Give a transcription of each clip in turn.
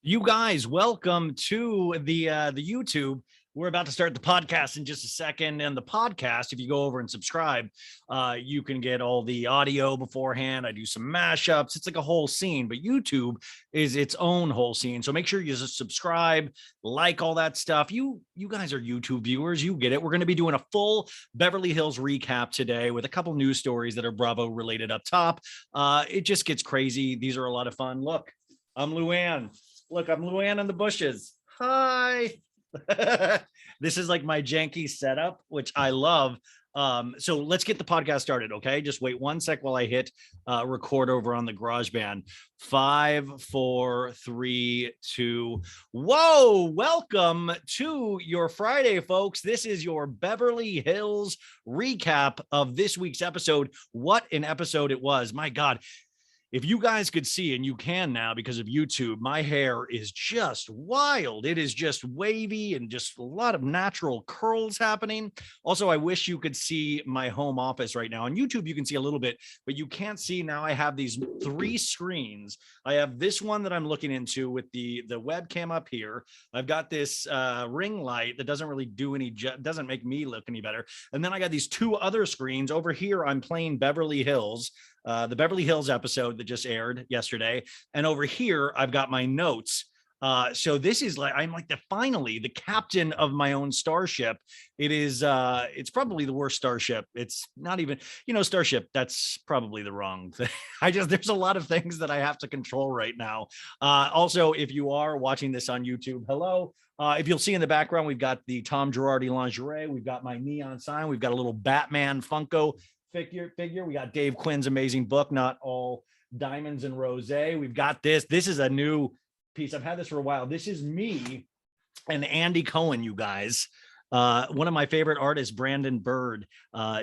You guys, welcome to the YouTube. We're about to start the podcast in just a second. And the podcast, if you go over and subscribe, you can get all the audio beforehand. I do some mashups. It's like a whole scene, but YouTube is its own whole scene. So make sure you just subscribe, like all that stuff. You guys are YouTube viewers. You get it. We're going to be doing a full Beverly Hills recap today with a couple news stories that are Bravo related up top. It just gets crazy. These are a lot of fun. Look, I'm Luann. Look, I'm Luann in the bushes. Hi. This is like my janky setup, which I love. So let's get the podcast started, okay? Just wait 1 sec while I hit record over on the GarageBand. 5, 4, 3, 2. Whoa, welcome to your Friday, folks. This is your Beverly Hills recap of this week's episode. What an episode it was. My God. If you guys could see, and you can now because of YouTube, my hair is just wild. It is just wavy and just a lot of natural curls happening. Also, I wish you could see my home office right now. On YouTube, you can see a little bit, but you can't see now. I have these 3 screens. I have this one that I'm looking into with the webcam up here. I've got this ring light that doesn't really do any, doesn't make me look any better. And then I got these 2 other screens. Over here, I'm playing Beverly Hills. The Beverly Hills episode that just aired yesterday. And over here, I've got my notes. So this is like, I'm like finally the captain of my own starship. It is, it's probably the worst starship. It's not even, starship, that's probably the wrong thing. There's a lot of things that I have to control right now. Also, if you are watching this on YouTube, hello. If you'll see in the background, we've got the Tom Girardi lingerie. We've got my neon sign. We've got a little Batman Funko figure. We got Dave Quinn's amazing book, Not All Diamonds and Rose. We've got this. This is a new piece. I've had this for a while. This is me and Andy Cohen, you guys. One of my favorite artists, Brandon Bird,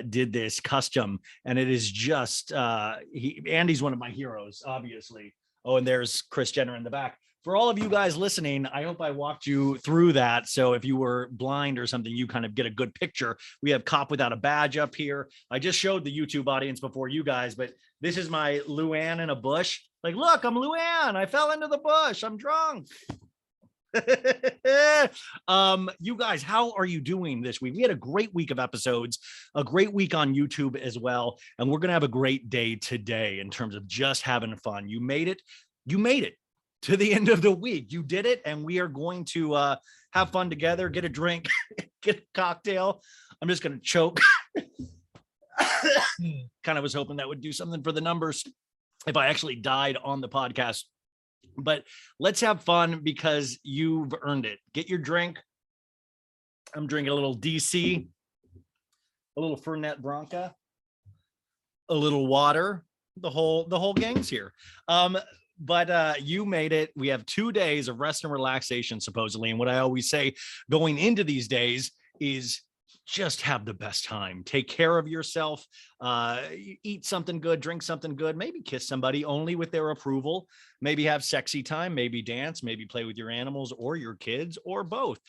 did this custom, and it is just Andy's one of my heroes, obviously. Oh, and there's Kris Jenner in the back. For all of you guys listening, I hope I walked you through that. So if you were blind or something, you kind of get a good picture. We have Cop Without a Badge up here. I just showed the YouTube audience before you guys, but this is my Luann in a bush. Like, look, I'm Luann. I fell into the bush. I'm drunk. You guys, how are you doing this week? We had a great week of episodes, a great week on YouTube as well. And we're going to have a great day today in terms of just having fun. You made it to the end of the week. You did it. And we are going to have fun together, get a drink, get a cocktail. I'm just going to choke. Kind of was hoping that would do something for the numbers if I actually died on the podcast. But let's have fun because you've earned it. Get your drink. I'm drinking a little DC, a little Fernet Branca, a little water. The whole gang's here. But you made it. We have 2 days of rest and relaxation, supposedly. And what I always say going into these days is just have the best time. Take care of yourself. Eat something good, drink something good, maybe kiss somebody only with their approval. Maybe have sexy time, maybe dance, maybe play with your animals or your kids or both.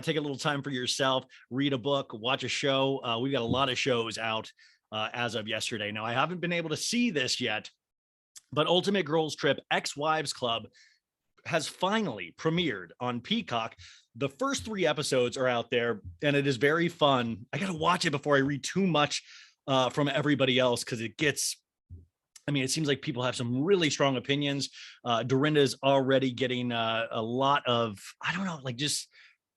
Take a little time for yourself, read a book, watch a show. We've got a lot of shows out as of yesterday. Now, I haven't been able to see this yet, but Ultimate Girls Trip Ex-Wives Club has finally premiered on Peacock. The first 3 episodes are out there, and it is very fun. I got to watch it before I read too much from everybody else because it seems like people have some really strong opinions. Dorinda's already getting a lot of, I don't know, like just,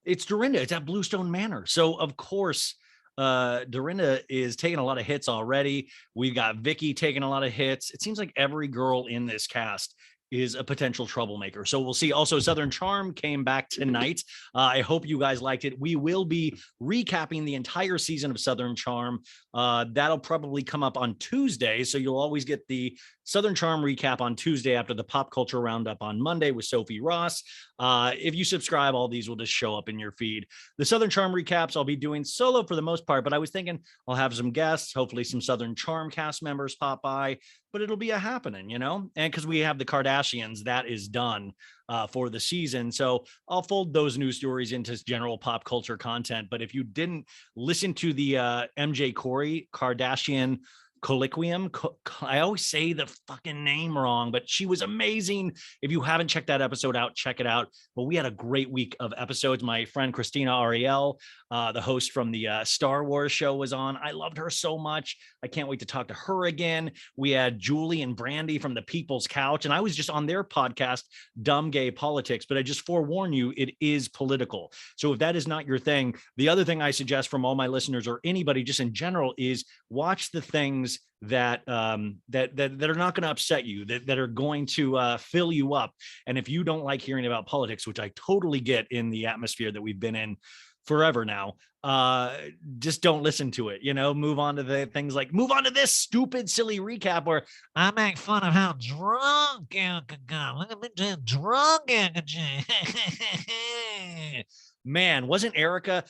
it's Dorinda. It's at Bluestone Manor. So, of course, Dorinda is taking a lot of hits already. We've got Vicky taking a lot of hits. It seems like every girl in this cast is a potential troublemaker. So we'll see. Also, Southern Charm came back tonight. I hope you guys liked it. We will be recapping the entire season of Southern Charm. That'll probably come up on Tuesday. So you'll always get the Southern Charm recap on Tuesday after the Pop Culture Roundup on Monday with Sophie Ross. If you subscribe, all these will just show up in your feed. The Southern Charm recaps I'll be doing solo for the most part, but I was thinking I'll have some guests, hopefully some Southern Charm cast members pop by, but it'll be a happening, and because we have the Kardashians, that is done for the season. So I'll fold those news stories into general pop culture content. But if you didn't listen to the MJ Corey Kardashian Colloquium. I always say the fucking name wrong, but she was amazing. If you haven't checked that episode out, check it out. But we had a great week of episodes. My friend Christina Ariel, the host from the Star Wars show, was on. I loved her so much. I can't wait to talk to her again. We had Julie and Brandy from the People's Couch, and I was just on their podcast, Dumb Gay Politics. But I just forewarn you, it is political. So if that is not your thing, the other thing I suggest from all my listeners or anybody just in general is watch the things that are not going to upset you, that are going to fill you up. And if you don't like hearing about politics, which I totally get in the atmosphere that we've been in forever now, just don't listen to it. Move on to the things like, move on to this stupid, silly recap where I make fun of how drunk Erica got. Look at me, drunk Erica. Man, wasn't Erica,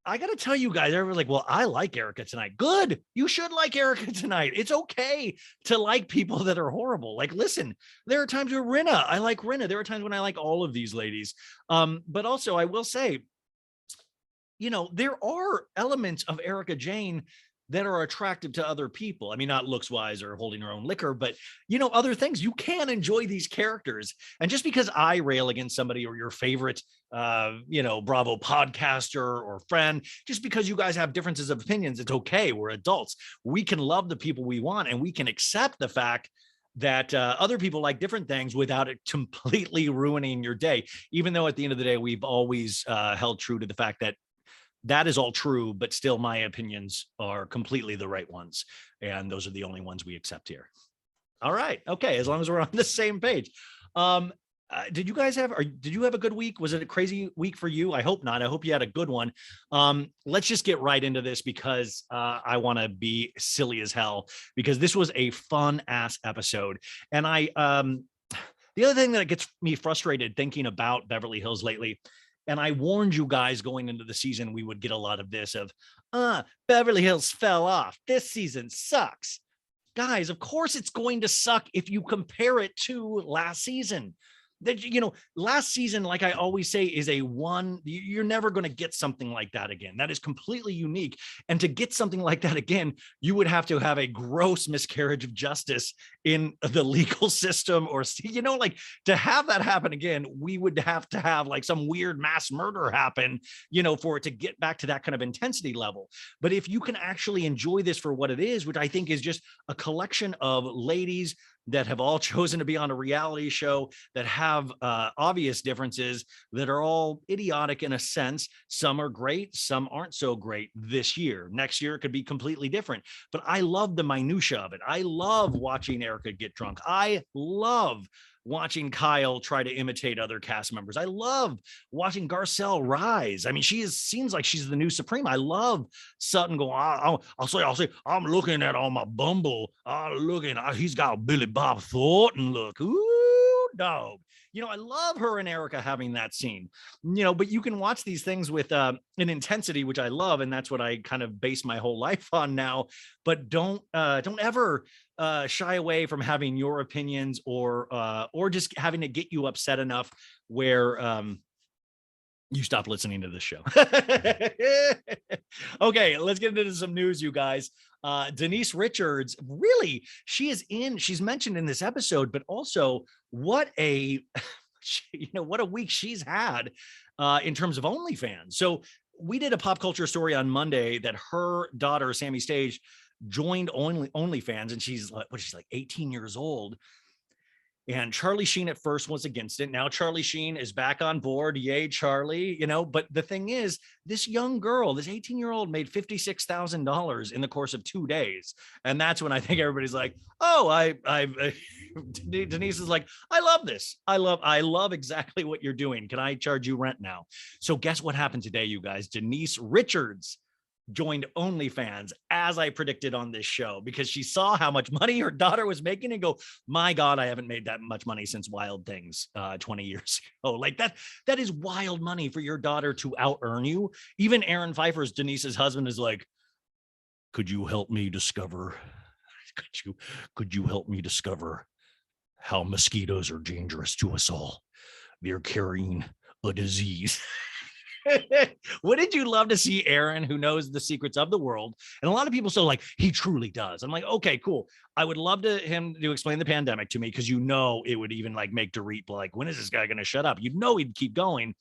I got to tell you guys, everyone's like, well, I like Erica tonight. Good. You should like Erica tonight. It's okay to like people that are horrible. Like, listen, there are times where I like Rinna. There are times when I like all of these ladies. But also I will say, there are elements of Erica Jane that are attractive to other people. I mean, not looks wise or holding her own liquor, but other things. You can enjoy these characters. And just because I rail against somebody or your favorite, Bravo podcaster or friend, just because you guys have differences of opinions, it's okay. We're adults. We can love the people we want, and we can accept the fact that other people like different things without it completely ruining your day. Even though at the end of the day, we've always held true to the fact that is all true, but still my opinions are completely the right ones. And those are the only ones we accept here. All right. Okay. As long as we're on the same page. Did you have a good week? Was it a crazy week for you? I hope not. I hope you had a good one. Let's just get right into this because I want to be silly as hell, because this was a fun ass episode. And the other thing that gets me frustrated thinking about Beverly Hills lately, and I warned you guys going into the season, we would get a lot of this of, Beverly Hills fell off. This season sucks. Guys, of course it's going to suck if you compare it to last season. That, last season, like I always say, is you're never going to get something like that again. That is completely unique. And to get something like that again, you would have to have a gross miscarriage of justice in the legal system, or, like, to have that happen again, we would have to have like some weird mass murder happen, for it to get back to that kind of intensity level. But if you can actually enjoy this for what it is, which I think is just a collection of ladies that have all chosen to be on a reality show, that have obvious differences, that are all idiotic in a sense. Some are great, some aren't so great this year. Next year, it could be completely different. But I love the minutia of it. I love watching Erica get drunk. I love watching Kyle try to imitate other cast members. I love watching Garcelle rise. I mean, seems like she's the new Supreme. I love Sutton going, I'll say, I'm looking at on my Bumble. He's got Billy Bob Thornton look. Ooh, dog. I love her and Erica having that scene, but you can watch these things with an intensity, which I love. And that's what I kind of base my whole life on now. But don't ever shy away from having your opinions or just having to get you upset enough where you stop listening to this show. Okay, let's get into some news, you guys. Denise Richards, really, she's mentioned in this episode, but also what a week she's had in terms of OnlyFans. So we did a pop culture story on Monday that her daughter, Sammy Stage, joined OnlyFans, and she's like 18 years old. And Charlie Sheen at first was against it. Now Charlie Sheen is back on board. Yay, Charlie, but the thing is, this young girl, this 18-year-old made $56,000 in the course of 2 days. And that's when I think everybody's like, oh, Denise is like, I love this. I love exactly what you're doing. Can I charge you rent now? So guess what happened today, you guys? Denise Richards joined OnlyFans, as I predicted on this show, because she saw how much money her daughter was making and go, my God, I haven't made that much money since Wild Things 20 years ago. Like that is wild money for your daughter to out earn you. Even Aaron Pfeiffer's Denise's husband is like, could you help me discover how mosquitoes are dangerous to us all? They're carrying a disease. Wouldn't you love to see Aaron, who knows the secrets of the world? And a lot of people still like, he truly does. I'm like, okay, cool. I would love him to explain the pandemic to me, because it would even like make Dorit like, when is this guy going to shut up? He'd keep going.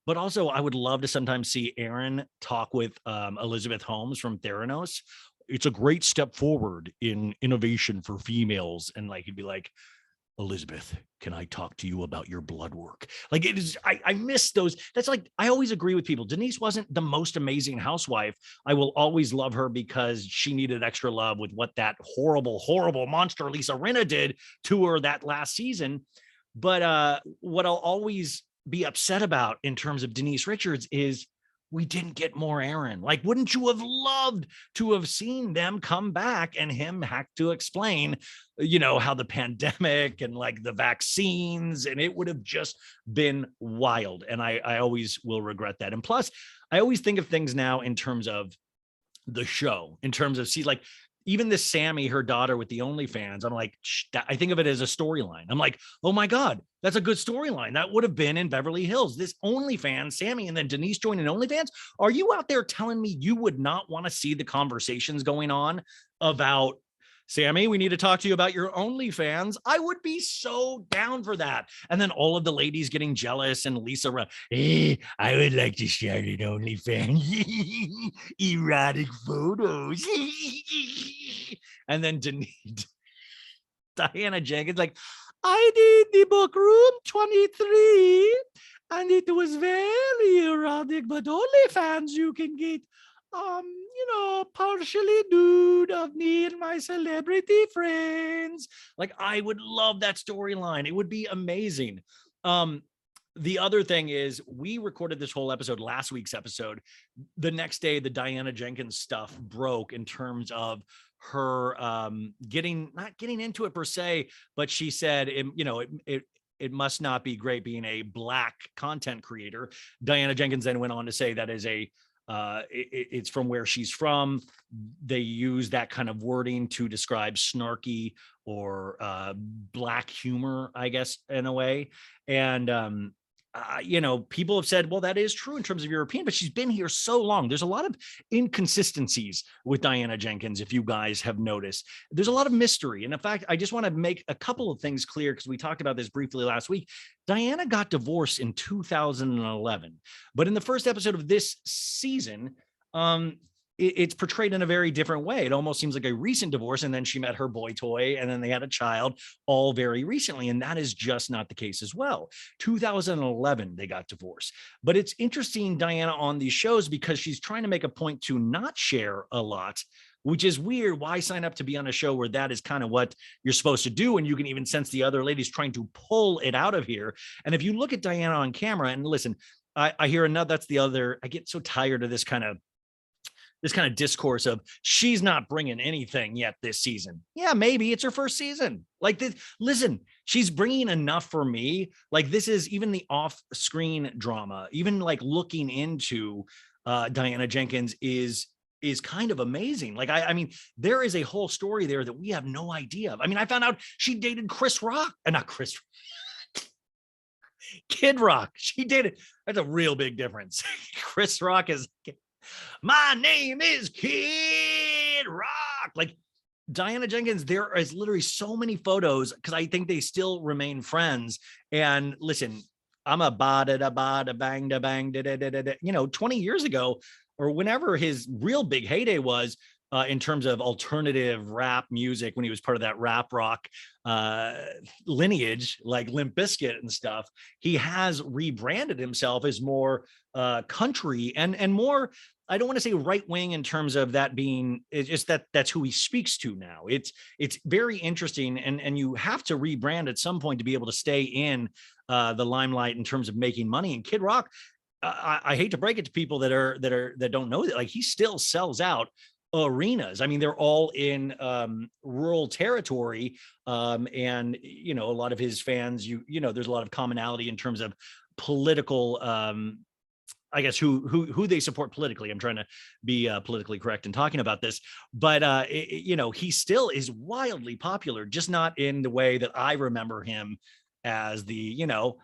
But also, I would love to sometimes see Aaron talk with Elizabeth Holmes from Theranos. It's a great step forward in innovation for females. And like, he'd be like, Elizabeth, can I talk to you about your blood work? Like, it is, I miss those. That's like, I always agree with people. Denise wasn't the most amazing housewife. I will always love her because she needed extra love with what that horrible, horrible monster Lisa Rinna did to her that last season. But what I'll always be upset about in terms of Denise Richards is we didn't get more Aaron. Like, wouldn't you have loved to have seen them come back and him have to explain, how the pandemic and like the vaccines, and it would have just been wild. And I always will regret that. And plus, I always think of things now in terms of the show, in terms of, like, even this Sammy, her daughter with the OnlyFans, I'm like, I think of it as a storyline. I'm like, oh my God, that's a good storyline. That would have been in Beverly Hills. This OnlyFans, Sammy, and then Denise joining OnlyFans. Are you out there telling me you would not want to see the conversations going on about, Sammy, we need to talk to you about your OnlyFans? I would be so down for that. And then all of the ladies getting jealous, and Lisa, I would like to start an OnlyFans. Erotic photos. And then Diana Jenkins, like, I did the book Room 23, and it was very erotic, but OnlyFans you can get partially nude of me and my celebrity friends. Like, I would love that storyline. It would be amazing. The other thing is, we recorded this whole episode, last week's episode. The next day, the Diana Jenkins stuff broke in terms of her not getting into it per se, but she said, it must not be great being a Black content creator. Diana Jenkins then went on to say that is it's from where she's from. They use that kind of wording to describe snarky or Black humor, I guess, in a way. And people have said, well, that is true in terms of European, but she's been here so long. There's a lot of inconsistencies with Diana Jenkins. If you guys have noticed, there's a lot of mystery. And in fact, I just want to make a couple of things clear, because we talked about this briefly last week. Diana got divorced in 2011, but in the first episode of this season, it's portrayed in a very different way. It almost seems like a recent divorce, and then she met her boy toy, and then they had a child all very recently, and that is just not the case as well. 2011, they got divorced. But it's interesting, Diana, on these shows, because she's trying to make a point to not share a lot, which is weird. Why sign up to be on a show where that is kind of what you're supposed to do? And you can even sense the other ladies trying to pull it out of here. And if you look at Diana on camera, and listen, I hear another, that's the other, I get so tired of this kind of discourse of, she's not bringing anything yet this season. Yeah, maybe it's her first season. Like this, listen, she's bringing enough for me. Like, this is even the off-screen drama, even like looking into Diana Jenkins is kind of amazing. Like, I mean, there is a whole story there that we have no idea of. I mean, I found out she dated Chris Rock, not Chris, Kid Rock. She dated, that's a real big difference. Chris Rock is, my name is Kid Rock. Like, Diana Jenkins, there is literally so many photos, because I think they still remain friends. And listen, I'm a ba-da-da bang da bang da da da da. 20 years ago, or whenever his real big heyday was, in terms of alternative rap music, when he was part of that rap rock lineage, like Limp Bizkit and stuff, he has rebranded himself as more country and more, I don't want to say right wing in terms of that being, it's just that's who he speaks to now. It's very interesting, and you have to rebrand at some point to be able to stay in the limelight in terms of making money. And Kid Rock, I hate to break it to people that don't know that, like, he still sells out arenas. I mean, they're all in rural territory, and a lot of his fans, there's a lot of commonality in terms of political, I guess who they support politically. I'm trying to be politically correct in talking about this, but he still is wildly popular, just not in the way that I remember him as the,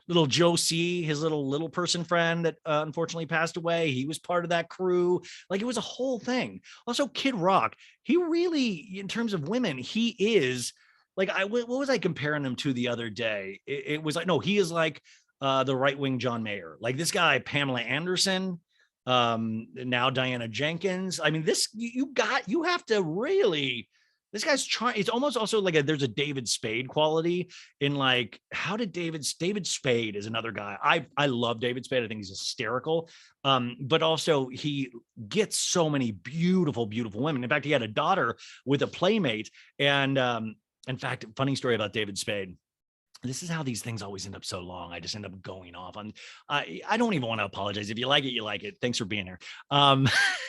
little Josie, his little person friend that unfortunately passed away. He was part of that crew. Like, it was a whole thing. Also, Kid Rock, he really, in terms of women, he is like, what was I comparing him to the other day? It was like, no, he is like the right-wing John Mayer. Like, this guy, Pamela Anderson, now Diana Jenkins. I mean, you have to really, this guy's trying. It's almost also like there's a David Spade quality in, like, how did David Spade is another guy. I love David Spade. I think he's hysterical. But also he gets so many beautiful, beautiful women. In fact, he had a daughter with a playmate. And in fact, funny story about David Spade. This is how these things always end up so long. I just end up going off on. I don't even want to apologize. If you like it, you like it. Thanks for being here.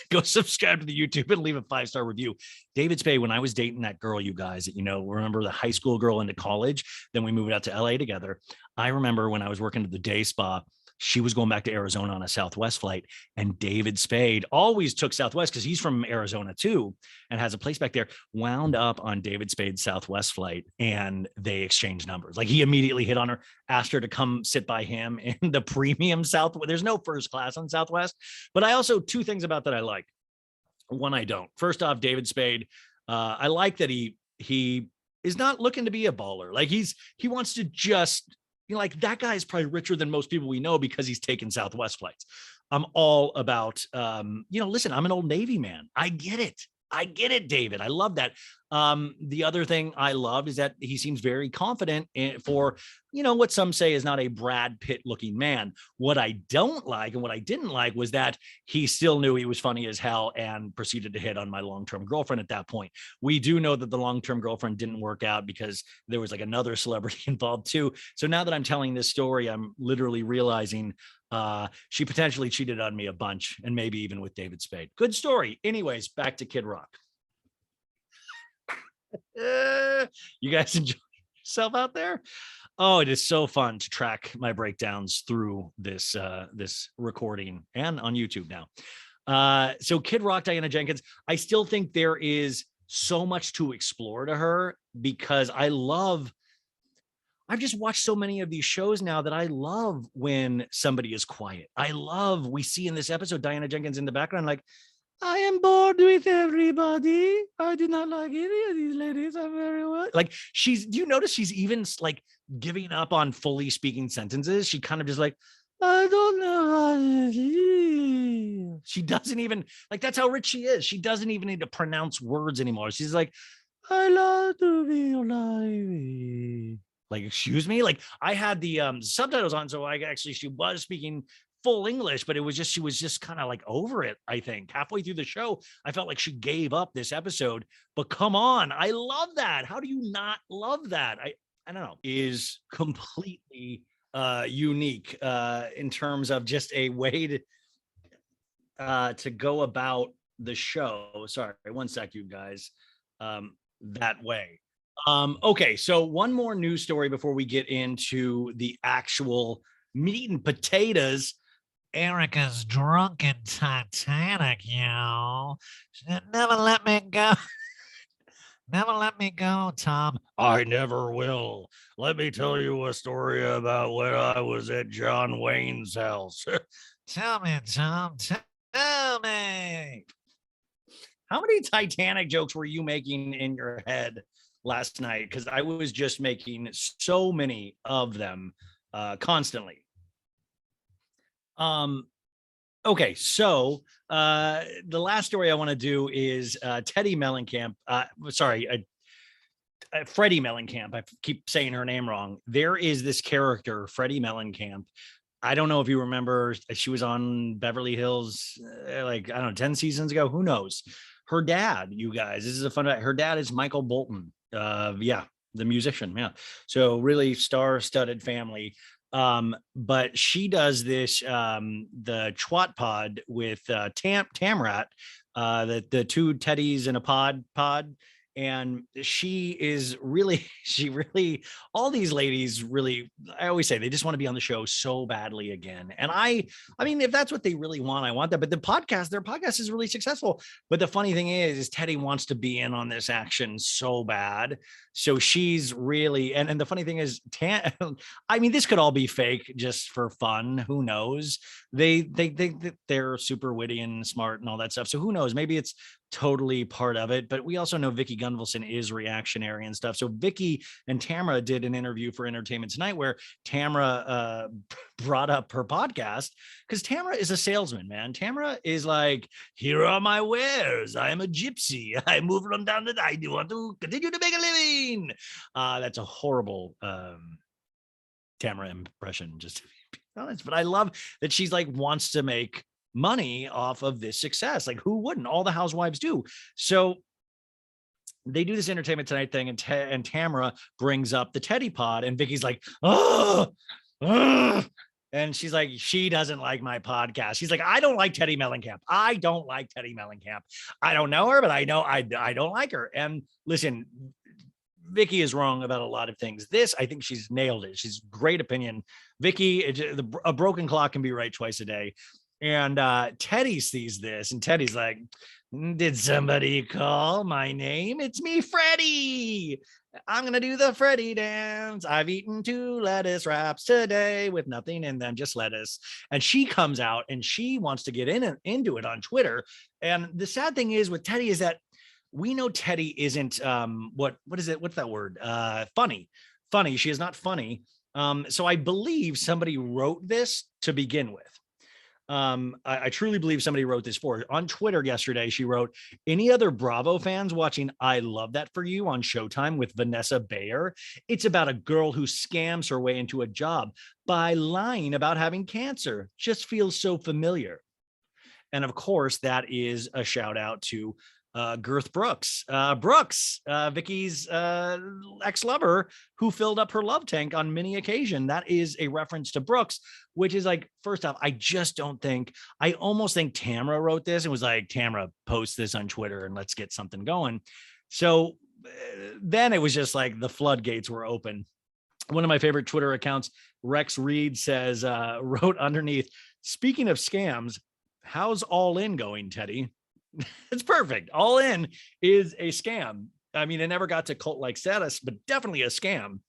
Go subscribe to the YouTube and leave a 5-star review. David Spade, when I was dating that girl, you guys, remember the high school girl into college, then we moved out to LA together. I remember when I was working at the day spa, she was going back to Arizona on a Southwest flight, and David Spade always took Southwest because he's from Arizona too and has a place back there. Wound up on David Spade's Southwest flight, and they exchanged numbers. Like, he immediately hit on her, asked her to come sit by him in the premium Southwest. There's no first class on Southwest, but I also, two things about that I like. One, I don't. First off, David Spade, I like that he is not looking to be a baller. Like, he wants to just, like, that guy is probably richer than most people we know because he's taken Southwest flights. I'm all about, listen, I'm an old Navy man. I get it, David. I love that. The other thing I love is that he seems very confident for, what some say is not a Brad Pitt looking man. What I don't like and what I didn't like was that he still knew he was funny as hell and proceeded to hit on my long-term girlfriend at that point. We do know that the long-term girlfriend didn't work out because there was like another celebrity involved too. So now that I'm telling this story, I'm literally realizing she potentially cheated on me a bunch, and maybe even with David Spade. Good story. Anyways, back to Kid Rock. You guys enjoy yourself out there? Oh, it is so fun to track my breakdowns through this recording and on YouTube now. So Kid Rock, Diana Jenkins, I still think there is so much to explore to her because I've just watched so many of these shows now that I love when somebody is quiet. We see in this episode, Diana Jenkins in the background, like, I am bored with everybody. I do not like any of these ladies. I'm very well. Like, do you notice she's even like giving up on fully speaking sentences? She kind of just like, I don't know. She doesn't even, like, that's how rich she is. She doesn't even need to pronounce words anymore. She's like, I love to be alive. Like, excuse me? Like, I had the subtitles on, so she was speaking full English, but she was just kind of like over it. I think halfway through the show, I felt like she gave up this episode, but come on. I love that. How do you not love that? I don't know, is completely unique in terms of just a way to go about the show. Sorry, one sec, you guys. That way. Okay, so one more news story before we get into the actual meat and potatoes. Erica's drunken Titanic, y'all. Never let me go. Never let me go, Tom. I never will. Let me tell you a story about when I was at John Wayne's house. Tell me, Tom. Tell me. How many Titanic jokes were you making in your head last night? Because I was just making so many of them constantly. Okay, so the last story I want to do is Teddy Mellencamp. Freddie Mellencamp. I keep saying her name wrong. There is this character, Freddie Mellencamp. I don't know if you remember, she was on Beverly Hills, 10 seasons ago. Who knows? Her dad, you guys, this is a fun fact. Her dad is Michael Bolton. The musician. Yeah. So really star-studded family. But she does this, the Chwat Pod with Tamrat, the two teddies in a pod. And she really, all these ladies really, I always say they just want to be on the show so badly again. And I mean, if that's what they really want, I want that. But their podcast is really successful. But the funny thing is Teddy wants to be in on this action so bad. So she's really, and the funny thing is, I mean, this could all be fake just for fun. Who knows? They're super witty and smart and all that stuff. So who knows? Maybe it's totally part of it. But we also know Vicky Gunvalson is reactionary and stuff. So Vicky and Tamara did an interview for Entertainment Tonight where Tamara brought up her podcast, because Tamara is a salesman, man. Tamara is like, here are my wares. I am a gypsy. I move them down the. I do want to continue to make a living. That's a horrible Tamara impression, just to be honest. But I love that she's like wants to make money off of this success. Like, who wouldn't? All the housewives do. So they do this Entertainment Tonight thing, and Tamara brings up the Teddy Pod, and Vicky's like, oh, and she's like, she doesn't like my podcast. She's like, I don't like Teddy Mellencamp. I don't like Teddy Mellencamp. I don't know her, but I know I don't like her. And listen, Vicky is wrong about a lot of things. This, I think she's nailed it. She's great opinion. Vicky, a broken clock can be right twice a day. And Teddy sees this, and Teddy's like, did somebody call my name? It's me, Freddie. I'm going to do the Freddie dance. I've eaten 2 lettuce wraps today with nothing in them, just lettuce. And she comes out and she wants to get into it on Twitter. And the sad thing is with Teddy is that we know Teddy isn't, what is it? What's that word? Funny. She is not funny. So I believe somebody wrote this to begin with. I truly believe somebody wrote this for her. On Twitter yesterday. She wrote, any other Bravo fans watching I Love That For You on Showtime with Vanessa Bayer? It's about a girl who scams her way into a job by lying about having cancer. Just feels so familiar. And of course, that is a shout out to Girth Brooks. Vicky's ex-lover who filled up her love tank on many occasions. That is a reference to Brooks, which is like, first off, I almost think Tamara wrote this and was like, Tamara, post this on Twitter and let's get something going. So then it was just like the floodgates were open. One of my favorite Twitter accounts, Rex Reed, says, wrote underneath, speaking of scams, how's All In going, Teddy? It's perfect. All In is a scam. I mean, it never got to cult-like status, but definitely a scam.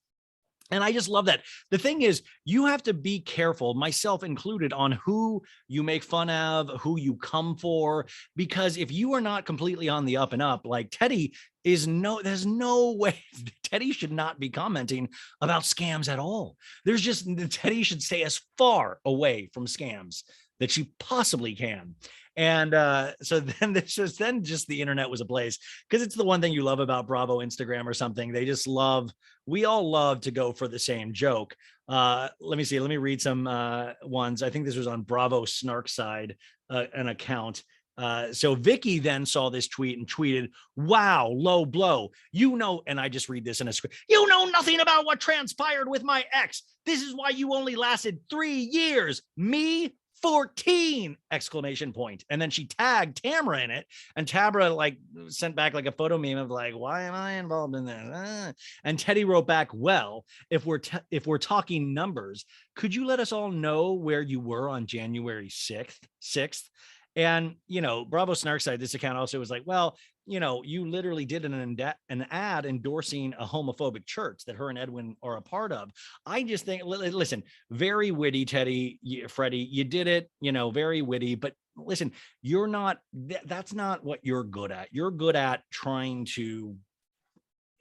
And I just love that. The thing is, you have to be careful, myself included, on who you make fun of, who you come for, because if you are not completely on the up and up, like Teddy there's no way Teddy should not be commenting about scams at all. Teddy should stay as far away from scams that she possibly can. And so then just the internet was a place, because it's the one thing you love about Bravo Instagram or something. We all love to go for the same joke. Let me read some ones. I think this was on Bravo Snark side, an account. So Vicky then saw this tweet and tweeted, wow, low blow. And I just read this in a script. You know nothing about what transpired with my ex. This is why you only lasted 3 years. Me, 14! ! And then she tagged Tamara in it, and Tamara like sent back like a photo meme of like, why am I involved in this? And Teddy wrote back, well, if we're talking numbers, could you let us all know where you were on January 6th? And, Bravo Snarkside, this account also was like, well, you literally did an ad endorsing a homophobic church that her and Edwin are a part of. I just think, listen, very witty, Teddy, Freddie, you did it, very witty, but listen, that's not what you're good at. You're good at trying to,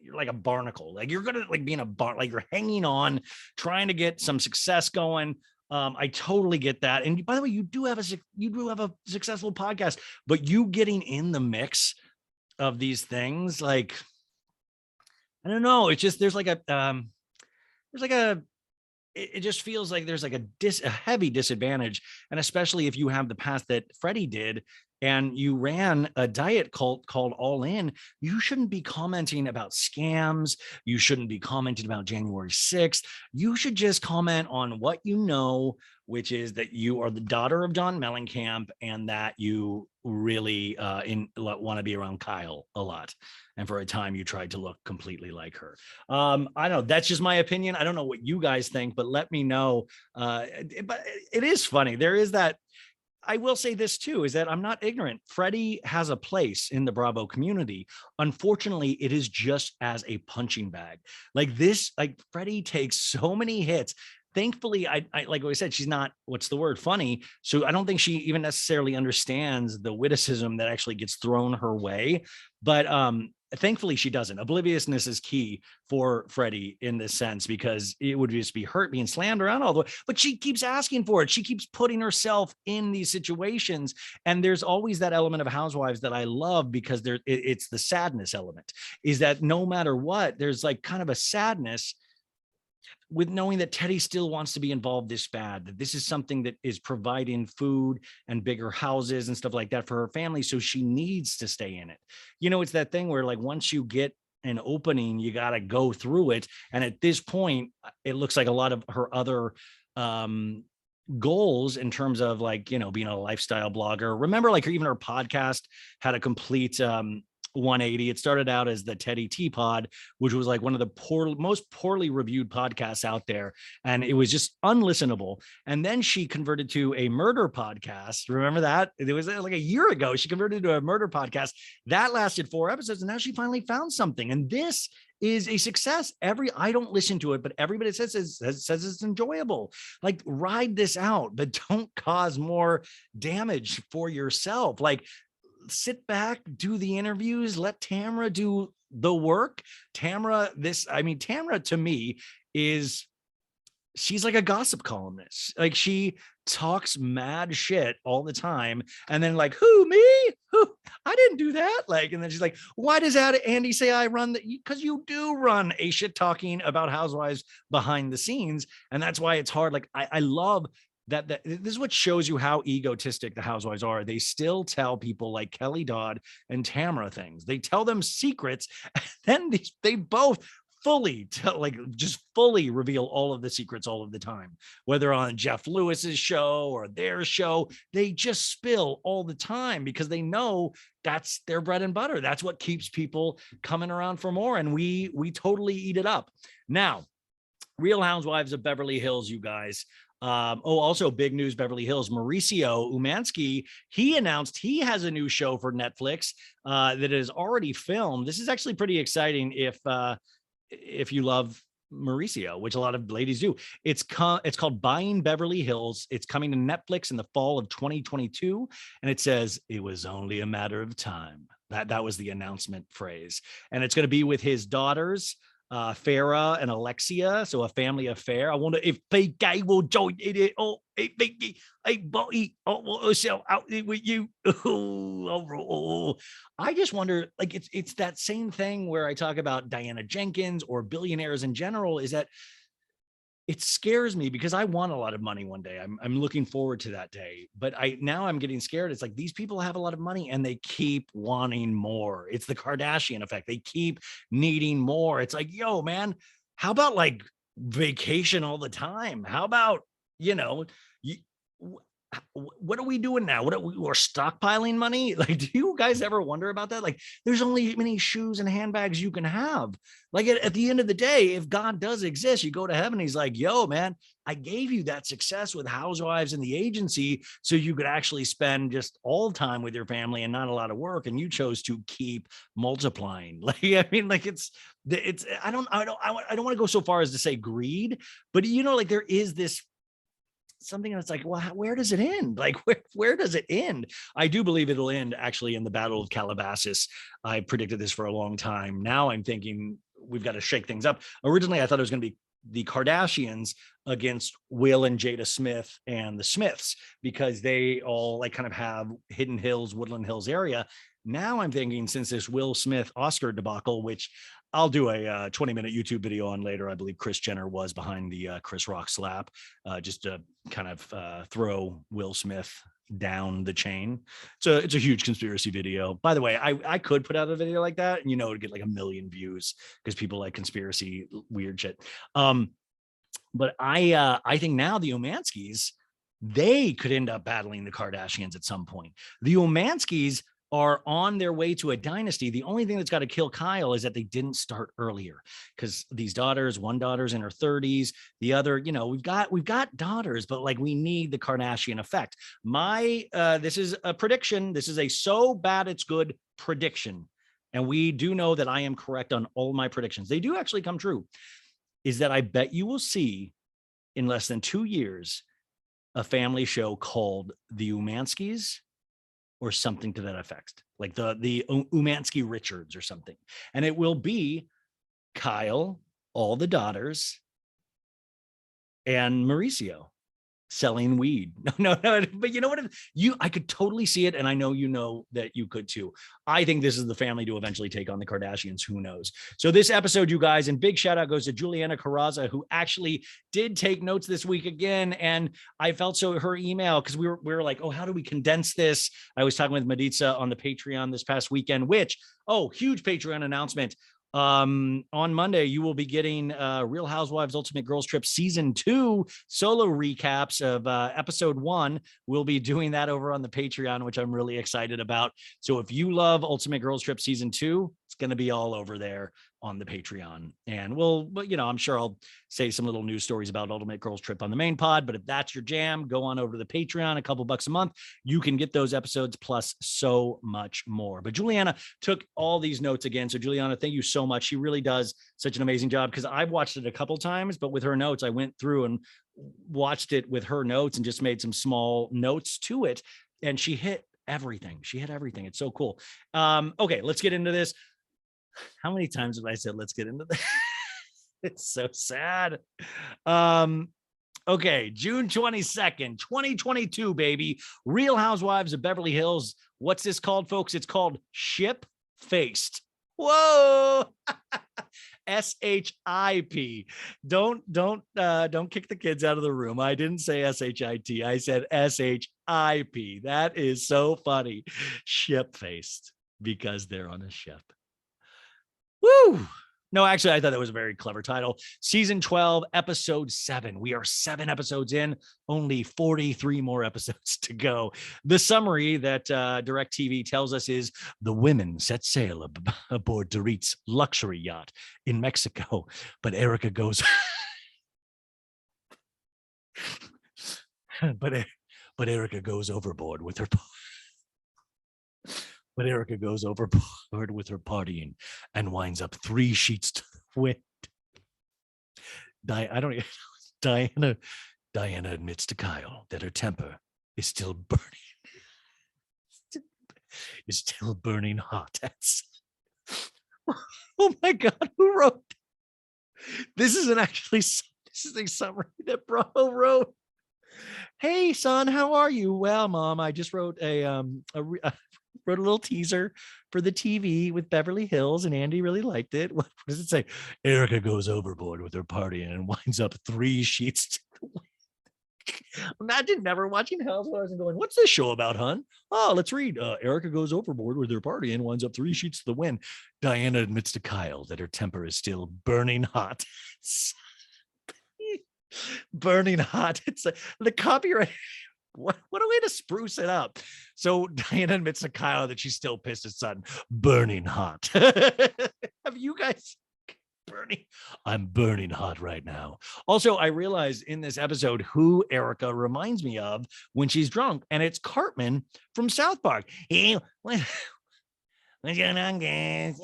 you're like a barnacle. Like you're good at like being like you're hanging on, trying to get some success going. I totally get that. And by the way, you do have a successful podcast, but you getting in the mix of these things, like, I don't know. It's just, it just feels like there's like a heavy disadvantage. And especially if you have the path that Freddie did, and you ran a diet cult called All In, you shouldn't be commenting about scams. You shouldn't be commenting about January 6th. You should just comment on what you know, which is that you are the daughter of John Mellencamp and that you really want to be around Kyle a lot. And for a time, you tried to look completely like her. I don't know. That's just my opinion. I don't know what you guys think, but let me know. But it is funny. There is that. I will say this too, is that I'm not ignorant. Freddie has a place in the Bravo community. Unfortunately, it is just as a punching bag. Like this, like Freddie takes so many hits. Thankfully, I like I said, she's not, what's the word, funny. So I don't think she even necessarily understands the witticism that actually gets thrown her way. But thankfully she doesn't. Obliviousness is key for Freddie in this sense, because it would just be hurt being slammed around all the way. But she keeps asking for it. She keeps putting herself in these situations. And there's always that element of Housewives that I love, because it's the sadness element, is that no matter what, there's like kind of a sadness with knowing that Teddy still wants to be involved this bad, that this is something that is providing food and bigger houses and stuff like that for her family. So she needs to stay in it. You know, it's that thing where like once you get an opening, you got to go through it. And at this point, it looks like a lot of her other goals in terms of like, you know, being a lifestyle blogger. Remember, like even her podcast had a complete 180. It started out as the Teddy Tea Pod, which was like one of the most poorly reviewed podcasts out there. And it was just unlistenable. And then she converted to a murder podcast. Remember that? It was like a year ago. She converted to a murder podcast that lasted 4 episodes. And now she finally found something. And this is a success. I don't listen to it, but everybody says it's enjoyable. Like ride this out, but don't cause more damage for yourself. Like sit back, do the interviews, let Tamra do the work. Tamra to me she's like a gossip columnist. Like she talks mad shit all the time. And then like, who, me? Who? I didn't do that. Like, and then she's like, why does Andy say I run that? Because you do run a shit talking about Housewives behind the scenes. And that's why it's hard. Like I love that this is what shows you how egotistic the Housewives are. They still tell people like Kelly Dodd and Tamra things. They tell them secrets. And then they both fully reveal all of the secrets all of the time, whether on Jeff Lewis's show or their show. They just spill all the time because they know that's their bread and butter. That's what keeps people coming around for more. And we totally eat it up. Now, Real Housewives of Beverly Hills, you guys. Also big news, Beverly Hills, Mauricio Umansky, he announced he has a new show for Netflix that is already filmed. This is actually pretty exciting if you love Mauricio, which a lot of ladies do. It's called Buying Beverly Hills. It's coming to Netflix in the fall of 2022. And it says it was only a matter of time. That was the announcement phrase. And it's going to be with his daughters, Farah and Alexia, so a family affair. I wonder if PK will join in it. Oh, hey, Vicky, hey, buddy, herself out with you. I just wonder, like, it's that same thing where I talk about Diana Jenkins or billionaires in general, is that it scares me because I want a lot of money one day. I'm looking forward to that day, but now I'm getting scared. It's like these people have a lot of money and they keep wanting more. It's the Kardashian effect. They keep needing more. It's like, yo, man, how about like vacation all the time? How about, you know, what are we doing now? We're stockpiling money? Like, do you guys ever wonder about that? Like, there's only many shoes and handbags you can have. Like at the end of the day, if God does exist, you go to heaven, he's like, yo, man, I gave you that success with Housewives and the agency so you could actually spend just all time with your family and not a lot of work. And you chose to keep multiplying. Like, I mean, like I don't want to go so far as to say greed, but you know, like there is this something that's like, well, where does it end? Like, where does it end? I do believe it'll end actually in the Battle of Calabasas. I predicted this for a long time. Now I'm thinking we've got to shake things up. Originally, I thought it was going to be the Kardashians against Will and Jada Smith and the Smiths, because they all like kind of have Hidden Hills, Woodland Hills area. Now I'm thinking, since this Will Smith Oscar debacle, which I'll do a 20-minute YouTube video on later. I believe Kris Jenner was behind the Chris Rock slap, just to kind of throw Will Smith down the chain. So it's a huge conspiracy video. By the way, I could put out a video like that and, you know, it'd get like 1 million views because people like conspiracy weird shit. But I think now the Umanskys, they could end up battling the Kardashians at some point. The Umanskys are on their way to a dynasty. The only thing that's got to kill Kyle is that they didn't start earlier, because these daughters, one daughter's in her 30s, the other, we've got daughters, but like we need the Kardashian effect. This is a prediction. This is a so bad it's good prediction. And we do know that I am correct on all my predictions. They do actually come true. Is that I bet you will see in less than 2 years a family show called The Umanskis, or something to that effect, like the Umansky Richards or something. And it will be Kyle, all the daughters, and Mauricio selling weed. No. But you know what? I could totally see it. And I know, that you could too. I think this is the family to eventually take on the Kardashians. Who knows? So this episode, you guys, and big shout out goes to Juliana Carraza, who actually did take notes this week again. And I felt so her email, because we were like, oh, how do we condense this? I was talking with Maritza on the Patreon this past weekend, which, huge Patreon announcement. On Monday, you will be getting Real Housewives Ultimate Girls Trip Season 2 solo recaps of Episode 1. We'll be doing that over on the Patreon, which I'm really excited about. So if you love Ultimate Girls Trip Season 2, it's going to be all over there on the Patreon. And I'm sure I'll say some little news stories about Ultimate Girls Trip on the main pod. But if that's your jam, go on over to the Patreon, a couple bucks a month. You can get those episodes plus so much more. But Juliana took all these notes again. So Juliana, thank you so much. She really does such an amazing job, because I've watched it a couple times, but with her notes, I went through and watched it with her notes and just made some small notes to it. And she hit everything. It's so cool. Okay, let's get into this. How many times have I said, let's get into this? It's so sad. Okay, June 22nd, 2022, baby. Real Housewives of Beverly Hills. What's this called, folks? It's called Ship Faced. Whoa. S-H-I-P. Don't kick the kids out of the room. I didn't say S-H-I-T. I said S-H-I-P. That is so funny. Ship faced, because they're on a ship. Woo! No, actually, I thought that was a very clever title. Season 12, episode 7. We are 7 episodes in, only 43 more episodes to go. The summary that DirecTV tells us is the women set sail aboard Dorit's luxury yacht in Mexico, but Erica goes... but Erica goes overboard with her... But Erica goes overboard with her partying and winds up 3 sheets to the wind. Diana admits to Kyle that her temper is still burning hot. Oh my God, who wrote? This is a summary that Bravo wrote. Hey son, how are you? Well, mom, I just wrote wrote a little teaser for the TV with Beverly Hills, and Andy really liked it. What does it say? Erica goes overboard with her party and winds up 3 sheets to the wind. Imagine never watching Housewives and going, what's this show about, hun? Oh, let's read. Erica goes overboard with her party and winds up 3 sheets to the wind. Diana admits to Kyle that her temper is still burning hot. Burning hot. It's the copyright. What a way to spruce it up. So Diana admits to Kyle that she's still pissed at Sutton. Burning hot. Have you guys burning? I'm burning hot right now. Also, I realized in this episode who Erica reminds me of when she's drunk, and it's Cartman from South Park. Hey, what's going on, guys?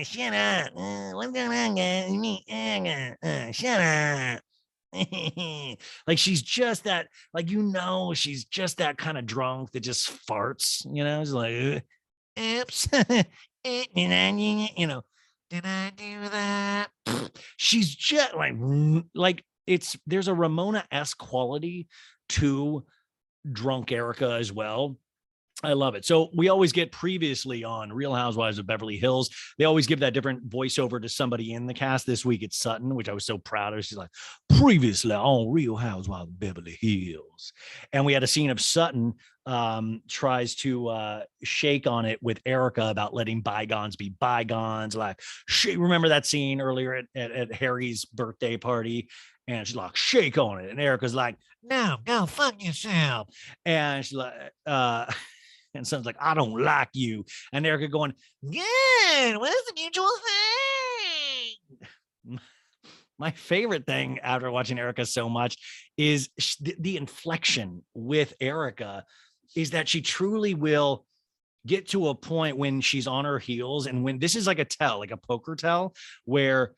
Shut up. What's going on, guys? Shut up. Like she's just that, she's just that kind of drunk that just farts, it's like oops. Did I do that? She's just like there's a Ramona-esque quality to drunk Erica as well. I love it. So we always get previously on Real Housewives of Beverly Hills. They always give that different voiceover to somebody in the cast. This week it's Sutton, which I was so proud of. She's like, previously on Real Housewives of Beverly Hills. And we had a scene of Sutton tries to shake on it with Erica about letting bygones be bygones. Like, remember that scene earlier at Harry's birthday party? And she's like, shake on it. And Erica's like, no, go fuck yourself. And she's like, And Sutton's like, I don't like you. And Erica going, good, what is the mutual thing? My favorite thing after watching Erica so much is the inflection with Erica is that she truly will get to a point when she's on her heels. And when this is like a tell, like a poker tell, where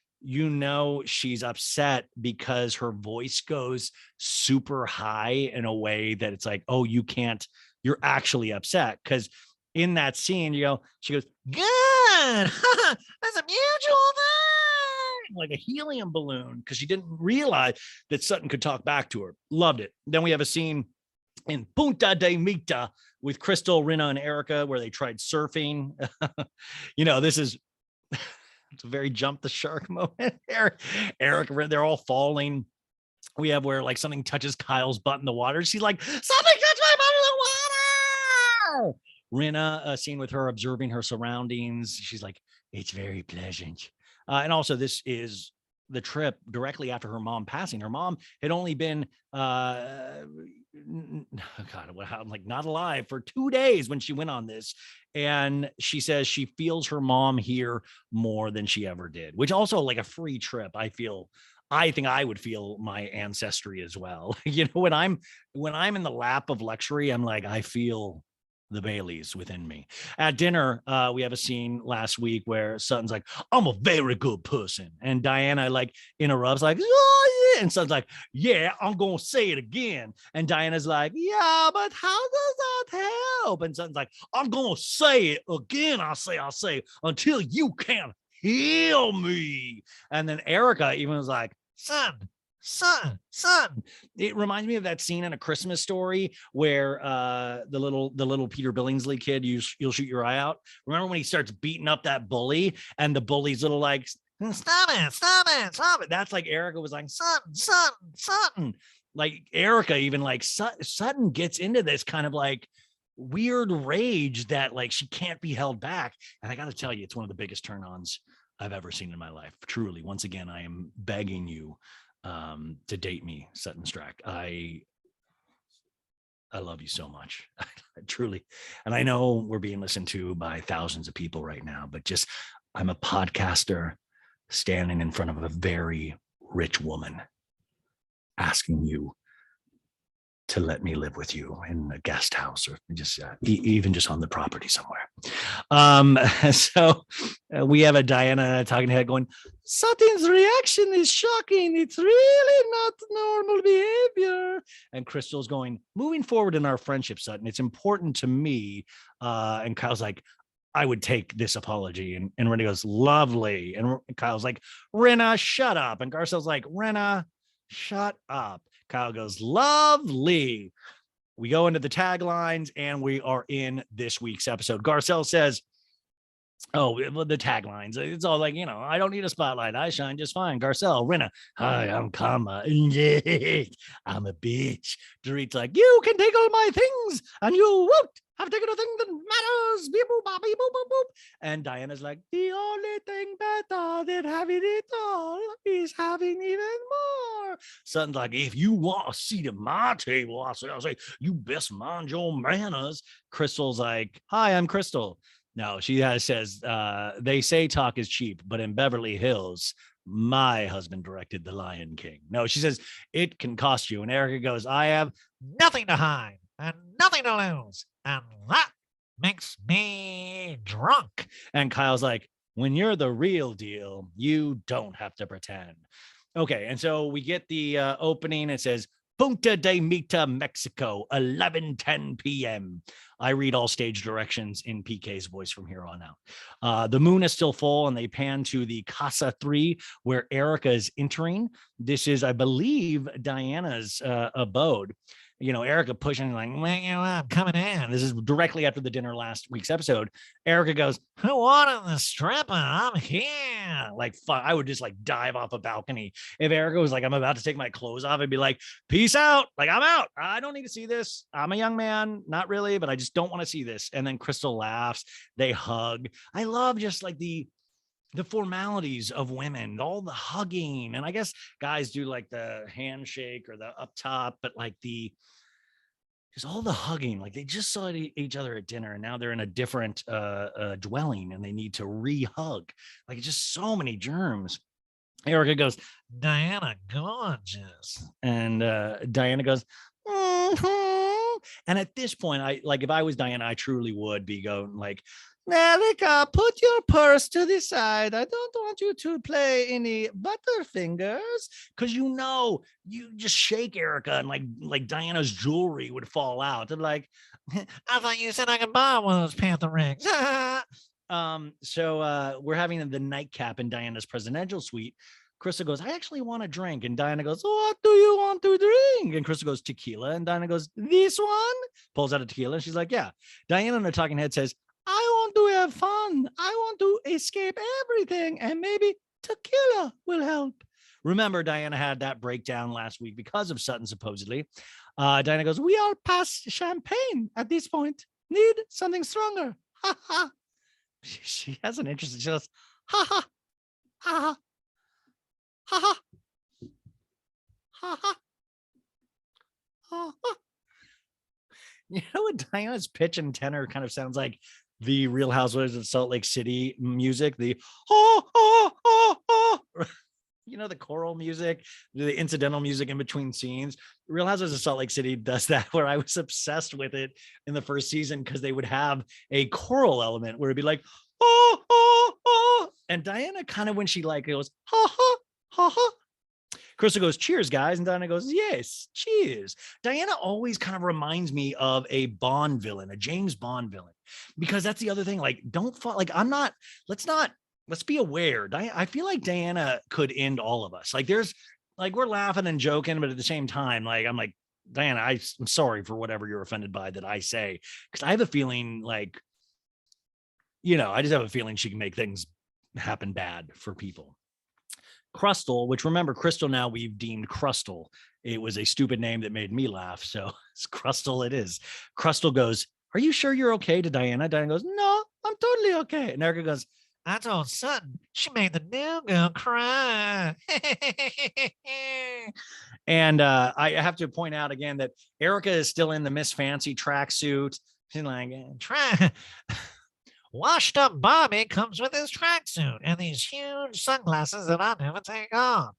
she's upset because her voice goes super high in a way that it's like, oh, you're actually upset. Because in that scene, she goes, good, that's a mutual thing, like a helium balloon, because she didn't realize that Sutton could talk back to her. Loved it. Then we have a scene in Punta de Mita with Crystal, Rinna, and Erica, where they tried surfing. This is it's a very jump the shark moment. Erica, they're all falling. We have where like something touches Kyle's butt in the water. She's like, something touched my butt in the water. Rinna, a scene with her observing her surroundings. She's like, it's very pleasant. And also, this is the trip directly after her mom passing. Her mom had only been I'm like not alive for 2 days when she went on this. And she says she feels her mom here more than she ever did, which also like a free trip. I think I would feel my ancestry as well. When I'm in the lap of luxury, I'm like, I feel the Baileys within me. At dinner, we have a scene last week where Sutton's like, I'm a very good person. And Diana like interrupts like, oh, yeah. And Sutton's like, yeah, I'm going to say it again. And Diana's like, yeah, but how does that help? And Sutton's like, I'm going to say it again. I'll say until you can heal me. And then Erica even was like, son. It reminds me of that scene in A Christmas Story where the little Peter Billingsley kid, you'll shoot your eye out. Remember when he starts beating up that bully and the bully's little like, stop it. That's like Erica was like, Sutton. Like Erica, even like Sutton gets into this kind of like weird rage that like she can't be held back. And I got to tell you, it's one of the biggest turn-ons I've ever seen in my life. Truly, once again, I am begging you to date me, Sutton Strack. I love you so much. Truly. And I know we're being listened to by thousands of people right now, but I'm a podcaster standing in front of a very rich woman asking you to let me live with you in a guest house or just even just on the property somewhere. So we have a Diana talking head going, Sutton's reaction is shocking. It's really not normal behavior. And Crystal's going, moving forward in our friendship, Sutton, it's important to me. And Kyle's like, I would take this apology. And Rinna goes, lovely. And Kyle's like, Rinna, shut up. And Garcelle's like, Rinna, shut up. Kyle goes, lovely. We go into the taglines and we are in this week's episode. Garcelle says, oh, the taglines. It's all like, I don't need a spotlight. I shine just fine. Garcelle, Rinna, hi, I'm Kama. I'm a bitch. Dorit's like, you can take all my things and you won't have taken a thing that matters. Beep, boop, bop, beep, boop, boop, boop. And Diana's like, the only thing better than having it all is having even more. Sutton's like, if you want a seat at my table, I'll say, you best mind your manners. Crystal's like, hi, I'm Crystal. No, she says, they say talk is cheap, but in Beverly Hills, my husband directed The Lion King. No, she says, it can cost you. And Erica goes, I have nothing to hide and nothing to lose. And that makes me drunk. And Kyle's like, when you're the real deal, you don't have to pretend. Okay, and so we get the opening. It says, Punta de Mita, Mexico, 11:10 p.m. I read all stage directions in PK's voice from here on out. The moon is still full, and they pan to the Casa 3, where Erica is entering. This is, I believe, Diana's abode. Erica pushing like, I'm coming in. This is directly after the dinner last week's episode. Erica goes, who wanted the stripper? I'm here. Like, I would just like dive off a balcony. If Erica was like, I'm about to take my clothes off, I'd be like, peace out. Like, I'm out. I don't need to see this. I'm a young man. Not really, but I just don't want to see this. And then Crystal laughs. They hug. I love just like the formalities of women, all the hugging. And I guess guys do like the handshake or the up top, but like Because all the hugging, like they just saw each other at dinner and now they're in a different dwelling and they need to re-hug. Like just so many germs. Erica goes, Diana, gorgeous. And Diana goes, mm-hmm. And at this point, I like if I was Diana, I truly would be going like, Erica, put your purse to the side. I don't want you to play any butterfingers. Cause you just shake Erica and like Diana's jewelry would fall out. And like, I thought you said I could buy one of those Panther rings. So we're having the nightcap in Diana's presidential suite. Krista goes, I actually want a drink. And Diana goes, what do you want to drink? And Krista goes, tequila. And Diana goes, this one? Pulls out a tequila. And she's like, yeah. Diana in the talking head says, I want to have fun. I want to escape everything. And maybe tequila will help. Remember, Diana had that breakdown last week because of Sutton, supposedly. Diana goes, we are past champagne at this point. Need something stronger. Ha ha. She has an interest. She goes, ha ha, ha ha, ha ha, ha ha, ha ha. You know what Diana's pitch and tenor kind of sounds like? The Real Housewives of Salt Lake City music, the you know, the choral music, the incidental music in between scenes. Real Housewives of Salt Lake City does that, where I was obsessed with it in the first season because they would have a choral element where it'd be like, and Diana kind of, when she like goes, ha ha, ha ha. Krista goes, cheers, guys. And Diana goes, yes, cheers. Diana always kind of reminds me of a Bond villain, a James Bond villain, because that's the other thing. Like, don't fall, like, let's be aware. I feel like Diana could end all of us. Like there's like, we're laughing and joking, but at the same time, like, I'm like, Diana, I'm sorry for whatever you're offended by that I say. Cause I have a feeling like, you know, I just have a feeling she can make things happen bad for people. Crustal, which remember, Crystal now we've deemed Crustal. It was a stupid name that made me laugh. So it's Crustal it is. Crustal goes, are you sure you're okay to Diana? Diana goes, no, I'm totally okay. And Erica goes, I told Sutton she made the new girl cry. And I have to point out again that Erica is still in the Miss Fancy tracksuit. She's like, try. Washed up Bobby comes with his tracksuit and these huge sunglasses that I never take off.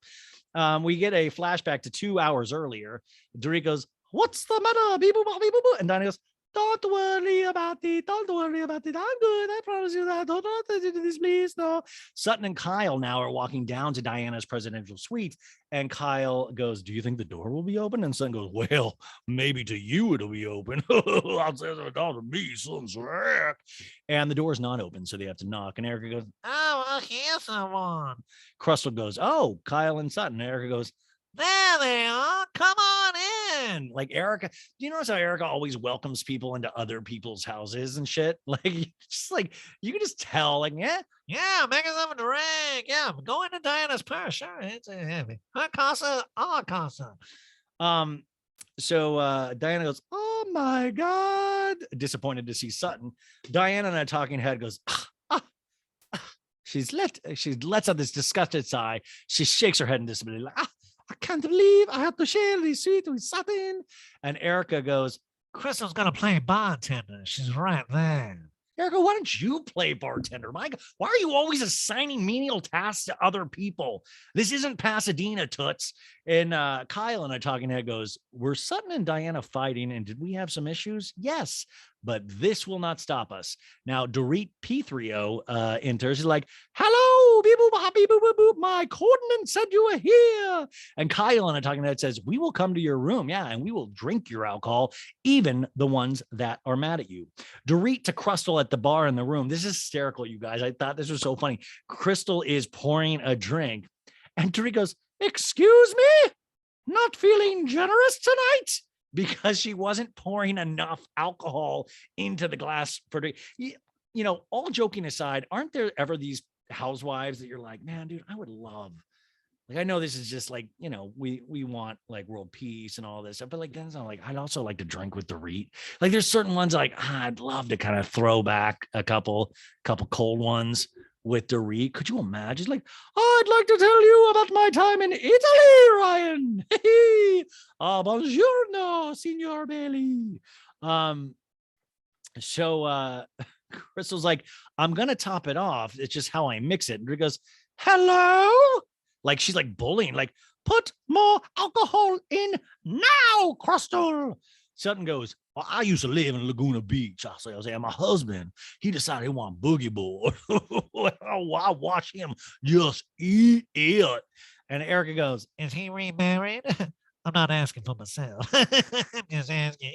We get a flashback to 2 hours earlier. Dorit goes, what's the matter? Beep, boop, beep, boop. And Donnie goes, don't worry about it. Don't worry about it. I'm good. I promise you that. Don't do this, please. No. Sutton and Kyle now are walking down to Diana's presidential suite. And Kyle goes, do you think the door will be open? And Sutton goes, well, maybe to you it'll be open. I'll say that to me, son's rack. And the door's not open, so they have to knock. And Erica goes, oh, well, here's someone. Crustal goes, oh, Kyle and Sutton. And Erica goes, there they are. Come on in. Like Erica, do you notice how Erica always welcomes people into other people's houses and shit? Like, just like, you can just tell, like, yeah, make us up a drink. Yeah, go into Diana's purse. Sure, it's a heavy. Her casa, our casa. So Diana goes, oh my God. Disappointed to see Sutton. Diana in a talking head goes, she lets out this disgusted sigh. She shakes her head in disbelief, like, I can't believe I have to share this suite with Sutton. And Erica goes, Crystal's going to play bartender. She's right there. Erica, why don't you play bartender? Mike, why are you always assigning menial tasks to other people? This isn't Pasadena, toots. And Kyle in a talking head goes, were Sutton and Diana fighting? And did we have some issues? Yes, but this will not stop us. Now, Dorit P3O enters. He's like, hello, my coordinates said you were here. And Kyle in a talking head says, we will come to your room. Yeah, and we will drink your alcohol, even the ones that are mad at you. Dorit to Crystal at the bar in the room. This is hysterical, you guys. I thought this was so funny. Crystal is pouring a drink. And Dorit goes, excuse me? Not feeling generous tonight? Because she wasn't pouring enough alcohol into the glass for you know, all joking aside, aren't there ever these housewives that you're like, man, dude, I would love, like, I know this is just like, you know, we want like world peace and all this stuff, but like, that's not like, I'd also like to drink with the REIT. Like there's certain ones like, I'd love to kind of throw back a couple cold ones with Dorit. Could you imagine? Like, I'd like to tell you about my time in Italy, Ryan. Buongiorno, Signor Bailey. So Crystal's like, I'm gonna top it off. It's just how I mix it. And he goes, hello? Like she's like bullying, like, put more alcohol in now, Crystal. Sutton goes, well, I used to live in Laguna Beach. I say, and my husband, he decided he wanted boogie board. I watch him just eat it. And Erica goes, is he remarried? I'm not asking for myself. I'm just asking.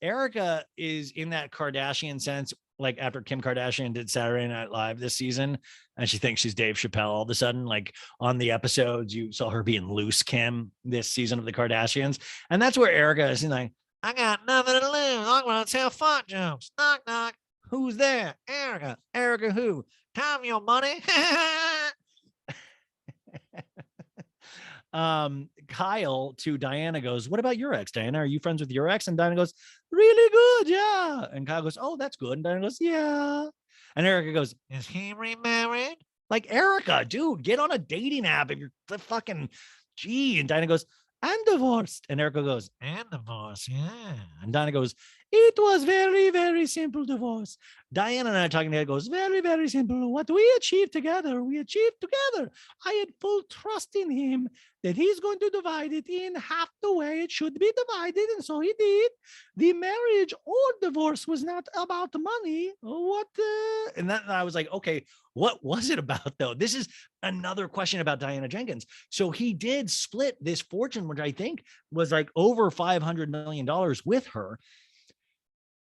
Erica is in that Kardashian sense, like after Kim Kardashian did Saturday Night Live this season, and she thinks she's Dave Chappelle all of a sudden. Like on the episodes, you saw her being loose Kim this season of the Kardashians. And that's where Erica is like, I got nothing to lose. I'm going to tell fart jokes. Knock, knock. Who's there? Erica. Erica who? Time your money. Kyle to Diana goes, what about your ex, Diana? Are you friends with your ex? And Diana goes, really good, yeah. And Kyle goes, oh, that's good. And Diana goes, yeah. And Erica goes, is he remarried? Like, Erica, dude, get on a dating app if you're the fucking gee. And Diana goes, and divorced. And Erica goes, and divorced, yeah. And Diana goes, it was very, very simple divorce. Diana and I talking together goes, very, very simple. What we achieved together, we achieved together. I had full trust in him that he's going to divide it in half the way it should be divided. And so he did. The marriage or divorce was not about the money. What? And then I was like, okay, what was it about though? This is another question about Diana Jenkins. So he did split this fortune, which I think was like over $500 million with her,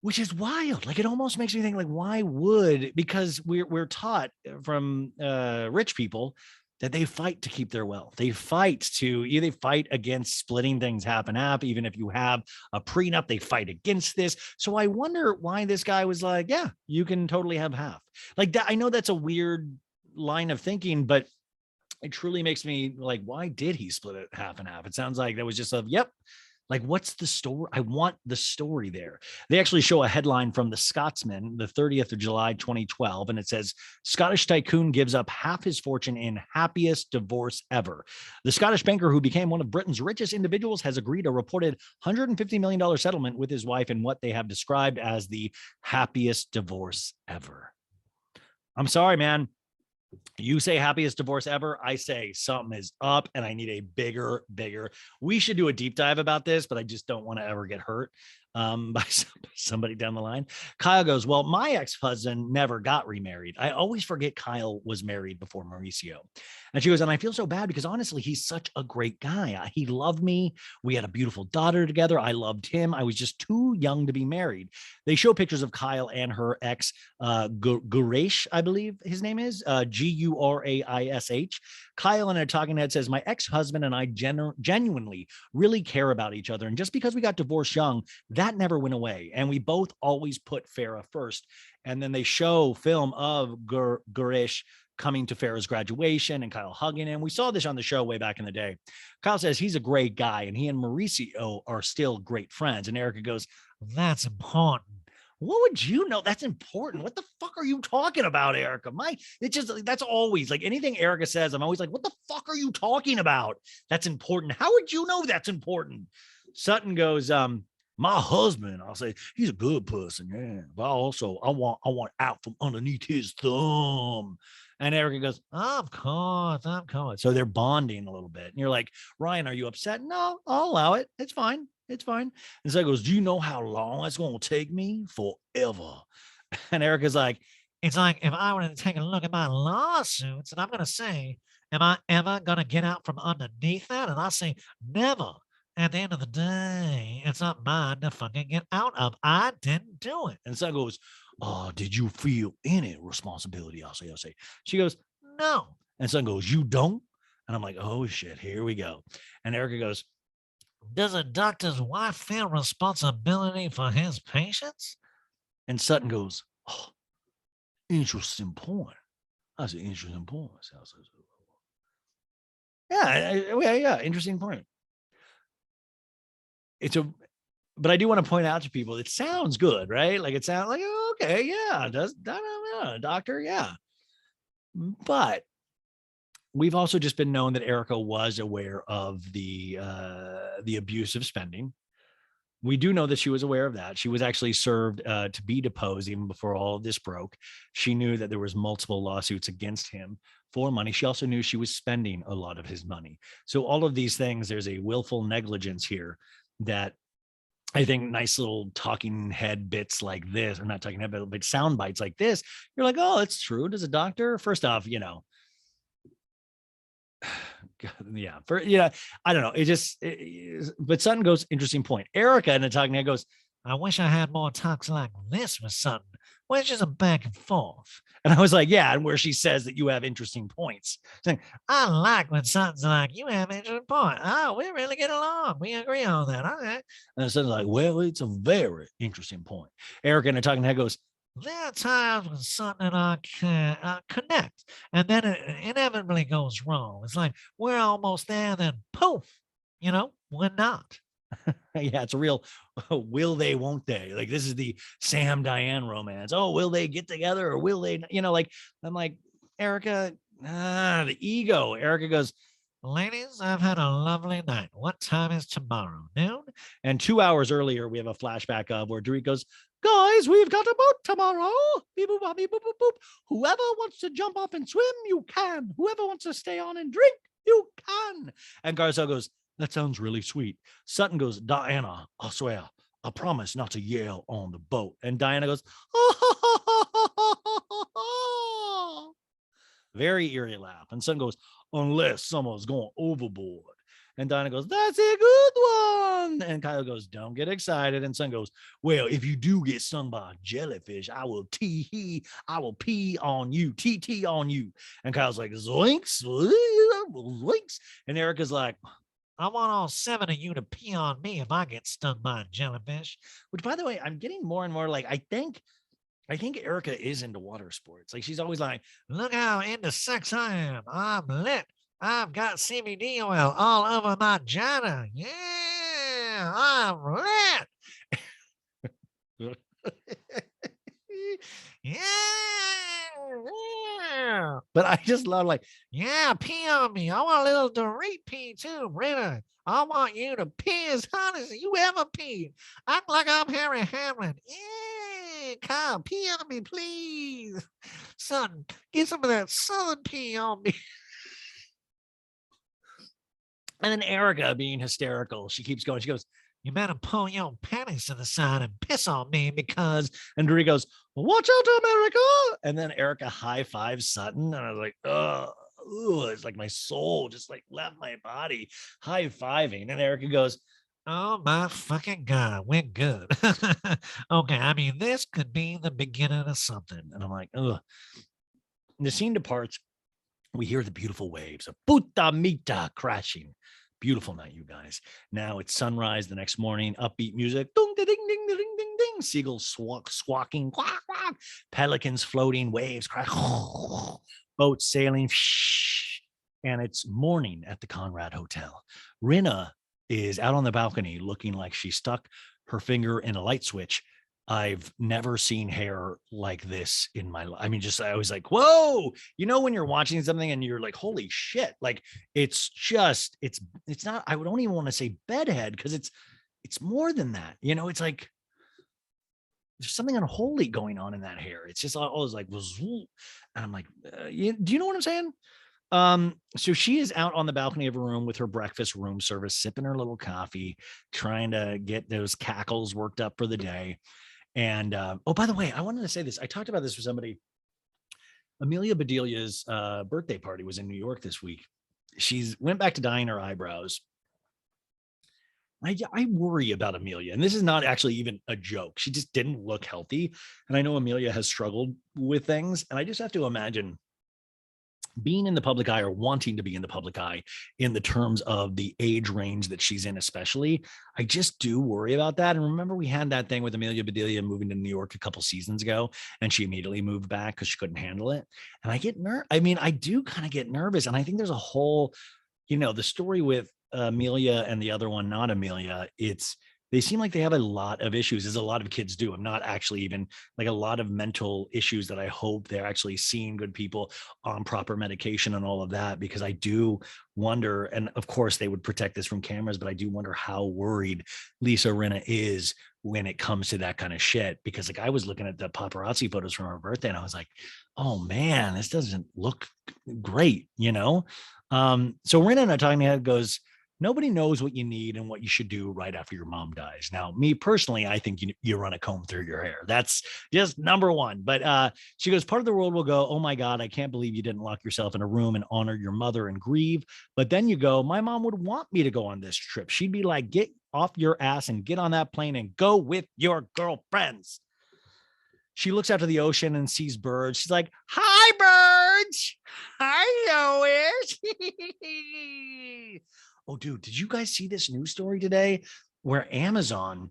which is wild. Like, it almost makes me think, like, why would, because we're taught from rich people that they fight to keep their wealth. They fight against splitting things half and half. Even if you have a prenup, they fight against this. So I wonder why this guy was like, yeah, you can totally have half. Like that. I know that's a weird line of thinking, but it truly makes me like, why did he split it half and half? It sounds like that was just yep. Like, what's the story? I want the story there. They actually show a headline from the Scotsman, the 30th of July, 2012. And it says, Scottish tycoon gives up half his fortune in happiest divorce ever. The Scottish banker who became one of Britain's richest individuals has agreed a reported $150 million settlement with his wife in what they have described as the happiest divorce ever. I'm sorry, man. You say happiest divorce ever. I say something is up and I need a bigger. We should do a deep dive about this, but I just don't want to ever get hurt by somebody down the line. Kyle goes, well, my ex-husband never got remarried. I always forget Kyle was married before Mauricio. And she goes, and I feel so bad because honestly, he's such a great guy. He loved me. We had a beautiful daughter together. I loved him. I was just too young to be married. They show pictures of Kyle and her ex, Gurish, I believe his name is, Guraish. Kyle in a talking head says, my ex-husband and I genuinely really care about each other. And just because we got divorced young, that never went away. And we both always put Farrah first. And then they show film of Gurish coming to Farrah's graduation and Kyle hugging him. We saw this on the show way back in the day. Kyle says he's a great guy and he and Mauricio are still great friends. And Erica goes, that's important. What would you know? That's important. What the fuck are you talking about, Erica? It's just, that's always like anything Erica says. I'm always like, what the fuck are you talking about? That's important. How would you know that's important? Sutton goes, my husband, I'll say he's a good person. Yeah. But I want out from underneath his thumb. And Erica goes, of course. So they're bonding a little bit. And you're like, Ryan, are you upset? No, I'll allow it. It's fine. And so he goes, do you know how long it's going to take me? Forever. And Erica's like, it's like if I were to take a look at my lawsuits and I'm going to say, am I ever going to get out from underneath that? And I say, never. At the end of the day, it's not mine to fucking get out of. I didn't do it. And son goes, oh, did you feel any responsibility? I'll say. She goes, no. And son goes, you don't? And I'm like, oh shit, here we go. And Erica goes, does a doctor's wife feel responsibility for his patients? And Sutton goes, oh, interesting point. That's an interesting point. Yeah, interesting point. It's a but I do want to point out to people, it sounds good, right? Like it sounds like, oh, okay, yeah, doctor, yeah. But we've also just been known that Erica was aware of the abusive spending. We do know that she was aware of that. She was actually served to be deposed even before all of this broke. She knew that there was multiple lawsuits against him for money. She also knew she was spending a lot of his money. So all of these things, there's a willful negligence here that I think nice little talking head bits like this, or not talking head, but sound bites like this, you're like, oh, it's true. Does a doctor? First off, yeah, I don't know. But Sutton goes, interesting point. Erica in the talking head goes, I wish I had more talks like this with Sutton, where it's just a back and forth. And I was like, yeah, and where she says that you have interesting points. Saying, I like when Sutton's like, you have interesting point. Oh, we really get along. We agree on that. Okay. And Sutton's like, well, it's a very interesting point. Erica in the talking head goes, there are times when Sutton and I can connect, and then it inevitably goes wrong. It's like we're almost there, then poof, we're not. Yeah, it's a real will they, won't they? Like this is the Sam Diane romance. Oh, will they get together or will they? Like I'm like, Erica, the ego. Erica goes, ladies, I've had a lovely night. What time is tomorrow? Noon? And 2 hours earlier, we have a flashback of where Dorit goes, guys, we've got a boat tomorrow. Beep, boop, beep, boop, boop, boop. Whoever wants to jump off and swim, you can. Whoever wants to stay on and drink, you can. And Garcelle goes, that sounds really sweet. Sutton goes, Diana, I swear, I promise not to yell on the boat. And Diana goes, oh. Very eerie laugh. And Sutton goes, unless someone's going overboard. And Diana goes, that's a good one. And Kyle goes, don't get excited. And Sutton goes, well, if you do get stung by a jellyfish, I will pee on you, TT on you. And Kyle's like, zoinks, zoinks. And Erica's like, I want all 7 of you to pee on me if I get stung by a jellyfish. Which, by the way, I'm getting more and more like, I think Erica is into water sports. Like she's always like, look how into sex I am. I'm lit. I've got CBD oil all over my vagina. Yeah, I'm lit. Yeah. But I just love like, yeah, pee on me. I want a little Dorit pee too, Britta. I want you to pee as hard as you ever pee. Act like I'm Harry Hamlin. Yeah, Kyle, pee on me, please. Son, get some of that southern pee on me. And then Erica being hysterical, she keeps going. She goes, you better pull your panties to the side and piss on me because, and Dorit goes, watch out, America. And then Erica high fives Sutton. And I was like, it's like my soul just like left my body, high fiving. And Erica goes, oh my fucking God, we're good. Okay, I mean, this could be the beginning of something. And I'm like, ugh. And the scene departs. We hear the beautiful waves of Puta Mita crashing. Beautiful night, you guys. Now it's sunrise the next morning, upbeat music. Ding, ding, ding, ding, ding, ding, ding. Seagulls squawking, quack, quack. Pelicans floating, waves crash, boats sailing. And it's morning at the Conrad Hotel. Rinna is out on the balcony looking like she stuck her finger in a light switch. I've never seen hair like this in my life. I mean, I was like, whoa, when you're watching something and you're like, holy shit. Like it's not, I don't even want to say bedhead because it's more than that. It's like, there's something unholy going on in that hair. It's just always like, and I'm like, do you know what I'm saying? So she is out on the balcony of her room with her breakfast room service, sipping her little coffee, trying to get those cackles worked up for the day. And oh, by the way, I wanted to say this. I talked about this with somebody. Amelia Bedelia's birthday party was in New York this week. She's went back to dyeing her eyebrows. I worry about Amelia, and this is not actually even a joke. She just didn't look healthy. And I know Amelia has struggled with things, and I just have to imagine being in the public eye or wanting to be in the public eye in the terms of the age range that she's in, especially, I just do worry about that. And remember, we had that thing with Amelia Bedelia moving to New York a couple seasons ago, and she immediately moved back because she couldn't handle it. And I get I do kind of get nervous. And I think there's a whole, the story with Amelia and the other one, not Amelia, it's they seem like they have a lot of issues, as a lot of kids do. I'm not actually even like a lot of mental issues that I hope they're actually seeing good people on proper medication and all of that, because I do wonder, and of course they would protect this from cameras, but I do wonder how worried Lisa Rinna is when it comes to that kind of shit. Because like I was looking at the paparazzi photos from her birthday and I was like, oh man, this doesn't look great, you know? So Rinna in a talking head goes, nobody knows what you need and what you should do right after your mom dies. Now, me personally, I think you run a comb through your hair. That's just number one. But she goes, part of the world will go, oh my God, I can't believe you didn't lock yourself in a room and honor your mother and grieve. But then you go, my mom would want me to go on this trip. She'd be like, get off your ass and get on that plane and go with your girlfriends. She looks out to the ocean and sees birds. She's like, hi, birds. Hi, Lois. Oh, dude, did you guys see this news story today where Amazon,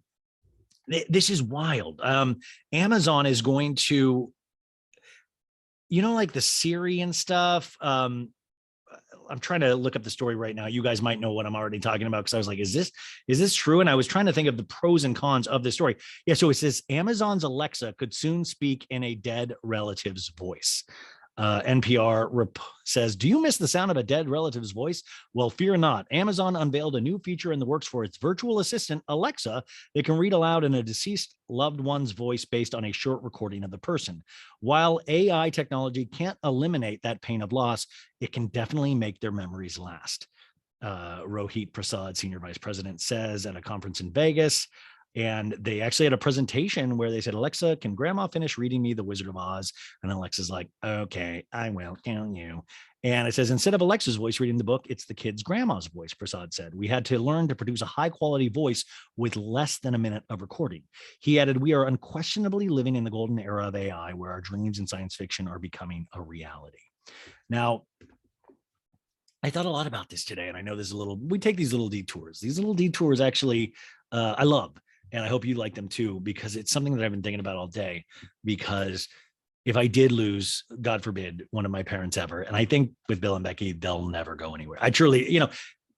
this is wild. Amazon is going to, like the Siri and stuff. I'm trying to look up the story right now. You guys might know what I'm already talking about, because I was like, is this true? And I was trying to think of the pros and cons of this story. Yeah, so it says Amazon's Alexa could soon speak in a dead relative's voice. NPR says, do you miss the sound of a dead relative's voice? Well, fear not. Amazon unveiled a new feature in the works for its virtual assistant, Alexa, that can read aloud in a deceased loved one's voice based on a short recording of the person. While AI technology can't eliminate that pain of loss, it can definitely make their memories last. Rohit Prasad, senior vice president, says at a conference in Vegas. And they actually had a presentation where they said, Alexa, can grandma finish reading me The Wizard of Oz? And Alexa's like, okay, I will tell you. And it says, instead of Alexa's voice reading the book, it's the kid's grandma's voice, Prasad said. We had to learn to produce a high quality voice with less than a minute of recording. He added, we are unquestionably living in the golden era of AI, where our dreams in science fiction are becoming a reality. Now, I thought a lot about this today, and I know we take these little detours. These little detours actually, I love. And I hope you like them too, because it's something that I've been thinking about all day. Because if I did lose, God forbid, one of my parents ever, and I think with Bill and Becky, they'll never go anywhere. I truly,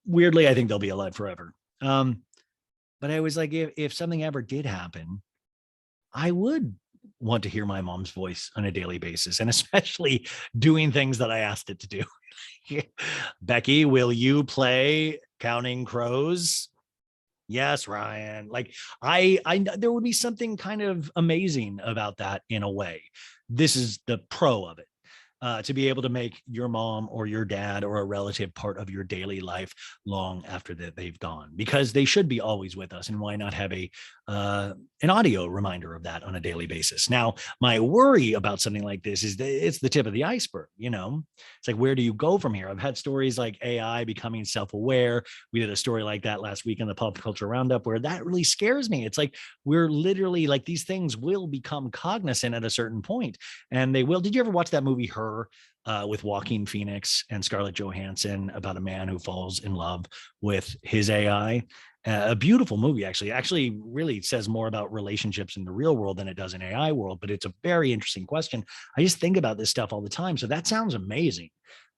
weirdly, I think they'll be alive forever. But I was like, if something ever did happen, I would want to hear my mom's voice on a daily basis, and especially doing things that I asked it to do. Becky, will you play Counting Crows? Yes, Ryan. Like I there would be something kind of amazing about that in a way. This is the pro of it. To be able to make your mom or your dad or a relative part of your daily life long after that they've gone, because they should be always with us. And why not have an audio reminder of that on a daily basis? Now, my worry about something like this is that it's the tip of the iceberg. It's like, where do you go from here? I've had stories like AI becoming self-aware. We did a story like that last week in the Pop Culture Roundup, where that really scares me. It's like, we're literally like, these things will become cognizant at a certain point, and they will. Did you ever watch that movie, Her? With Joaquin Phoenix and Scarlett Johansson, about a man who falls in love with his AI? A beautiful movie, actually really says more about relationships in the real world than it does in AI world, but it's a very interesting question. I just think about this stuff all the time. So that sounds amazing,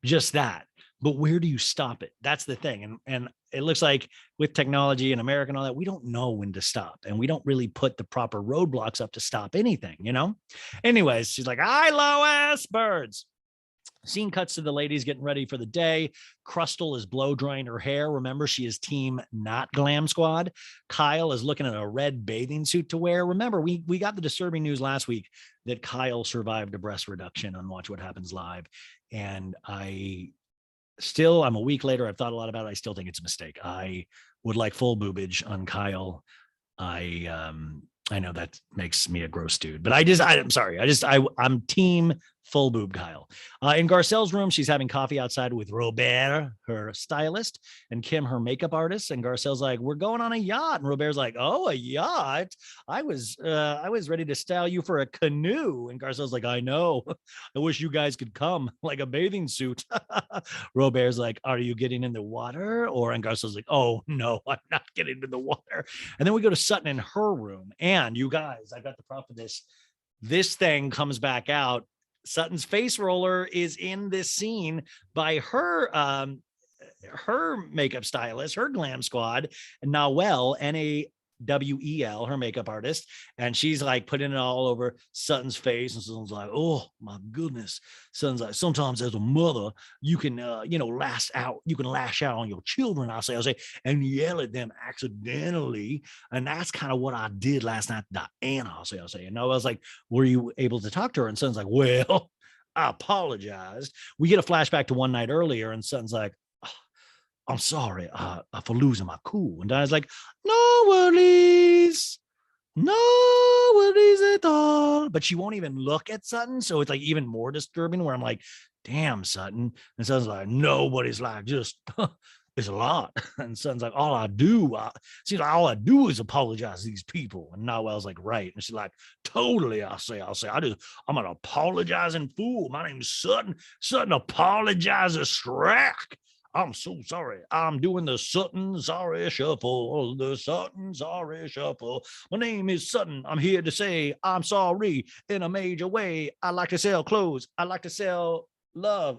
just that. But where do you stop it? That's the thing. And it looks like with technology in America and all that, we don't know when to stop, and we don't really put the proper roadblocks up to stop anything, Anyways, she's like, hi, Lois, birds. Scene cuts to the ladies getting ready for the day. Crystal is blow drying her hair. Remember, she is team not glam squad. Kyle is looking at a red bathing suit to wear. Remember, we got the disturbing news last week that Kyle survived a breast reduction on Watch What Happens Live. And I'm a week later, I've thought a lot about it. I still think it's a mistake. I would like full boobage on Kyle. I know that makes me a gross dude, but I'm sorry. I'm team full boob Kyle. In Garcelle's room, she's having coffee outside with Robert, her stylist, and Kim, her makeup artist. And Garcelle's like, we're going on a yacht. And Robert's like, oh, a yacht? I was ready to style you for a canoe. And Garcelle's like, I know. I wish you guys could come, like a bathing suit. Robert's like, are you getting in the water? And Garcelle's like, oh, no, I'm not getting in the water. And then we go to Sutton in her room. And you guys, I got the prop for this. This thing comes back out. Sutton's face roller is in this scene by her makeup stylist, her glam squad, Nawel, and a W-E-L, her makeup artist, and she's like putting it all over Sutton's face, and Sutton's like, oh my goodness. Sutton's like, sometimes as a mother, you can lash out on your children, I say, and yell at them accidentally. And that's kind of what I did last night, Diana, I say. And I was like, were you able to talk to her? And Sutton's like, well, I apologized. We get a flashback to one night earlier, and Sutton's like, I'm sorry for losing my cool. And Diana's like, no worries. No worries at all. But she won't even look at Sutton. So it's like even more disturbing where I'm like, damn, Sutton. And Sutton's like, nobody's like, just, it's a lot. And Sutton's like, all I do is apologize to these people. And Noel's like, right. And she's like, totally. I'm an apologizing fool. My name's Sutton. Sutton apologizes Shrek. I'm so sorry. I'm doing the Sutton Sorry Shuffle. The Sutton Sorry Shuffle. My name is Sutton. I'm here to say I'm sorry in a major way. I like to sell clothes. I like to sell love.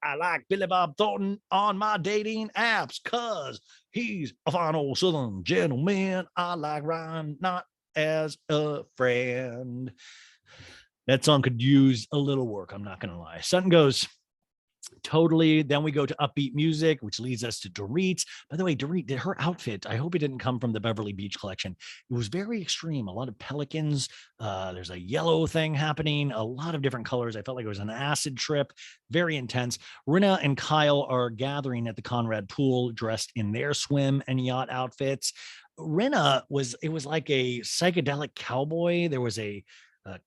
I like Billy Bob Thornton on my dating apps because he's a fine old Southern gentleman. I like Ryan not as a friend. That song could use a little work. I'm not going to lie. Sutton goes, totally. Then we go to upbeat music, which leads us to Dorit. By the way, Dorit did her outfit. I hope it didn't come from the Beverly Beach collection. It was very extreme. A lot of pelicans. There's a yellow thing happening. A lot of different colors. I felt like it was an acid trip. Very intense. Rinna and Kyle are gathering at the Conrad pool, dressed in their swim and yacht outfits. Rinna was like a psychedelic cowboy. There was a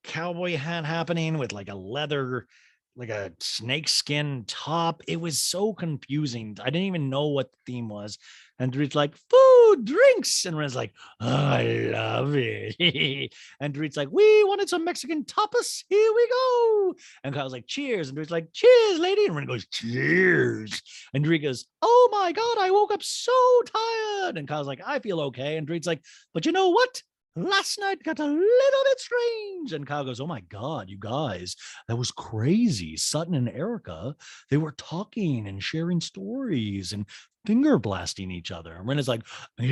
cowboy hat happening with like a leather, like a snakeskin top. It was so confusing. I didn't even know what the theme was. And Dorit's like, food, drinks. And Ren's like, oh, I love it. And Dorit's like, we wanted some Mexican tapas. Here we go. And Kyle's like, cheers. And Dorit's like, cheers, lady. And Ren goes, cheers. And Dorit goes, oh my God, I woke up so tired. And Kyle's like, I feel okay. And Dorit's like, but you know what? Last night got a little bit strange. And Kyle goes, oh my God, you guys, that was crazy. Sutton and Erica, they were talking and sharing stories and finger blasting each other. And Rena's like, what?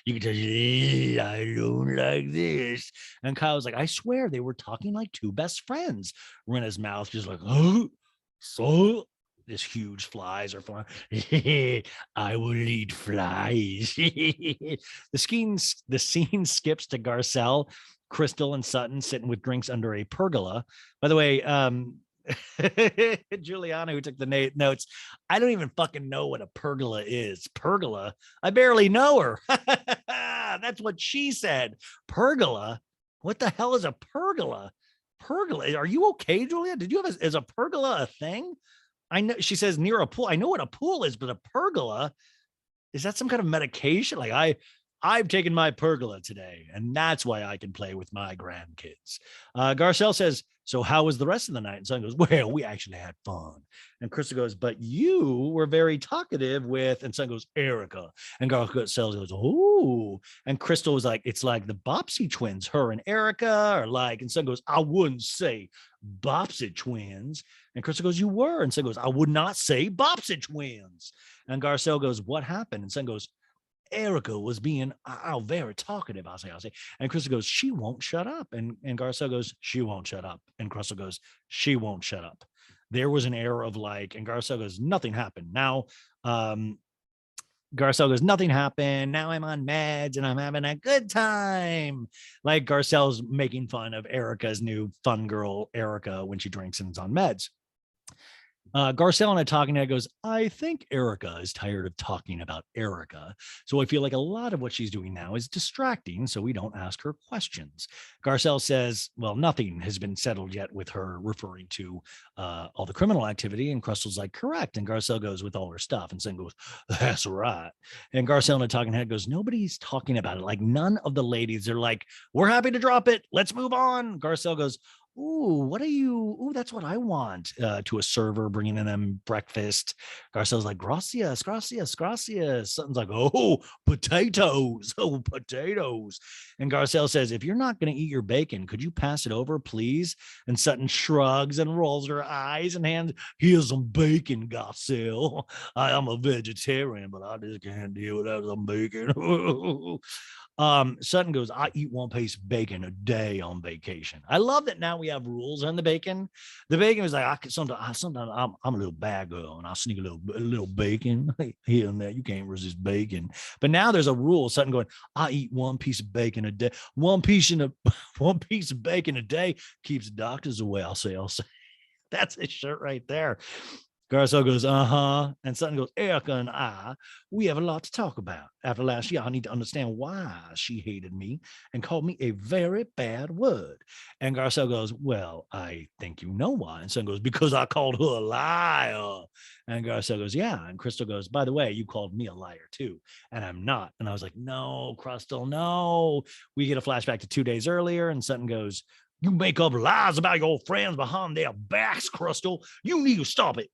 You can tell I don't like this. And Kyle's like, I swear they were talking like two best friends. Rena's mouth just like, oh, so this huge flies are flying. I will eat flies. The scene skips to Garcelle, Crystal, and Sutton sitting with drinks under a pergola. By the way, Juliana, who took the notes, I don't even fucking know what a pergola is. Pergola? I barely know her. That's what she said. Pergola? What the hell is a pergola? Pergola? Are you okay, Julia? Did you have is a pergola a thing? I know she says near a pool. I know what a pool is, but a pergola, is that some kind of medication? Like I've taken my pergola today, and that's why I can play with my grandkids. Garcelle says, so how was the rest of the night? And Sutton goes, well, we actually had fun. And Krista goes, but you were very talkative with, and Sutton goes, Erica. And Garcelle goes, oh. And Crystal was like, it's like the Bobbsey twins, her and Erica are like, and Sutton goes, I wouldn't say Bobbsey twins. And Crystal goes, you were. And Sutton goes, I would not say Bobbsey twins. And Garcelle goes, what happened? And Sutton goes, Erica was being very talkative. I'll say. And Crystal goes, she won't shut up. And Garcelle goes, she won't shut up. And Crystal goes, she won't shut up. There was an air of like, and Garcelle goes, nothing happened. Now, Garcelle goes, nothing happened. Now I'm on meds and I'm having a good time. Like Garcelle's making fun of Erica's new fun girl, Erica, when she drinks and is on meds. Garcelle and I talking, and goes, I think Erica is tired of talking about Erica. So I feel like a lot of what she's doing now is distracting, so we don't ask her questions. Garcelle says, well, nothing has been settled yet with her referring to all the criminal activity. And Crystal's like, correct. And Garcelle goes, with all her stuff. And Sin goes, that's right. And Garcelle and I talking head goes, nobody's talking about it. Like none of the ladies are like, we're happy to drop it. Let's move on. Garcelle goes, Ooh, what are you? Ooh, that's what I want. To a server bringing in them breakfast. Garcelle's like, gracias, gracias, gracias. Sutton's like, oh, potatoes, oh, potatoes. And Garcelle says, if you're not going to eat your bacon, could you pass it over, please? And Sutton shrugs and rolls her eyes and hands, here's some bacon, Garcelle. I am a vegetarian, but I just can't deal without some bacon. Sutton goes, I eat one piece of bacon a day on vacation. I love that now we have rules on the bacon. The bacon was like, I could sometimes I'm a little bad girl and I'll sneak a little bacon here and there. You can't resist bacon. But now there's a rule. Sutton going, I eat one piece of bacon a day. One piece of bacon a day keeps doctors away. I'll say. That's his shirt right there. Garcelle goes, and Sutton goes, Erica and I, we have a lot to talk about. After last year, I need to understand why she hated me and called me a very bad word. And Garcelle goes, well, I think you know why. And Sutton goes, because I called her a liar. And Garcelle goes, yeah. And Crystal goes, by the way, you called me a liar too. And I'm not. And I was like, no, Crystal, no. We get a flashback to 2 days earlier. And Sutton goes, you make up lies about your friends behind their backs, Crystal. You need to stop it.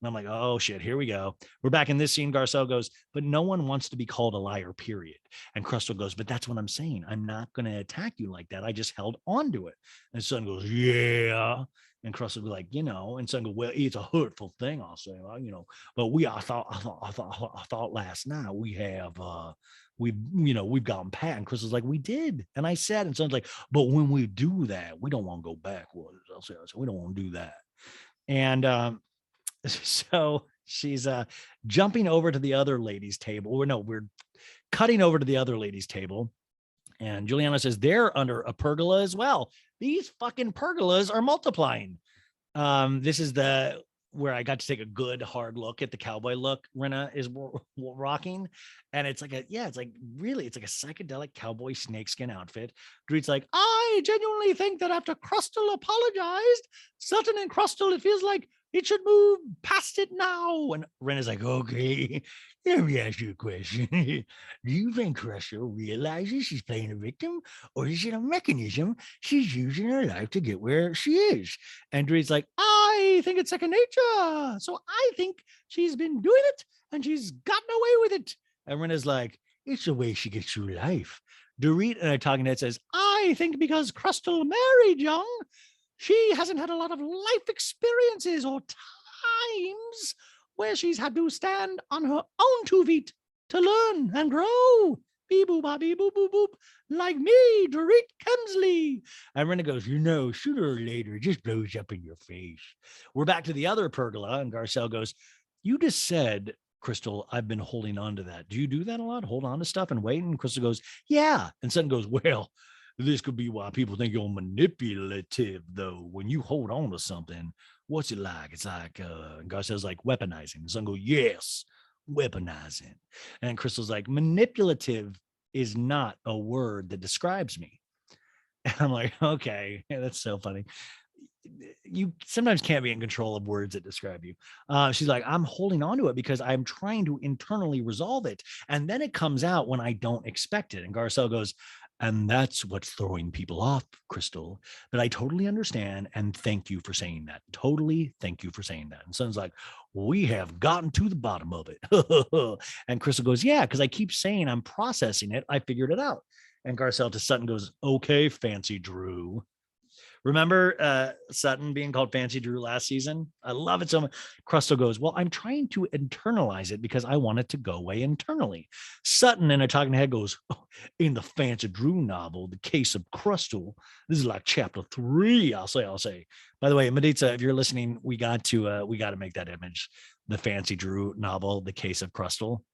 And I'm like, oh shit, here we go. We're back in this scene. Garcelle goes, but no one wants to be called a liar, period. And Crystal goes, but that's what I'm saying. I'm not going to attack you like that. I just held on to it. And Sutton goes, yeah. And Crystal goes like, and Sutton goes, well, it's a hurtful thing, I'll say, but I thought last night we've gotten pat. And Crystal's like, we did. And I said, and Sutton's like, but when we do that, we don't want to go backwards. I'll say, we don't want to do that. And, so she's jumping over to the other ladies' table. Or no, we're cutting over to the other ladies' table. And Juliana says they're under a pergola as well. These fucking pergolas are multiplying. This is where I got to take a good hard look at the cowboy look Rinna is rocking. And it's like a psychedelic cowboy snakeskin outfit. Dorit's like, I genuinely think that after Crystal apologized, Sutton and Crystal, it feels like it should move past it now. And Rinna's like, okay, let me ask you a question. Do you think Crystal realizes she's playing a victim, or is it a mechanism she's using her life to get where she is? And Dorit's like, I think it's second nature. So I think she's been doing it and she's gotten away with it. And Rinna's like, it's the way she gets through life. Dorit and a talking head says, I think because Crystal married young, she hasn't had a lot of life experiences or times where she's had to stand on her own 2 feet to learn and grow. Beep boop, beep boop, boop, boop. Like me, Dorit Kemsley. And Rinna goes, sooner or later, it just blows up in your face. We're back to the other pergola, and Garcelle goes, you just said, Crystal, I've been holding on to that. Do you do that a lot? Hold on to stuff and wait? And Crystal goes, yeah. And Sutton goes, well, this could be why people think you're manipulative, though. When you hold on to something, what's it like? It's like, Garcelle's like weaponizing. The Sutton goes, yes, weaponizing. And Crystal's like, manipulative is not a word that describes me. And I'm like, okay, yeah, that's so funny. You sometimes can't be in control of words that describe you. She's like, I'm holding on to it because I'm trying to internally resolve it. And then it comes out when I don't expect it. And Garcelle goes, and that's what's throwing people off, Crystal. But I totally understand. And thank you for saying that. Totally. Thank you for saying that. And Sutton's like, we have gotten to the bottom of it. And Crystal goes, yeah, because I keep saying I'm processing it. I figured it out. And Garcelle to Sutton goes, okay, Fancy Drew. Remember Sutton being called Fancy Drew last season? I love it so much. Crystal goes, well, I'm trying to internalize it because I want it to go away internally. Sutton in a talking head goes, oh, in the Fancy Drew novel, The Case of Crystal, this is like chapter 3, I'll say. By the way, Maritza, if you're listening, we got to make that image. The Fancy Drew novel, The Case of Crystal.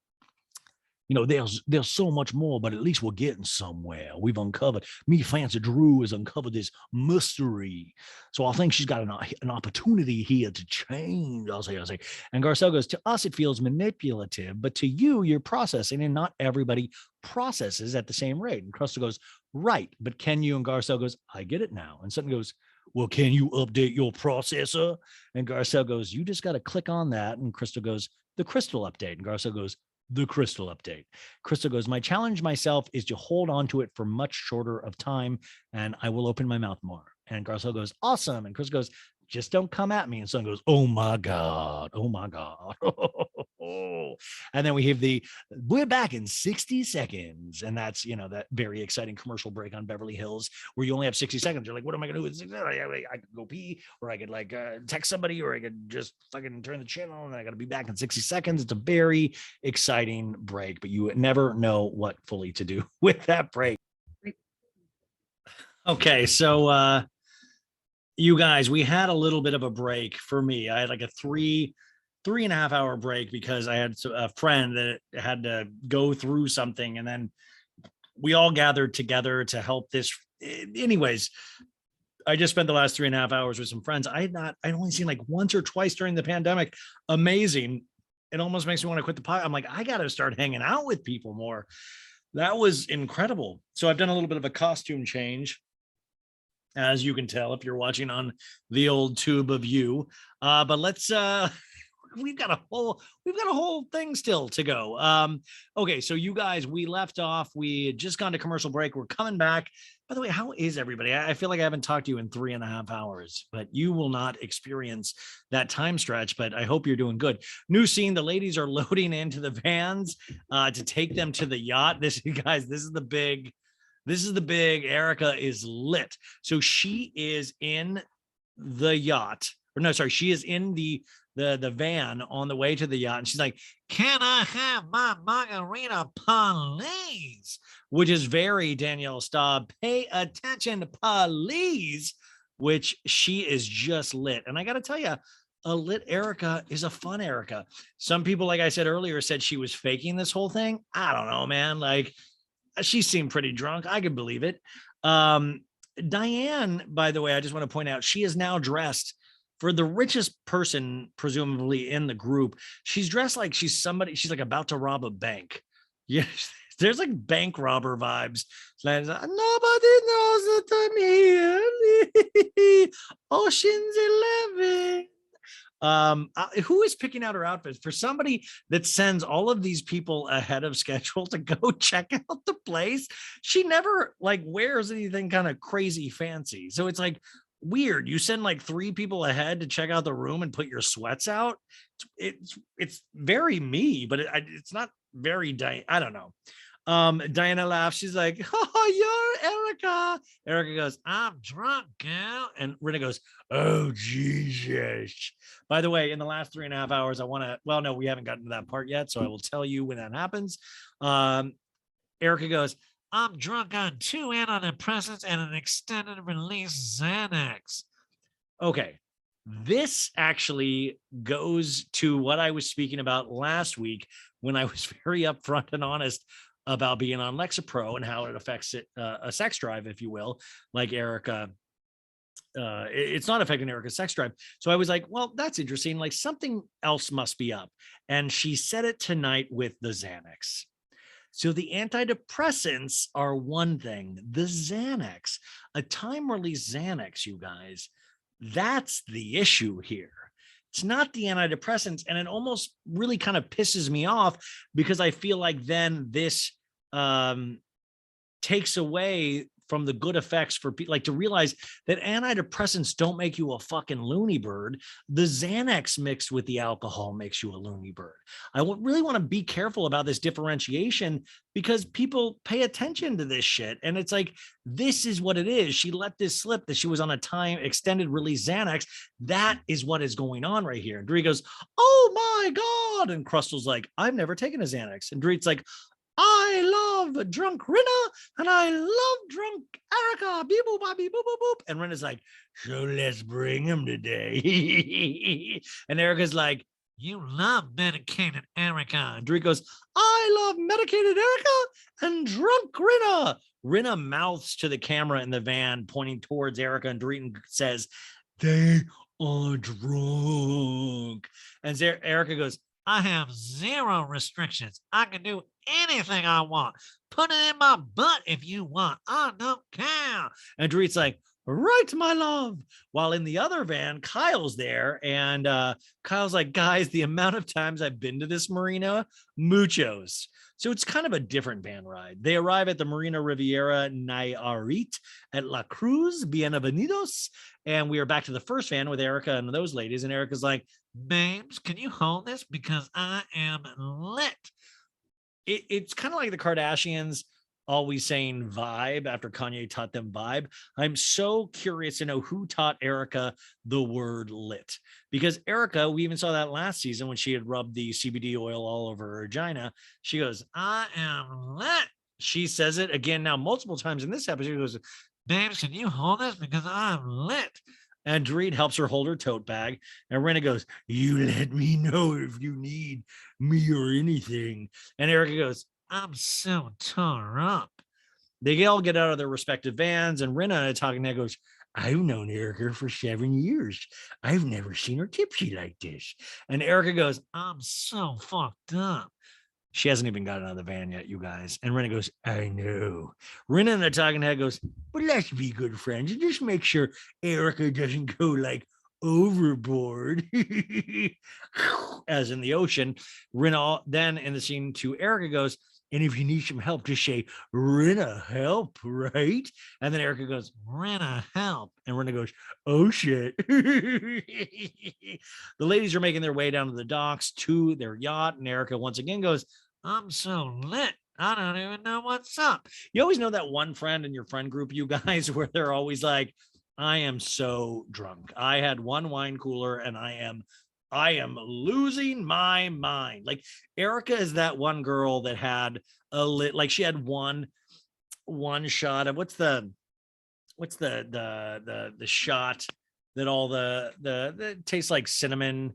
There's so much more, but at least we're getting somewhere. We've uncovered, Fancy Drew has uncovered this mystery. So I think she's got an opportunity here to change. I'll say. And Garcelle goes, to us, it feels manipulative, but to you, you're processing, and not everybody processes at the same rate. And Crystal goes, right, but can you? And Garcelle goes, I get it now. And Sutton goes, well, can you update your processor? And Garcelle goes, you just got to click on that. And Crystal goes, the crystal update. And Garcelle goes, the crystal update. Crystal goes, my challenge myself is to hold on to it for much shorter of time, and I will open my mouth more. And Garcelle goes, awesome. And Chris goes, just don't come at me. And Son goes, oh my God. Oh my God. And then we have we're back in 60 seconds. And that's, that very exciting commercial break on Beverly Hills where you only have 60 seconds. You're like, what am I going to do with 60 seconds? I could go pee, or I could like text somebody, or I could just fucking turn the channel, and I got to be back in 60 seconds. It's a very exciting break, but you never know what fully to do with that break. Okay. So, you guys, we had a little bit of a break for me. I had like a 3.5 hour break because I had a friend that had to go through something, and then we all gathered together to help this. Anyways, I just spent the last 3.5 hours with some friends. I'd only seen like once or twice during the pandemic. Amazing. It almost makes me want to quit the pod. I'm like, I got to start hanging out with people more. That was incredible. So I've done a little bit of a costume change, as you can tell if you're watching on the old tube of you. But let's we've got a whole thing still to go. Okay, so you guys, we left off. We had just gone to commercial break. We're coming back. By the way, how is everybody? I feel like I haven't talked to you in 3.5 hours, but you will not experience that time stretch. But I hope you're doing good. New scene: the ladies are loading into the vans to take them to the yacht. This is the big. Erica is lit. So she is in the yacht, or no, sorry, she is in the van on the way to the yacht, and she's like, "Can I have my margarita, please?" Which is very Danielle Staub. Pay attention, please. Which she is just lit, and I got to tell you, a lit Erica is a fun Erica. Some people, like I said earlier, said she was faking this whole thing. I don't know, man. Like, she seemed pretty drunk. I could believe it. Diane, by the way, I just want to point out, she is now dressed for the richest person, presumably in the group. She's dressed like she's like about to rob a bank. Yeah, there's like bank robber vibes. Like, nobody knows that I'm here. Ocean's 11. Who is picking out her outfits for somebody that sends all of these people ahead of schedule to go check out the place? She never like wears anything kind of crazy fancy. So it's like weird. You send like 3 people ahead to check out the room and put your sweats out. It's very me, but it's not very, I don't know. Diana laughs. She's like, "Oh, you're Erica." Erica goes, "I'm drunk, girl." And Rita goes, "Oh, Jesus." By the way, in the last 3.5 hours, no, we haven't gotten to that part yet. So I will tell you when that happens. Erica goes, "I'm drunk on 2 antidepressants and an extended release Xanax." Okay. This actually goes to what I was speaking about last week when I was very upfront and honest about being on Lexapro and how it affects a sex drive, if you will, like Erica. It's not affecting Erica's sex drive. So I was like, well, that's interesting. Like something else must be up. And she said it tonight with the Xanax. So the antidepressants are one thing. The Xanax, a time-release Xanax, you guys, that's the issue here. It's not the antidepressants. And it almost really kind of pisses me off because I feel like then this takes away from the good effects for people, like to realize that antidepressants don't make you a fucking loony bird. The Xanax mixed with the alcohol makes you a loony bird. I really want to be careful about this differentiation because people pay attention to this shit. And it's like, this is what it is. She let this slip that she was on a time extended release Xanax. That is what is going on right here. And Dorit goes, "Oh my God." And Crustal's like, "I've never taken a Xanax." And Dorit's like, "I love drunk Rinna and I love drunk Erica. Beep boop, boop, boop, boop, boop." And Rinna's like, "So let's bring him today." And Erica's like, "You love medicated Erica." And Dorit goes, "I love medicated Erica and drunk Rinna." Rinna mouths to the camera in the van, pointing towards Erica and Dorit, and says, "They are drunk." And Erica goes, "I have 0 restrictions. I can do anything I want. Put it in my butt if you want. I don't care." And Dorit's like, right, my love. While in the other van, Kyle's there. And Kyle's like, guys, the amount of times I've been to this marina, muchos. So it's kind of a different van ride. They arrive at the Marina Riviera Nayarit at La Cruz, Bienvenidos. And we are back to the first van with Erica and those ladies. And Erica's like, babes, can you hold this? Because I am lit. It's kind of like the Kardashians always saying vibe after Kanye taught them vibe. I'm so curious to know who taught Erica the word lit, because Erica, we even saw that last season when she had rubbed the CBD oil all over her vagina. She goes, I am lit. She says it again now multiple times in this episode. She goes, babes, can you hold this? Because I'm lit. And Dorit helps her hold her tote bag. And Rena goes, you let me know if you need me or anything. And Erica goes, I'm so tore up. They all get out of their respective vans, and Rena, talking head, goes, I've known Erica for 7 years. I've never seen her tipsy like this. And Erica goes, I'm so fucked up. She hasn't even gotten out of the van yet, you guys. And Rena goes, I know. Rena and the talking head goes, but let's be good friends and just make sure Erica doesn't go like overboard. As in the ocean. Rena then in the scene to Erica goes, and if you need some help, just say, Rena, help, right? And then Erica goes, Rena, help. And Rena goes, oh, shit. The ladies are making their way down to the docks to their yacht. And Erica once again goes, I'm so lit. I don't even know what's up. You always know that one friend in your friend group, you guys, where they're always like, I am so drunk. I had one wine cooler and I am losing my mind. Like Erica is that one girl that had like she had one shot of what's the shot that all the tastes like cinnamon,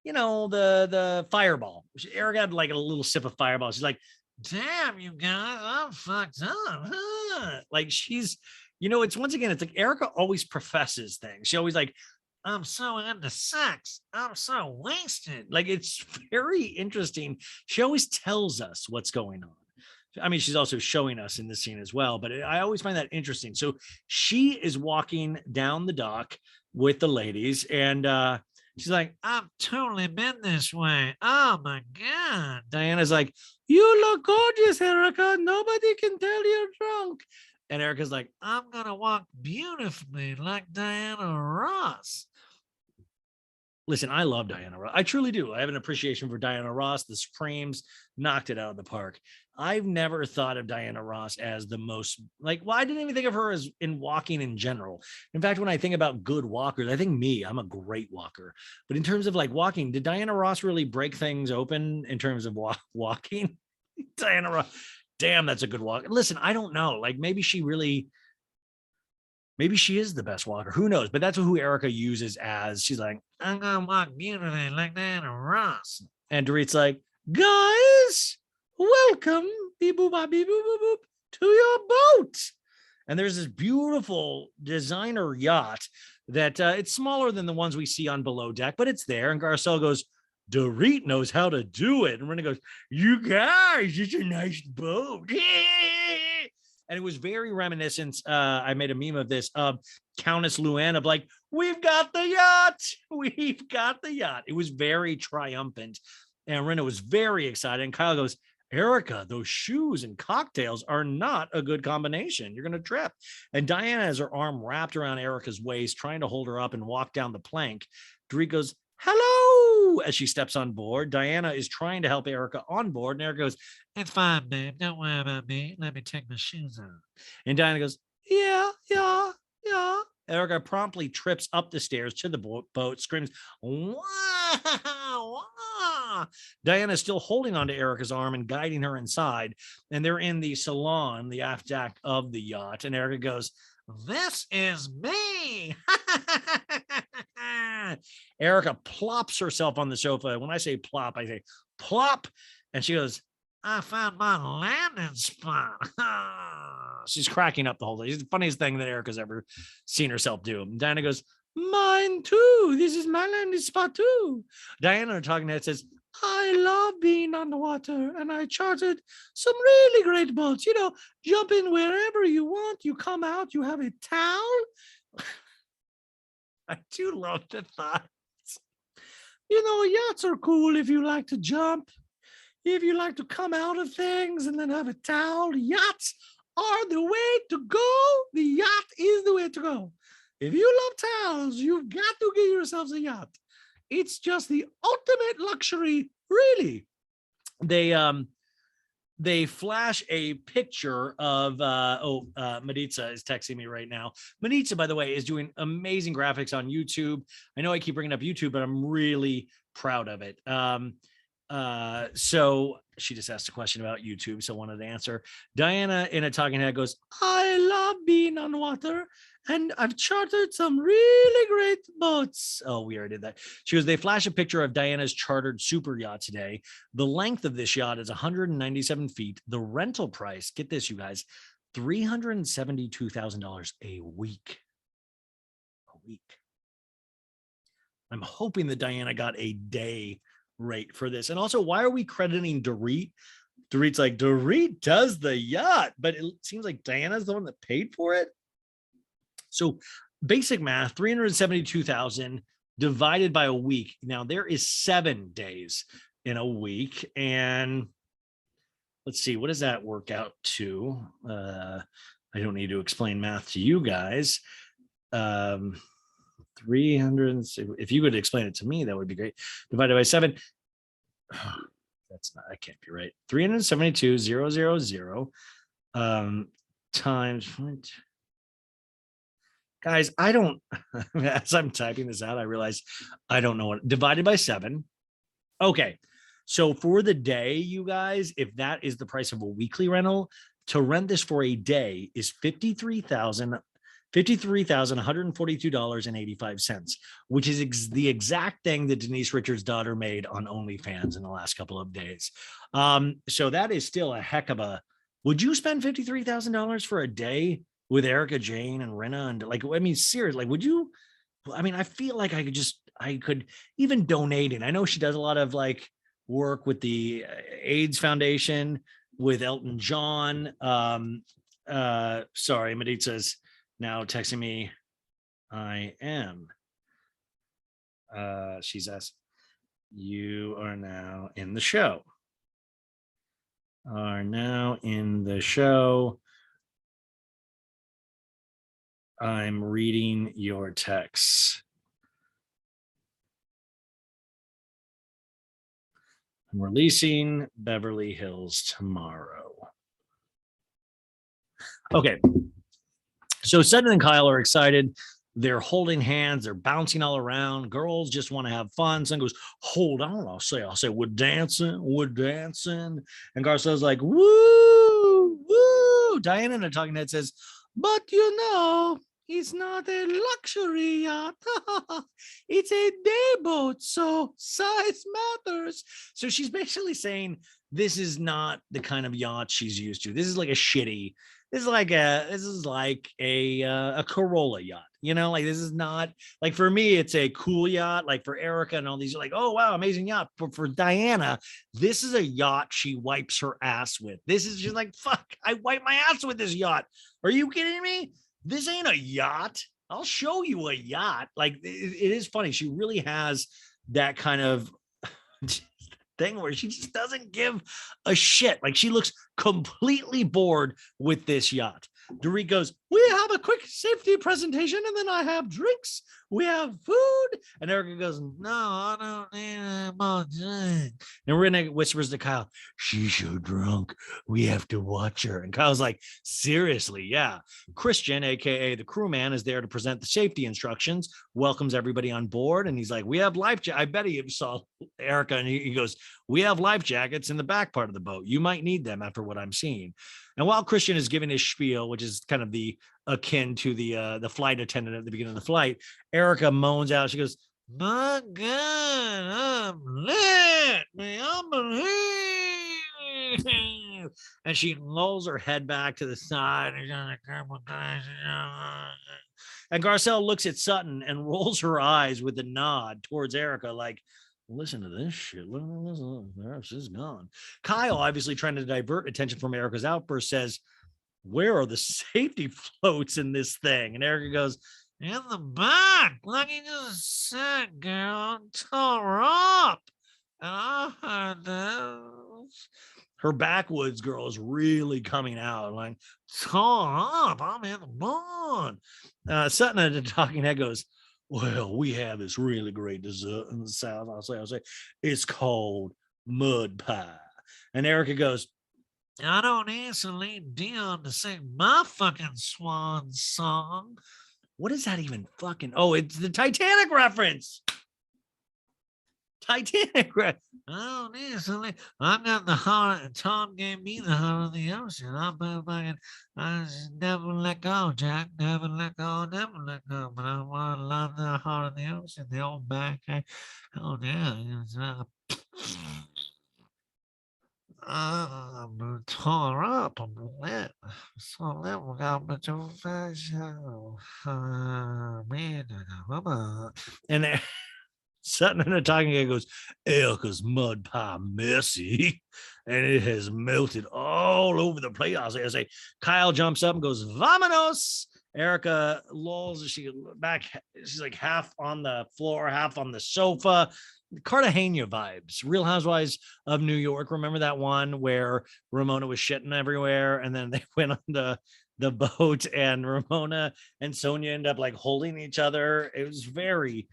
the Fireball. Erica had like a little sip of Fireball. She's like, damn, you guys, I'm fucked up. Huh? Like she's, it's once again, it's like Erica always professes things. She always like, I'm so into sex. I'm so wasted. Like it's very interesting. She always tells us what's going on. I mean, she's also showing us in this scene as well, but I always find that interesting. So she is walking down the dock with the ladies, and she's like, I've totally been this way. Oh my God. Diana's like, you look gorgeous, Erica. Nobody can tell you're drunk. And Erica's like, I'm going to walk beautifully like Diana Ross. Listen, I love Diana Ross. I truly do. I have an appreciation for Diana Ross. The Supremes knocked it out of the park. I've never thought of Diana Ross as the most I didn't even think of her as in walking in general. In fact, when I think about good walkers, I think I'm a great walker. But in terms of like walking, did Diana Ross really break things open in terms of walking? Diana Ross, damn, that's a good walk. Listen, I don't know. Like maybe she is the best walker. Who knows? But that's who Erica uses as she's like, I'm going to walk beautifully like Diana Ross. And Dorit's like, guys, welcome beep, boop, boop, beep, boop, boop, boop, to your boat. And there's this beautiful designer yacht that it's smaller than the ones we see on Below Deck, but it's there. And Garcelle goes, Dorit knows how to do it. And Rena goes, you guys, it's a nice boat. And it was very reminiscent. I made a meme of this of Countess Luann of like, we've got the yacht. We've got the yacht. It was very triumphant. And Rena was very excited. And Kyle goes, Erica, those shoes and cocktails are not a good combination. You're going to trip. And Diana has her arm wrapped around Erica's waist, trying to hold her up and walk down the plank. Dorit goes, hello, as she steps on board. Diana is trying to help Erica on board. And Erica goes, it's fine, babe. Don't worry about me. Let me take my shoes off. And Diana goes, yeah. Erica promptly trips up the stairs to the boat, screams, wah, wah. Diana is still holding onto Erica's arm and guiding her inside. And they're in the salon, the aft deck of the yacht. And Erica goes, this is me. Erica plops herself on the sofa. When I say plop, I say plop. And she goes, I found my landing spot. She's cracking up the whole day. It's the funniest thing that Erica's ever seen herself do. And Diana goes, mine too. This is my landing spot too. Diana, her talking head, says, I love being on the water, and I chartered some really great boats. Jump in wherever you want. You come out, you have a towel. I do love the thought. Yachts are cool if you like to jump, if you like to come out of things and then have a towel. Yachts are the way to go. The yacht is the way to go. If you love towels, you've got to get yourselves a yacht. It's just the ultimate luxury, really. They flash a picture of Maritza is texting me right now. Maritza, by the way, is doing amazing graphics on YouTube. I know I keep bringing up YouTube, but I'm really proud of it. So she just asked a question about YouTube, so I wanted to answer. Diana in a talking head goes, I love being on water, and I've chartered some really great boats. Oh, we already did that. She goes, they flash a picture of Diana's chartered super yacht today. The length of this yacht is 197 feet. The rental price, get this, you guys, $372,000 a week. A week. I'm hoping that Diana got a day rate for this. And also, why are we crediting Dorit? Dorit's like, Dorit does the yacht, but it seems like Diana's the one that paid for it. So basic math, 372,000 divided by a week. Now there is 7 days in a week. And let's see, what does that work out to? I don't need to explain math to you guys. 300, if you could explain it to me, that would be great. Divided by 7. That's not, I can't be right. 372,000 times. Guys, I don't, as I'm typing this out, I realize I don't know what, divided by 7. Okay. So for the day, you guys, if that is the price of a weekly rental, to rent this for a day is $53,142.85, which is the exact thing that Denise Richards' daughter made on OnlyFans in the last couple of days. So that is still a heck of a, would you spend $53,000 for a day with Erica Jane and Rinna? And like, I mean, seriously, like, would you, I mean, I feel like I could even donate it. I know she does a lot of like work with the AIDS Foundation with Elton John. Sorry, Maritza's now texting me. I am. She says, you are now in the show. Are now in the show. I'm reading your texts. I'm releasing Beverly Hills tomorrow. Okay. So Sandra and Kyle are excited. They're holding hands. They're bouncing all around. Girls just want to have fun. Son goes, hold on. I'll say, we're dancing. And Garcella's like, woo, woo. Diana in a talking head says, but it's not a luxury yacht. It's a day boat, so size matters. So she's basically saying this is not the kind of yacht she's used to. This is like a shitty. This is like a Corolla yacht. Like this is not like, for me, it's a cool yacht. Like for Erica and all these are like, oh wow, amazing yacht. But for Diana, this is a yacht she wipes her ass with. This is just like, fuck, I wipe my ass with this yacht. Are you kidding me? This ain't a yacht. I'll show you a yacht. Like it is funny. She really has that kind of thing where she just doesn't give a shit. Like she looks completely bored with this yacht. Dorit goes, we have a quick safety presentation and then I have drinks. We have food. And Erica goes, no, I don't need much. And Rinna whispers to Kyle, she's so drunk. We have to watch her. And Kyle's like, seriously? Yeah. Christian, AKA the crewman, is there to present the safety instructions, welcomes everybody on board. And he's like, we have life jackets. I bet he saw Erica and he goes, we have life jackets in the back part of the boat. You might need them after what I'm seeing. And while Christian is giving his spiel, which is kind of the akin to the flight attendant at the beginning of the flight, Erica moans out. She goes, my God, I'm lit. I'm lit. And she lolls her head back to the side. And Garcelle looks at Sutton and rolls her eyes with a nod towards Erica, like, listen to this shit. She's gone. Kyle, obviously trying to divert attention from Erica's outburst, says, where are the safety floats in this thing? And Erica goes, In the back, like you just said, girl, tore up. And I heard this. Her backwoods girl is really coming out, like, Tore up. I'm in the mood. Sutton at the talking head goes, well, we have this really great dessert in the South. I'll say, it's called mud pie. And Erica goes, I don't need Celine Dion to sing my fucking swan song. what is that even fucking? Oh, it's the Titanic reference. Titanic reference. I don't need Celine. I got the heart. Tom gave me the heart of the ocean. I just never let go, Jack. Never let go, never let go. But I want to love the heart of the ocean. The old back. Oh, yeah. I'm tore up. I'm lit. So lit. We got my two fashion. And there, Sutton and the talking head goes, Erica's mud pie messy, and it has melted all over the place. I say, Kyle jumps up and goes, Vamonos. Erica lolls. She's like half on the floor, half on the sofa. Cartagena vibes, Real Housewives of New York. Remember that one where Ramona was shitting everywhere, and then they went on the boat, and Ramona and Sonia end up like holding each other. It was very,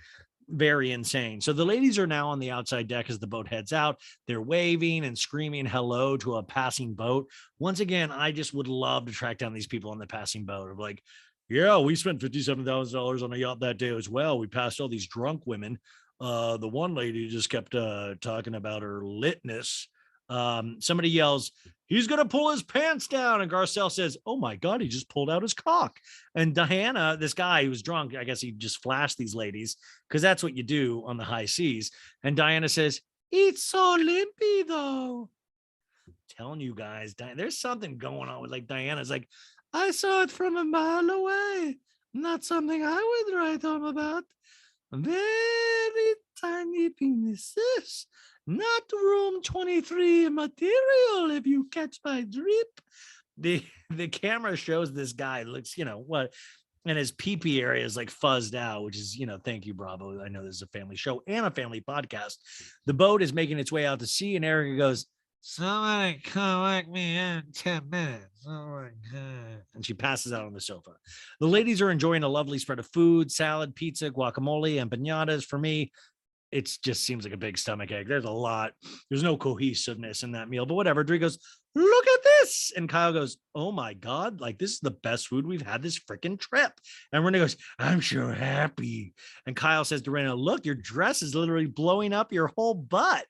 very insane. So the ladies are now on the outside deck as the boat heads out. They're waving and screaming hello to a passing boat. Once again, I just would love to track down these people on the passing boat of like, yeah, we spent $57,000 on a yacht that day as well. We passed all these drunk women. The one lady just kept talking about her litness. Somebody yells, he's gonna pull his pants down, and Garcelle says, oh my god, he just pulled out his cock. And Diana, this guy who was drunk, I guess he just flashed these ladies because that's what you do on the high seas. And Diana says, it's so limpy though. I'm telling you guys, there's something going on with like Diana's like, I saw it from a mile away, not something I would write home about. Very tiny penises, not room 23 material, if you catch my drip. The camera shows this guy looks, what, and his pee area is like fuzzed out, which is, thank you, Bravo. I know this is a family show and a family podcast. The boat is making its way out to sea, and Erica goes, somebody collect me in 10 minutes. Oh my God. And she passes out on the sofa. The ladies are enjoying a lovely spread of food, salad, pizza, guacamole, and pinatas. For me, it just seems like a big stomach ache. There's a lot. There's no cohesiveness in that meal, but whatever. Dre goes, look at this. And Kyle goes, oh my God, like this is the best food we've had this freaking trip. And Renee goes, I'm sure happy. And Kyle says to Renee, look, your dress is literally blowing up your whole butt.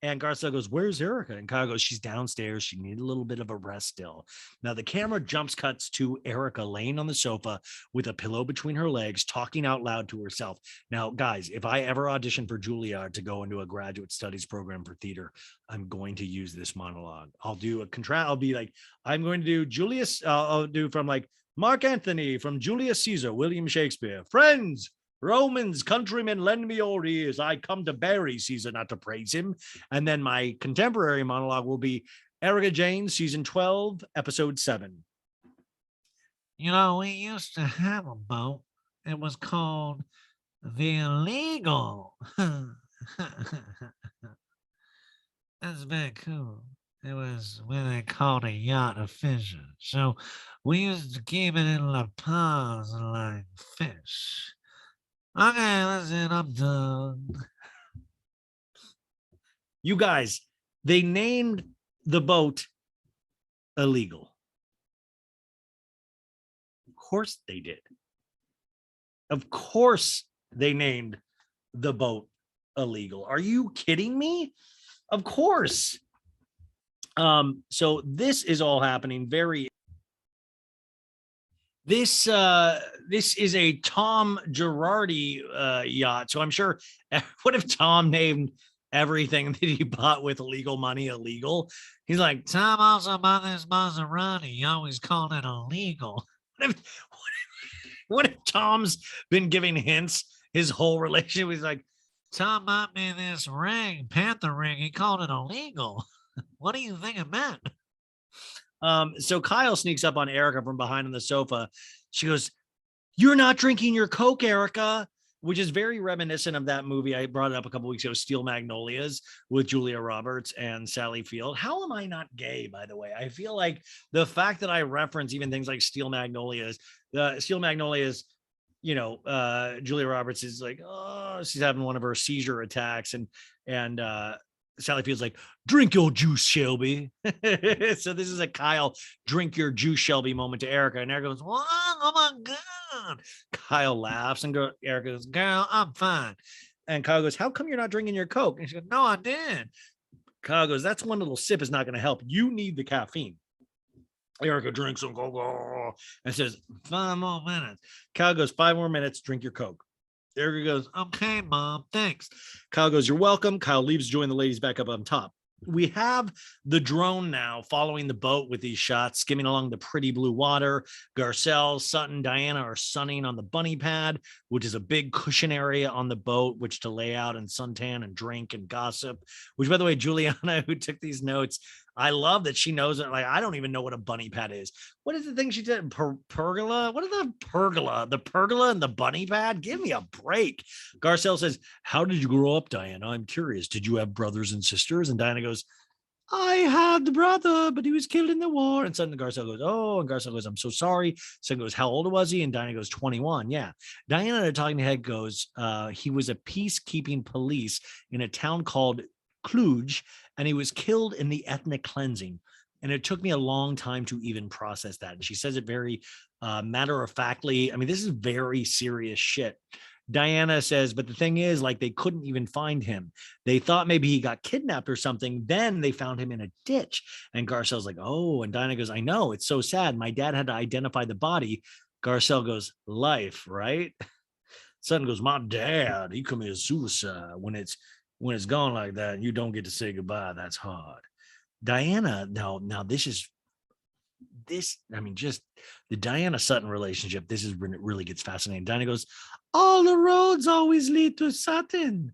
And Garcelle goes, where's Erica? And Kyle goes, she's downstairs. She needed a little bit of a rest still. Now the camera cuts to Erica laying on the sofa with a pillow between her legs, talking out loud to herself. Now, guys, if I ever audition for Juilliard to go into a graduate studies program for theater, I'm going to use this monologue. I'll do I'll be like, I'm going to do Julius. I'll do from like Mark Antony, from Julius Caesar, William Shakespeare, friends, Romans, countrymen, lend me your ears. I come to bury Caesar, not to praise him. And then my contemporary monologue will be Erica Jane, season 12, episode 7. You know, we used to have a boat. It was called the Illegal. That's very cool. It was when they called a yacht a fisher. So we used to keep it in La Paz like fish. Okay, listen, I'm done. You guys, they named the boat Illegal. Of course they did. Of course they named the boat Illegal. Are you kidding me? Of course. So this is all happening This is a Tom Girardi yacht. So I'm sure, what if Tom named everything that he bought with illegal money illegal? He's like, Tom also bought this Maserati. He always called it illegal. What if Tom's been giving hints his whole relationship? He's like, Tom bought me this ring, Panther ring. He called it illegal. What do you think it meant? So Kyle sneaks up on Erica from behind on the sofa. She goes, You're not drinking your Coke, Erica, which is very reminiscent of that movie. I brought it up a couple weeks ago, Steel Magnolias with Julia Roberts and Sally Field. How am I not gay, by the way? I feel like the fact that I reference even things like Steel Magnolias, Julia Roberts is like, oh, she's having one of her seizure attacks, and Sally Field's like, drink your juice, Shelby. So this is a Kyle, drink your juice, Shelby moment to Erica. And Erica goes, oh my God. Kyle laughs and Erica goes, girl, I'm fine. And Kyle goes, how come you're not drinking your Coke? And she goes, no, I did. Kyle goes, that's one little sip is not going to help. You need the caffeine. Erica drinks some Coke and says, 5 more minutes. Kyle goes, 5 more minutes, drink your Coke. Erica goes, okay, Mom, thanks. Kyle goes, you're welcome. Kyle leaves, join the ladies back up on top. We have the drone now following the boat with these shots, skimming along the pretty blue water. Garcelle, Sutton, Diana are sunning on the bunny pad, which is a big cushion area on the boat, which to lay out and suntan and drink and gossip, which, by the way, Juliana, who took these notes, I love that she knows it. Like, I don't even know what a bunny pad is. What is the thing she did? Pergola? What is the pergola? The pergola and the bunny pad? Give me a break. Garcelle says, how did you grow up, Diana? I'm curious. Did you have brothers and sisters? And Diana goes, I had the brother, but he was killed in the war. And suddenly Garcelle goes, oh, and Garcelle goes, I'm so sorry. Sutton goes, how old was he? And Diana goes, 21. Yeah. Diana, the talking head, goes, he was a peacekeeping police in a town called Cluj, and he was killed in the ethnic cleansing. And it took me a long time to even process that. And she says it very matter-of-factly. I mean, this is very serious shit. Diana says, but the thing is, like, they couldn't even find him. They thought maybe he got kidnapped or something. Then they found him in a ditch. And Garcelle's like, oh, and Diana goes, I know, it's so sad. My dad had to identify the body. Garcelle goes, life, right? Sutton goes, my dad, he committed suicide. When it's gone like that and you don't get to say goodbye, that's hard. Diana, now just the Diana Sutton relationship, this is when it really gets fascinating. Diana goes, all the roads always lead to Sutton.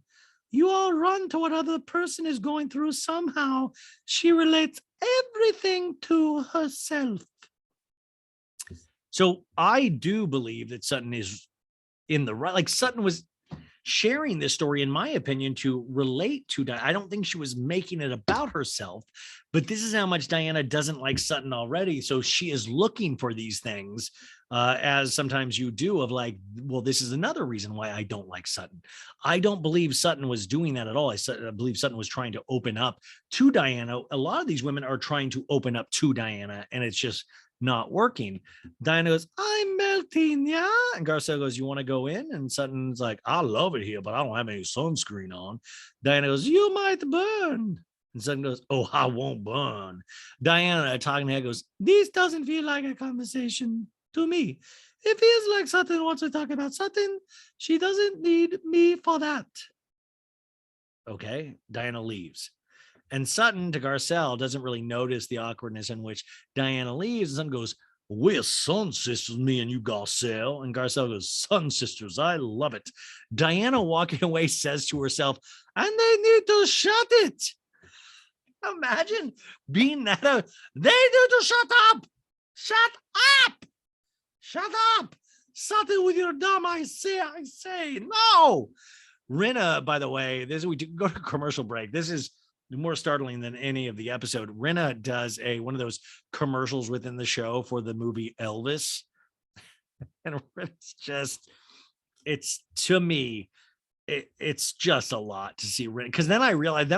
You all run to what other person is going through somehow. She relates everything to herself. So I do believe that Sutton is in the right. Like, Sutton was sharing this story, in my opinion, to relate to Diana. I don't think she was making it about herself, but this is how much Diana doesn't like Sutton already. So she is looking for these things, as sometimes you do, of like, well, this is another reason why I don't like Sutton. I don't believe Sutton was doing that at all. I believe Sutton was trying to open up to Diana. A lot of these women are trying to open up to Diana, and it's just not working. Diana goes, I'm melting, yeah. And Garcelle goes, you want to go in? And Sutton's like, I love it here, but I don't have any sunscreen on. Diana goes, you might burn. And Sutton goes, oh, I won't burn. Diana, talking head, goes, this doesn't feel like a conversation to me. It feels like Sutton wants to talk about Sutton. She doesn't need me for that. Okay, Diana leaves. And Sutton, to Garcelle, doesn't really notice the awkwardness in which Diana leaves. And Sutton goes, we're sun sisters, me and you, Garcelle. And Garcelle goes, sun sisters, I love it. Diana, walking away, says to herself, and they need to shut it. Imagine being that. They need to shut up. Shut up. Shut up. Sutton, with your dumb, I say, no. Rinna, by the way, we go to commercial break. This is more startling than any of the episode. Rinna does one of those commercials within the show for the movie Elvis. And it's just, to me, it's just a lot to see Rinna. Because then I realized,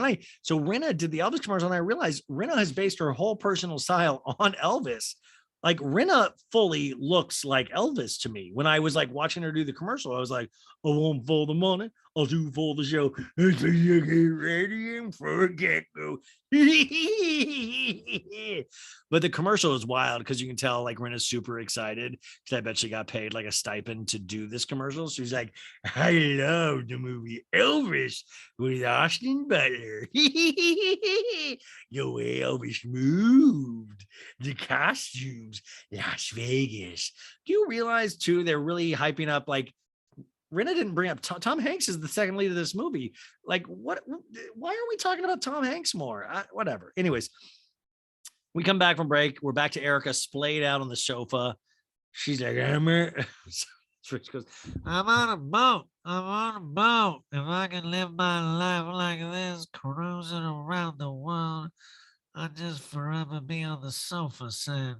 so Rinna did the Elvis commercial, and I realized Rinna has based her whole personal style on Elvis. Like, Rinna fully looks like Elvis to me. When I was like watching her do the commercial, I was like, I won't for the money, I'll do for the show. So you get ready and forget go. But the commercial is wild because you can tell like Rinna's super excited because I bet she got paid like a stipend to do this commercial. So she's like, I love the movie Elvis with Austin Butler. The way Elvis moved, the costumes, Las Vegas. Do you realize too, they're really hyping up, like, Rinna didn't bring up Tom Hanks is the second lead of this movie. Like, what? Why are we talking about Tom Hanks more? Whatever. Anyways, we come back from break. We're back to Erica splayed out on the sofa. She's like, Rich goes, I'm on a boat. I'm on a boat. If I can live my life like this, cruising around the world, I'd just forever be on the sofa saying,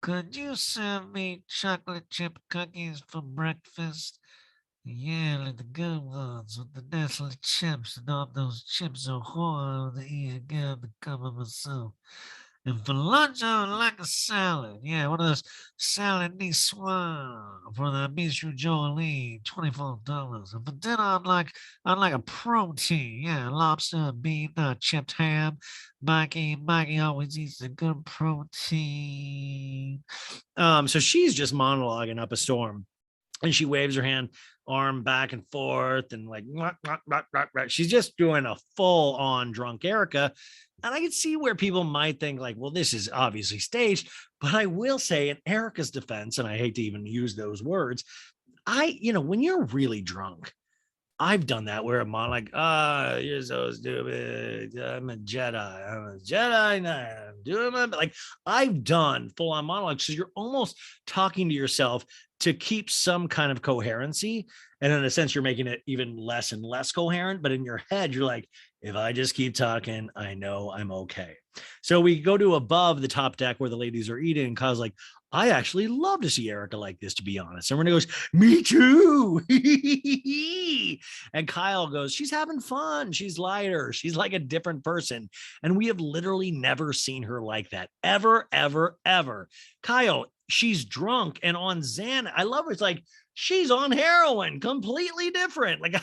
could you serve me chocolate chip cookies for breakfast? Yeah, like the good ones with the Nestle chips and all those chips ahoy that you get the cup of myself. And for lunch, I would like a salad. Yeah, one of those salad niçoise for the bistro Jolie, $24. And for dinner, I'd like a protein. Yeah, lobster, beef, chipped ham. Mikey always eats a good protein. So she's just monologuing up a storm, and she waves her arm back and forth, and like she's just doing a full on drunk Erica. And I can see where people might think like, well, this is obviously staged. But I will say, in Erica's defense, and I hate to even use those words, when you're really drunk, I've done that where I'm like, you're so stupid. I'm a Jedi. Now. I'm doing my, like, I've done full on monologues. So you're almost talking to yourself to keep some kind of coherency. And in a sense, you're making it even less and less coherent. But in your head, you're like, if I just keep talking, I know I'm okay. So we go to above the top deck where the ladies are eating. And Kyle's like, I actually love to see Erica like this, to be honest. And Renee goes, me too. And Kyle goes, she's having fun. She's lighter. She's like a different person. And we have literally never seen her like that. Ever, ever, ever. Kyle, she's drunk and on Xan. I love her. It's like, she's on heroin, completely different. Like,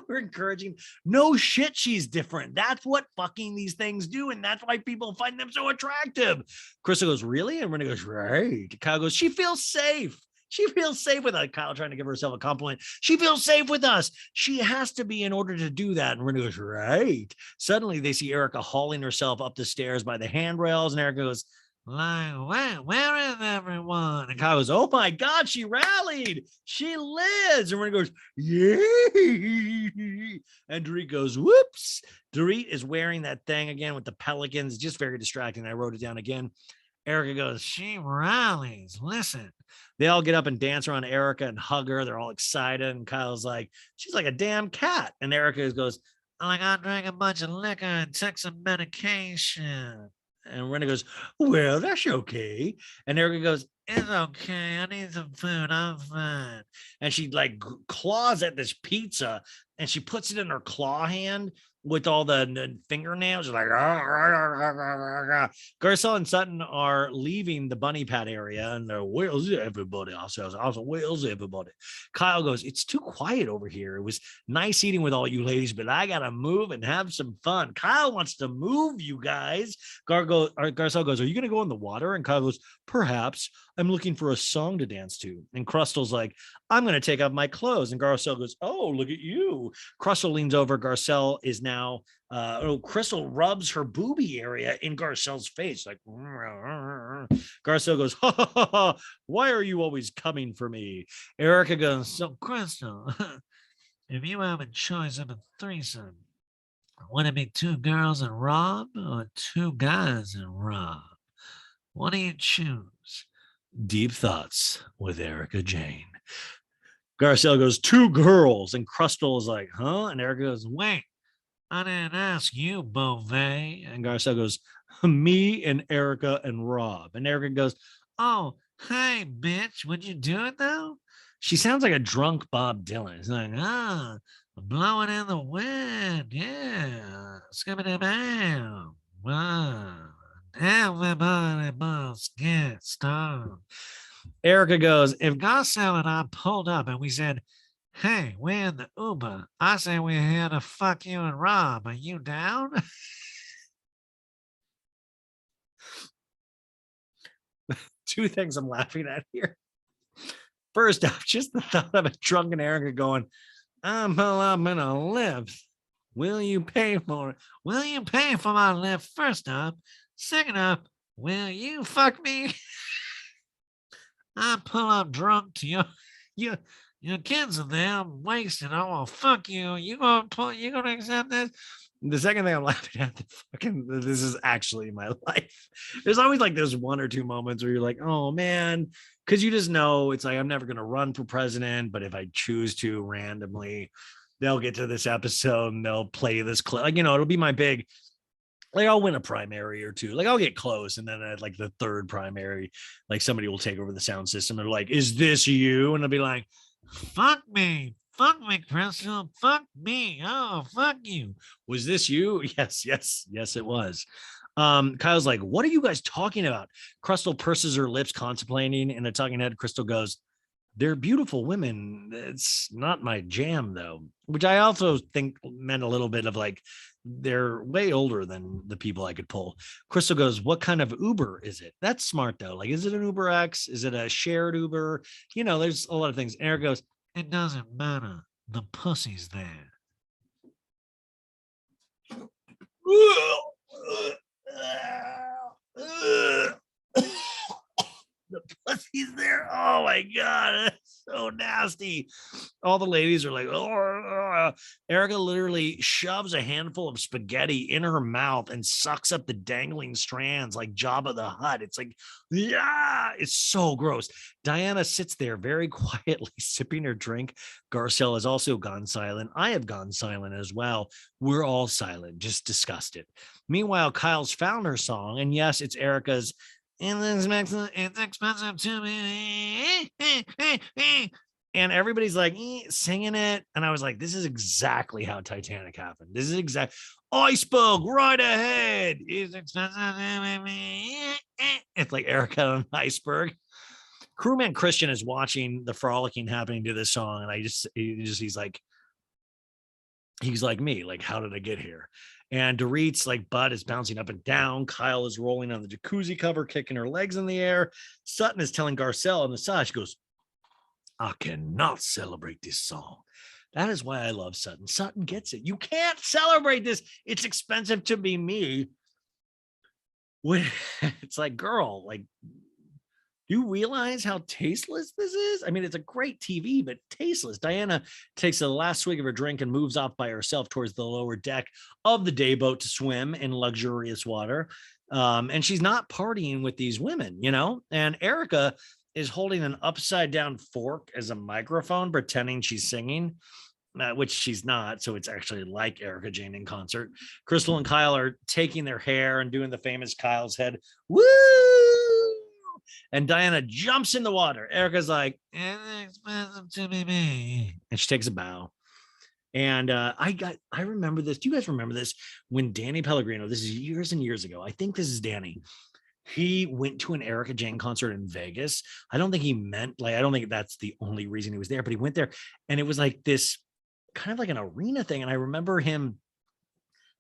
we're encouraging, no shit, she's different. That's what fucking these things do. And that's why people find them so attractive. Krista goes, really? And Renee goes, right. Kyle goes, she feels safe. She feels safe with us. Kyle trying to give herself a compliment. She feels safe with us. She has to be in order to do that. And Renee goes, right. Suddenly they see Erica hauling herself up the stairs by the handrails. And Erica goes, like, where is everyone? And Kyle goes, oh my God, she rallied. She lives. And Renee goes, yay. And Dorit goes, whoops. Dorit is wearing that thing again with the pelicans. Just very distracting. I wrote it down again. Erica goes, she rallies. Listen. They all get up and dance around Erica and hug her. They're all excited. And Kyle's like, she's like a damn cat. And Erica goes, like, I drank a bunch of liquor and took some medication. And Renee goes, well, that's okay. And Erica goes, it's okay. I need some food. I'm fine. And she like claws at this pizza and she puts it in her claw hand with all the fingernails. Like, Garcelle and Sutton are leaving the bunny pad area and they're, where's everybody? Also, where's everybody? Kyle goes, it's too quiet over here. It was nice eating with all you ladies, but I got to move and have some fun. Kyle wants to move, you guys. Garcelle goes, are you going to go in the water? And Kyle goes, perhaps. I'm looking for a song to dance to. And Crystal's like, I'm going to take off my clothes. And Garcelle goes, oh, look at you. Crystal leans over. Garcelle is now, Crystal rubs her booby area in Garcelle's face. Like, Garcelle goes, ha, ha, ha, ha. Why are you always coming for me? Erica goes, so Crystal, if you have a choice of a threesome, would it be 2 girls and Rob or 2 guys and Rob? What do you choose? Deep thoughts with Erica Jane. Garcelle goes, 2 girls. And Crystal is like, huh? And Erica goes, wait, I didn't ask you, Beauvais. And Garcelle goes, me and Erica and Rob. And Erica goes, oh, hey, bitch, would you do it though? She sounds like a drunk Bob Dylan. It's like, blowing in the wind. Yeah. Skibbity-bam. Wow. Everybody must get stoned. Erica goes, if Garcelle and I pulled up and we said, hey, we're in the Uber. I say we're here to fuck you and Rob. Are you down? 2 things I'm laughing at here. First off, just the thought of a drunken Erica going, I'm gonna live. Will you pay for it? Will you pay for my lift? First up. Second up, will you fuck me? I pull up drunk to your kids are there. I'm wasted. I want to fuck you. You gonna accept this? The second thing I'm laughing at, this is actually my life. There's always like those one or two moments where you're like, oh man, because you just know it's like, I'm never going to run for president, but if I choose to randomly, they'll get to this episode and they'll play this clip. Like, it'll be my big, like, I'll win a primary or two. Like, I'll get close. And then at like the third primary, like somebody will take over the sound system. And they're like, is this you? And I'll be like, fuck me, Crystal, fuck me. Oh, fuck you. Was this you? Yes, it was. Kyle's like, what are you guys talking about? Crystal purses her lips, contemplating. In a talking head, Crystal goes, they're beautiful women. It's not my jam, though, which I also think meant a little bit of like, they're way older than the people I could pull. Crystal goes, what kind of Uber is it? That's smart, though. Like, is it an Uber X? Is it a shared Uber? There's a lot of things. Eric goes, it doesn't matter. The pussy's there. The pussy's there. Oh my God. It's so nasty. All the ladies are like, oh. Erica literally shoves a handful of spaghetti in her mouth and sucks up the dangling strands like Jabba the Hutt. It's like, yeah, it's so gross. Diana sits there very quietly sipping her drink. Garcelle has also gone silent. I have gone silent as well. We're all silent, just disgusted. Meanwhile, Kyle's found her song, and yes, it's Erica's it's expensive to me. And everybody's like singing it. And I was like, this is exactly how Titanic happened. This is iceberg right ahead. It's expensive to me. It's like Erica on an iceberg. Crewman Christian is watching the frolicking happening to this song. And he's like me, like, how did I get here? And Dorit's like butt is bouncing up and down. Kyle is rolling on the jacuzzi cover, kicking her legs in the air. Sutton is telling Garcelle on the side, she goes, I cannot celebrate this song. That is why I love Sutton. Sutton gets it. You can't celebrate this. It's expensive to be me. It's like, girl, like, you realize how tasteless this is? I mean, it's a great TV, but tasteless. Diana takes the last swig of her drink and moves off by herself towards the lower deck of the day boat to swim in luxurious water. And she's not partying with these women, And Erica is holding an upside down fork as a microphone, pretending she's singing, which she's not. So it's actually like Erica Jane in concert. Crystal and Kyle are taking their hair and doing the famous Kyle's head. Woo! And Diana jumps in the water. Erica's like, it's expensive to be me. And she takes a bow. And I remember this. Do you guys remember this? When Danny Pellegrino, this is years and years ago. I think this is Danny. He went to an Erica Jane concert in Vegas. I don't think that's the only reason he was there, but he went there and it was like this kind of like an arena thing. And I remember him,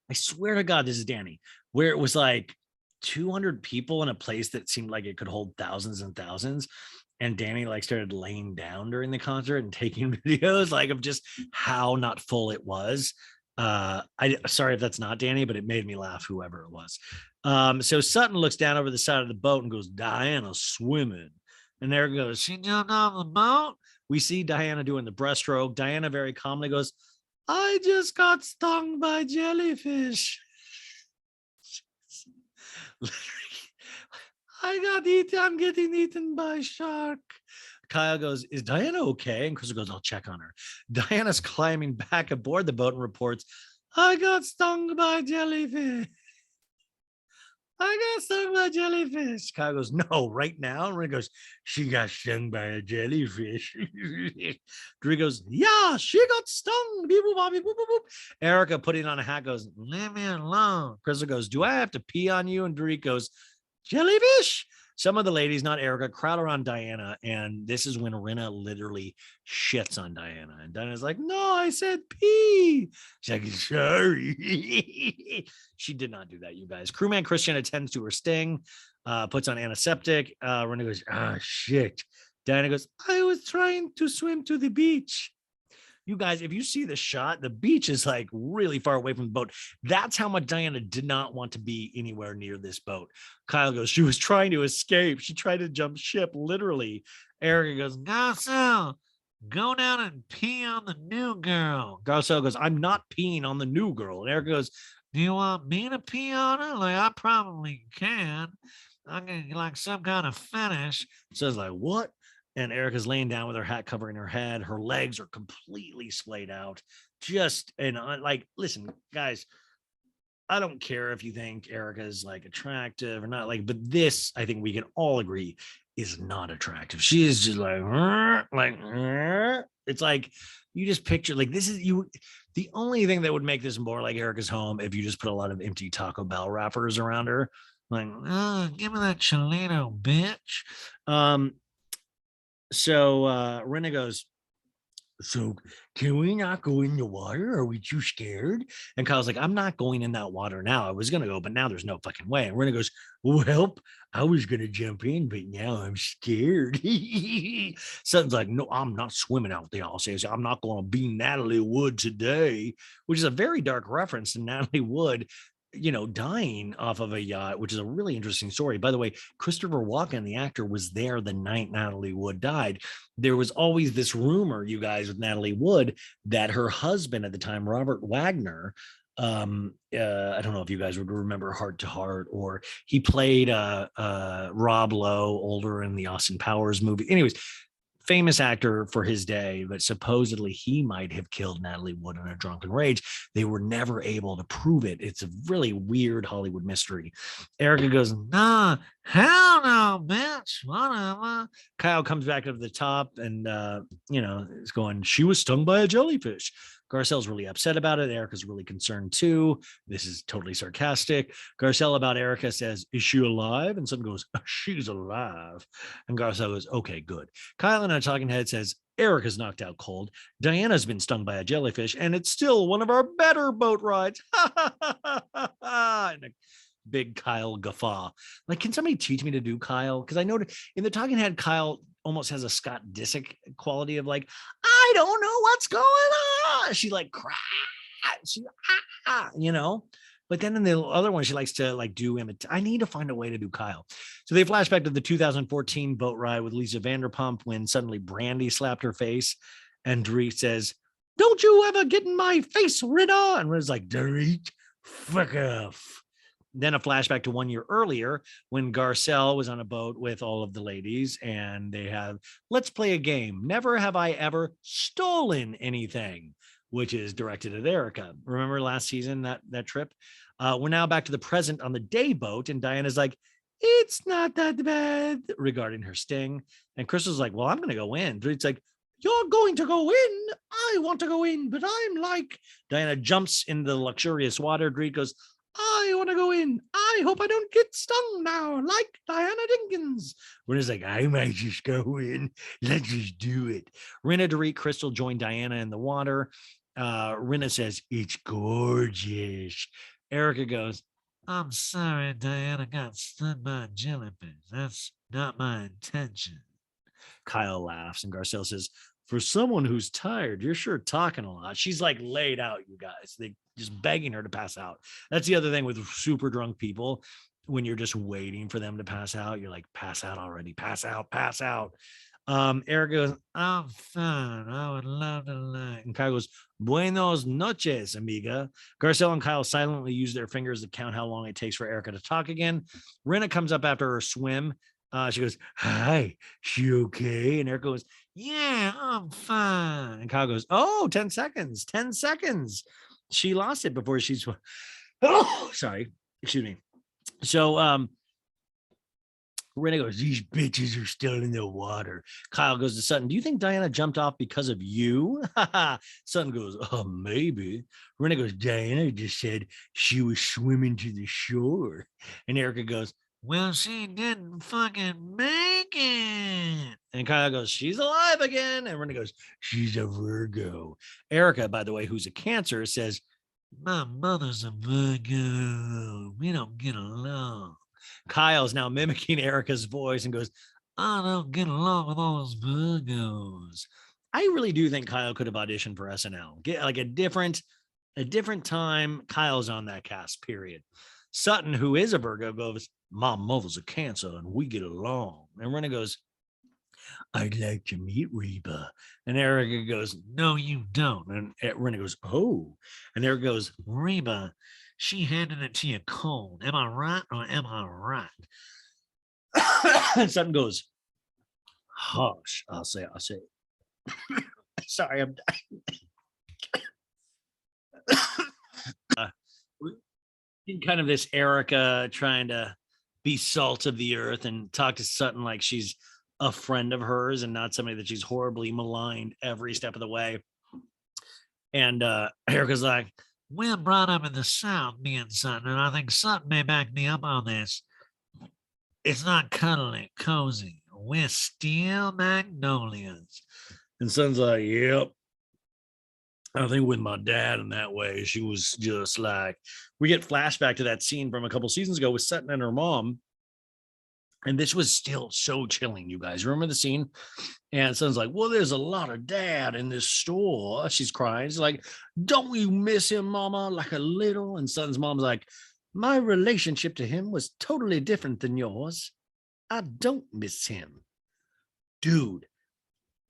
I swear to God, this is Danny, where it was like 200 people in a place that seemed like it could hold thousands and thousands. And Danny like started laying down during the concert and taking videos like of just how not full it was. Sorry if that's not Danny, but it made me laugh, whoever it was. So Sutton looks down over the side of the boat and goes, Diana's swimming. And there goes, she jumped off the boat. We see Diana doing the breaststroke. Diana very calmly goes, I just got stung by jellyfish. I'm getting eaten by a shark. Kyle goes, is Diana okay? And Crystal goes, I'll check on her. Diana's climbing back aboard the boat and reports, I got stung by jellyfish. Kyle goes, no, right now? And Ray goes, she got stung by a jellyfish. Drew goes, yeah, she got stung. Beep, boop, boop, boop, boop. Erica putting on a hat goes, leave me alone. Crystal goes, do I have to pee on you? And Drew goes, jellyfish. Some of the ladies, not Erica, crowd around Diana. And this is when Rinna literally shits on Diana. And Diana's like, no, I said pee. She's like, sorry. She did not do that, you guys. Crewman Christian attends to her sting, puts on antiseptic. Rinna goes, shit. Diana goes, I was trying to swim to the beach. You guys, if you see the shot, the beach is like really far away from the boat. That's how much Diana did not want to be anywhere near this boat. Kyle goes, she was trying to escape. She tried to jump ship, literally. Erica goes, Garcelle, Go down and pee on the new girl. Garcelle goes, I'm not peeing on the new girl. And Erica goes, Do you want me to pee on her? Like, I probably can. I'm gonna like some kind of fetish. says like, what? And Erica's laying down with her hat covering her head. Her legs are completely splayed out. Just, and like, listen, guys, I don't care if you think Erica's like attractive or not, like, but this, I think we can all agree, is not attractive. She is just like, it's like you just picture like this is you. The only thing that would make this more like Erica's home if you just put a lot of empty Taco Bell wrappers around her, like, Give me that Cholito, bitch. So Rena goes, so can we not go in the water? Are we too scared? And Kyle's like, I'm not going in that water now. I was going to go, but now there's no fucking way. And Rena goes, well, I was going to jump in, but now I'm scared. Sutton's like, no, I'm not swimming out there. I'll say, I'm not going to be Natalie Wood today, which is a very dark reference to Natalie Wood, dying off of a yacht, which is a really interesting story. By the way, Christopher Walken, the actor, was there the night Natalie Wood died. There was always this rumor, you guys, with Natalie Wood, that her husband at the time, Robert Wagner, I don't know if you guys would remember Heart to Heart, or he played Rob Lowe, older in the Austin Powers movie. Anyways, famous actor for his day, but supposedly he might have killed Natalie Wood in a drunken rage. They were never able to prove it. It's a really weird Hollywood mystery. Erica goes, Nah, hell no, bitch. Whatever. Kyle comes back up to the top and, is going, she was stung by a jellyfish. Garcelle's really upset about it. Erica's really concerned too. This is totally sarcastic. Garcelle about Erica says, is she alive? And someone goes, she's alive. And Garcelle goes, okay, good. Kyle in a talking head says, Erica's knocked out cold. Diana's been stung by a jellyfish, and it's still one of our better boat rides. And a big Kyle guffaw. Like, can somebody teach me to do Kyle? Because I know in the talking head, Kyle almost has a Scott Disick quality of like, I don't know what's going on. She like cries, But then in the other one, she likes to like do I need to find a way to do Kyle. So they flash back to the 2014 boat ride with Lisa Vanderpump when suddenly Brandy slapped her face, and Dorit says, "Don't you ever get in my face, Rita?" And Rita's like, "Dorit, fuck off." Then a flashback to 1 year earlier when Garcelle was on a boat with all of the ladies, and they have, let's play a game. Never have I ever stolen anything, which is directed at Erica. Remember last season, that trip? We're now back to the present on the day boat, and Diana's like, it's not that bad regarding her sting. And Crystal's like, well, I'm going to go in. It's like, you're going to go in. I want to go in, but I'm like, Diana jumps into the luxurious water. Dorit goes, I want to go in. I hope I don't get stung now, like Diana Dinkins. Rena's like, I might just go in. Let's just do it. Rena, Dorit, Crystal join Diana in the water. Rena says, it's gorgeous. Erica goes, I'm sorry, Diana got stung by a jellyfish. That's not my intention. Kyle laughs, and Garcelle says, for someone who's tired, you're sure talking a lot. She's like laid out, you guys. They just begging her to pass out. That's the other thing with super drunk people. When you're just waiting for them to pass out, you're like, pass out already, pass out, pass out. Eric goes, I'm fine. I would love to lie. And Kyle goes, buenos noches, amiga. Garcelle and Kyle silently use their fingers to count how long it takes for Erica to talk again. Rena comes up after her swim. She goes, hi, she okay? And Erica goes, yeah, I'm fine. And Kyle goes, oh, 10 seconds, 10 seconds. She lost it before she's, oh, sorry, excuse me. So, Rena goes, these bitches are still in the water. Kyle goes to Sutton, do you think Diana jumped off because of you? Sutton goes, oh, maybe. Rena goes, Diana just said she was swimming to the shore. And Erica goes, well, she didn't fucking make it. And Kyle goes, she's alive again. And Rena goes, she's a Virgo. Erica, by the way, who's a Cancer, says, my mother's a Virgo. We don't get along. Kyle's now mimicking Erica's voice and goes, I don't get along with all those Virgos. I really do think Kyle could have auditioned for SNL. Get like a different time. Kyle's on that cast, period. Sutton, who is a Virgo, goes, my mother's a Cancer and we get along. And Rena goes, I'd like to meet Reba. And Erica goes, no, you don't. And Renee goes, oh. And Erica goes, Reba, she handed it to you cold. Am I right or am I right? and Sutton goes, hush. I'll say. Sorry, I'm in kind of this Erica trying to be salt of the earth and talk to Sutton like she's a friend of hers and not somebody that she's horribly maligned every step of the way. And Erica's like, we're brought up in the South, me and Sutton, and I think Sutton may back me up on this. It's not cuddly, cozy. We're still magnolias. And Sutton's like, yep. I think with my dad in that way, she was just like, we get flashback to that scene from a couple seasons ago with Sutton and her mom. And this was still so chilling, you guys. Remember the scene? And Sutton's like, well, there's a lot of dad in this store. She's crying. She's like, don't you miss him, mama? Like a little? And Sutton's mom's like, my relationship to him was totally different than yours. I don't miss him. Dude,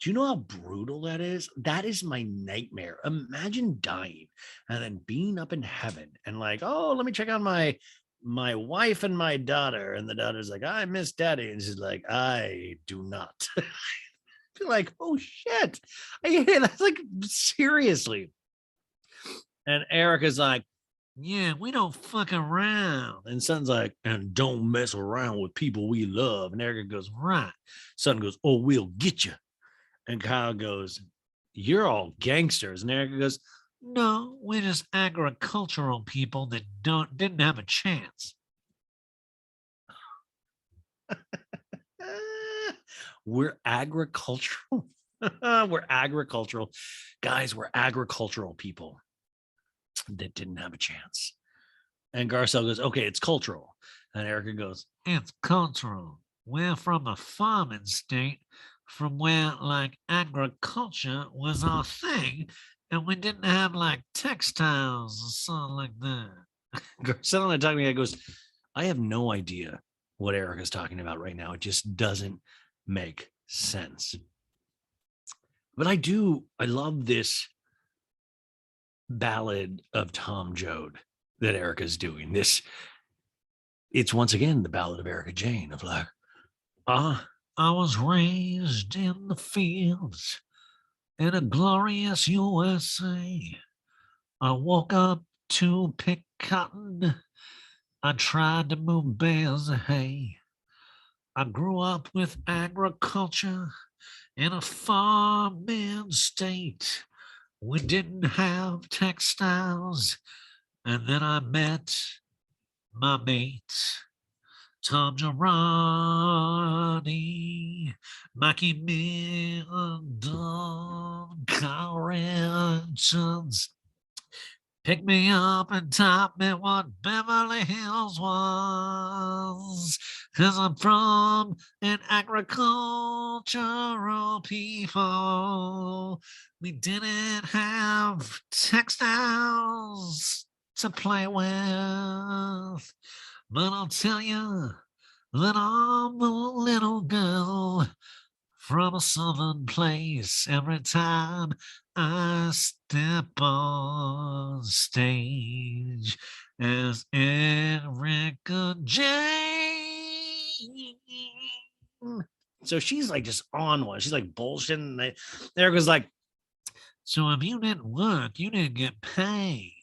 do you know how brutal that is? That is my nightmare. Imagine dying and then being up in heaven and like, oh, let me check on my wife and my daughter. And the daughter's like, I miss daddy. And she's like, I do not. I feel like, oh shit. That's like, seriously. And Erica's like, yeah, we don't fuck around. And Sutton's like, and don't mess around with people we love. And Erica goes, right. Sutton goes, oh, we'll get you. And Kyle goes, you're all gangsters. And Erica goes, no, we're just agricultural people that didn't have a chance. We're agricultural. We're agricultural. Guys, we're agricultural people that didn't have a chance. And Garcelle goes, okay, it's cultural. And Erica goes, it's cultural. We're from a farming state from where like agriculture was our thing. And we didn't have like textiles or something like that. Garcelle and I talking, I goes, I have no idea what Erica's talking about right now. It just doesn't make sense. But I love this ballad of Tom Joad that Erica's doing. It's once again the ballad of Erica Jane of like, I was raised in the fields in a glorious USA. I woke up to pick cotton. I tried to move bales of hay. I grew up with agriculture in a farming state. We didn't have textiles. And then I met my mate, Tom Girardi, Mikey Middleton, Kyle Richards. Pick me up and taught me what Beverly Hills was. Cause I'm from an agricultural people. We didn't have textiles to play with. But I'll tell you that I'm a little girl from a southern place every time I step on stage as Erica Jane. So she's like just on one. She's like bullshitting. Erica's like, so if you didn't work, you didn't get paid.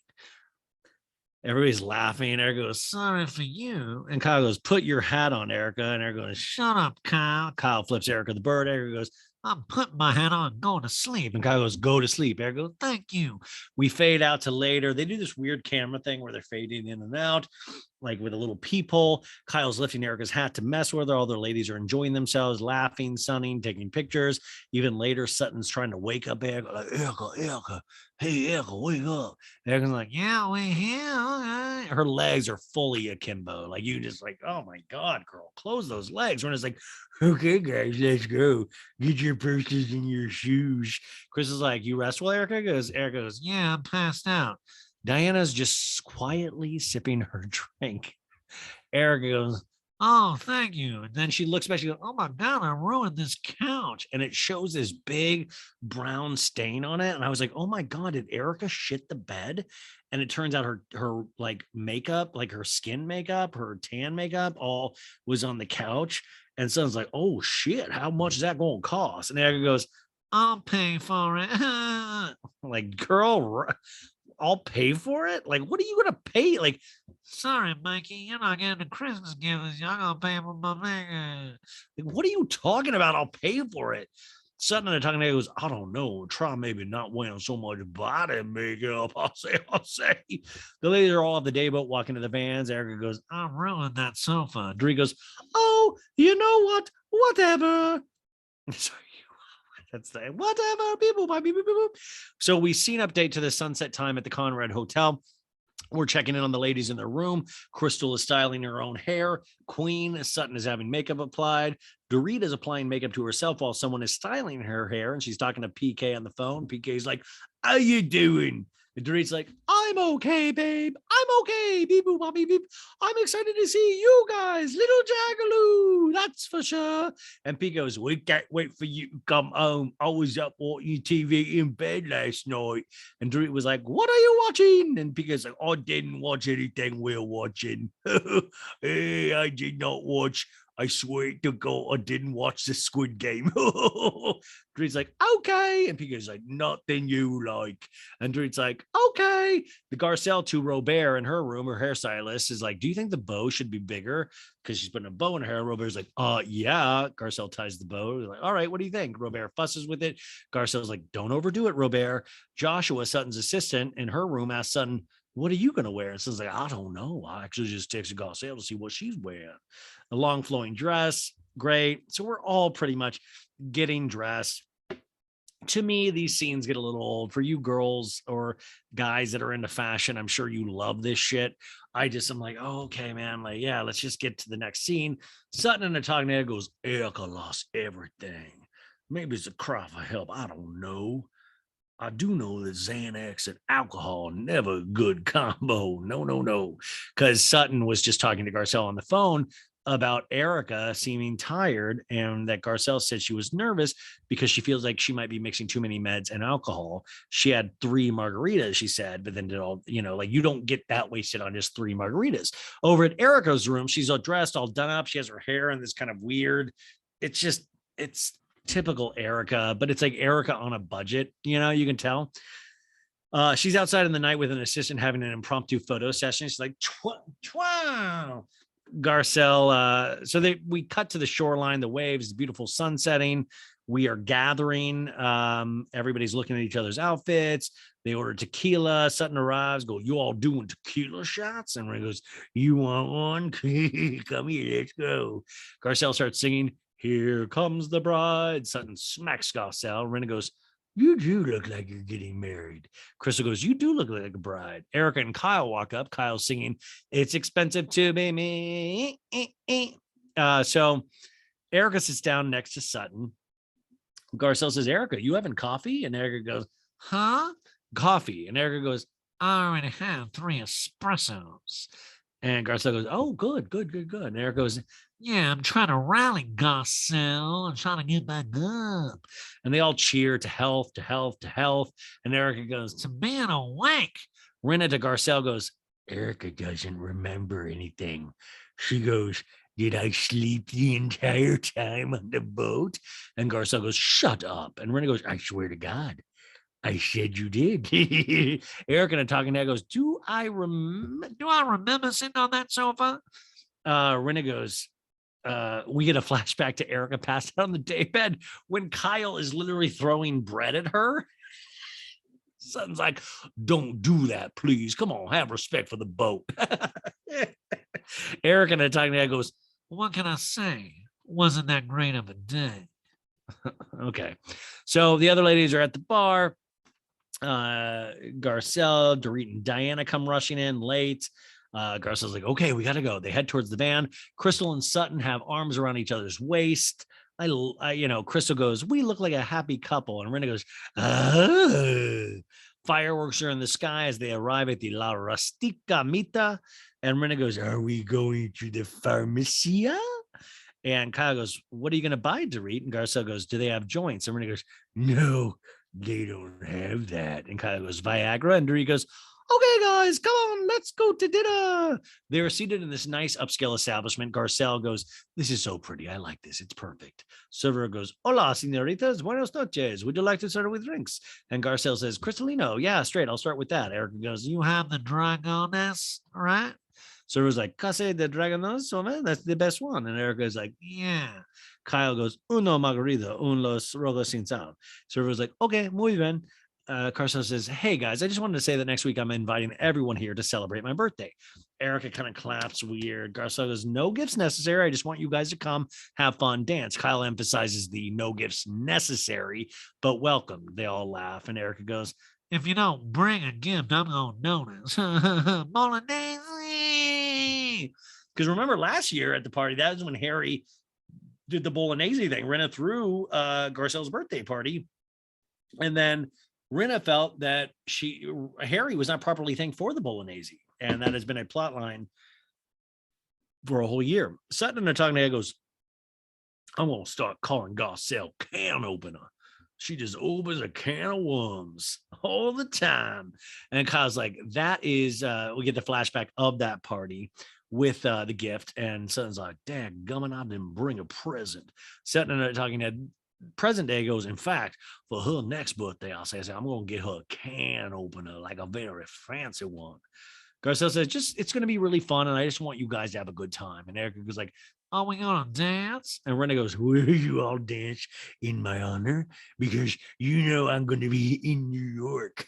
Everybody's laughing. Erica goes, sorry for you. And Kyle goes, put your hat on, Erica. And Erica goes, shut up, Kyle. Kyle flips Erica the bird. Erica goes, I'm putting my hat on, going to sleep. And Kyle goes, go to sleep. Erica goes, thank you. We fade out to later. They do this weird camera thing where they're fading in and out, like with a little peephole. Kyle's lifting Erica's hat to mess with her. All the ladies are enjoying themselves, laughing, sunning, taking pictures. Even later, Sutton's trying to wake up Erica, like, Erica, hey, Erica, wake up. Erica's like, yeah, we here. Okay. Her legs are fully akimbo. Like, you just like, oh my God, girl, close those legs. When it's like, okay, guys, let's go. Get your purses and your shoes. Chris is like, you rest well, Erica? Erica goes, yeah, I'm passed out. Diana's just quietly sipping her drink. Erica goes, Oh, thank you. And then she looks back, she goes, Oh my God, I ruined this couch. and it shows this big brown stain on it. And I was like, oh my God, did Erica shit the bed? And it turns out her like makeup, like her skin makeup, her tan makeup, all was on the couch. And someone's like, oh shit, how much is that going to cost? And Erica goes, I'll pay for it. like, girl, I'll pay for it. Like, what are you gonna pay? Like, Sorry, Mikey, you're not getting a Christmas gift this year. I'm gonna pay for my makeup. what are you talking about? I'll pay for it. Suddenly the talking goes, I don't know. Try maybe not wearing so much body makeup. I'll say. The ladies are all off the day boat walking to the vans. Erica goes, I ruined that sofa. Dree goes, Oh, you know what? Whatever. sorry. That's the whatever. Beep, boop, beep, boop, boop. So we see an update to the sunset time at the Conrad Hotel. We're checking in on the ladies in their room. Crystal is styling her own hair. Queen Sutton is having makeup applied. Dorit is applying makeup to herself while someone is styling her hair, and she's talking to PK on the phone. PK's like, "How you doing?" And Dorit's like, I'm okay, babe. I'm okay. Beep boop beep beep. I'm excited to see you guys. Little Jagaloo. That's for sure. and PK goes, "We can't wait for you to come home. I was up watching TV in bed last night." And Dorit was like, "What are you watching?" And PK's like, "I didn't watch anything we're watching. Hey, I did not watch. I swear to God, I didn't watch the Squid Game." Dorit's like, "Okay." And PK's like, "Nothing you like." And Dorit's like, "Okay." The Garcelle to Robert in her room, her hairstylist, is like, "Do you think the bow should be bigger?" Because she's putting a bow in her hair. Robert's like, yeah. Garcelle ties the bow. They're like, "All right, what do you think?" Robert fusses with it. Garcelle's like, "Don't overdo it, Robert." Joshua, Sutton's assistant, in her room asks Sutton, "What are you going to wear?" And Sutton's like, "I don't know. I actually just texted Garcelle to see what she's wearing." A long flowing dress. Great. So we're all pretty much getting dressed. To me, these scenes get a little old. For you girls or guys that are into fashion, I'm sure you love this shit. I'm like, oh, okay, man. Like, yeah, let's just get to the next scene. Sutton in the talking head goes, "Erica lost everything. Maybe it's a cry for help. I don't know. I do know that Xanax and alcohol never a good combo. No, no, no." Because Sutton was just talking to Garcelle on the phone about Erica seeming tired, and that Garcelle said she was nervous because she feels like she might be mixing too many meds and alcohol. She had 3 margaritas, she said, but then did all, like, you don't get that wasted on just 3 margaritas. Over at Erica's room, she's all dressed, all done up. She has her hair in this kind of weird, it's typical Erica, but it's like Erica on a budget, you can tell. She's outside in the night with an assistant having an impromptu photo session. She's like, "Wow." Garcelle. We cut to the shoreline, the waves, beautiful sun setting. We are gathering. Everybody's looking at each other's outfits. They order tequila. Sutton arrives. Go, "You all doing tequila shots?" And Ray goes, "You want one? Come here, let's go." Garcelle starts singing, "Here Comes the Bride." Sutton smacks Garcelle. Rena goes, "You do look like you're getting married." Crystal goes, "You do look like a bride." Erica and Kyle walk up. Kyle's singing, "It's expensive to be me." So Erica sits down next to Sutton. Garcelle says, "Erica, you having coffee?" And Erica goes, Huh? "Coffee." And Erica goes, I already had 3 espressos. and Garcelle goes, "Oh, good. And Erica goes, Yeah, I'm trying to rally, Garcelle. I'm trying to get back up. and they all cheer to health, to health, to health. And Erica goes, To being awake. Rena to Garcelle goes, "Erica doesn't remember anything." She goes, "Did I sleep the entire time on the boat?" And Garcelle goes, "Shut up." And Rena goes, "I swear to God, I said you did." Erica in a talking head goes, Do I remember sitting on that sofa?" Rena goes, we get a flashback to Erica passed out on the daybed when Kyle is literally throwing bread at her. Sutton's like, "Don't do that, please. Come on, have respect for the boat." Eric in a talking head goes, What can I say? Wasn't that great of a day. "Okay." So the other ladies are at the bar. Garcelle, Dorit, and Diana come rushing in late. Garcelle's like, "Okay, we gotta go." They head towards the van. Crystal and Sutton have arms around each other's waist. Crystal goes, "We look like a happy couple." And Rena goes, "Ah." Fireworks are in the sky as they arrive at the La Rustica Mita. And Rena goes, are we going to the pharmacy? And Kyle goes, what are you going to buy, Dorit? And Garcelle goes, do they have joints? And Rena goes, no, they don't have that. And Kyle goes, Viagra. And Dorit goes, okay, guys, come on, let's go to dinner. They are seated in this nice upscale establishment. Garcelle goes, this is so pretty. I like this. It's perfect. Server goes, hola, senoritas. Buenos noches. Would you like to start with drinks? And Garcelle says, Cristalino. Yeah, straight. I'll start with that. Erica goes, you have the Dragones, right? Server's like, Case de Dragones, man, that's the best one. And Erica's like, yeah. Kyle goes, uno margarita, un los rojos sin sal. Server's like, okay, muy bien. Garcelle says, hey guys, I just wanted to say that next week I'm inviting everyone here to celebrate my birthday. Erica kind of claps weird. Garcelle goes, no gifts necessary. I just want you guys to come, have fun, dance. Kyle emphasizes the no gifts necessary, but welcome. They all laugh. And Erica goes, if you don't bring a gift, I'm going to notice. Bolognese. Because remember last year at the party, that was when Harry did the Bolognese thing. Rena threw Garcelle's birthday party. And then Rena felt that Harry was not properly thanked for the Bolognese. And that has been a plot line for a whole year. Sutton and Tognaga goes, I'm going to start calling Garcelle can opener. She just opens a can of worms all the time. And Kyle's like, that is, we get the flashback of that party with the gift. And Sutton's like, dadgummit, I didn't bring a present. Sutton and I talking to present day goes, in fact, for her next birthday, I say, I'm going to get her a can opener, like a very fancy one. Garcelle says, it's going to be really fun. And I just want you guys to have a good time. And Erica goes like, are we going to dance? And Rena goes, will you all dance in my honor? Because you know I'm going to be in New York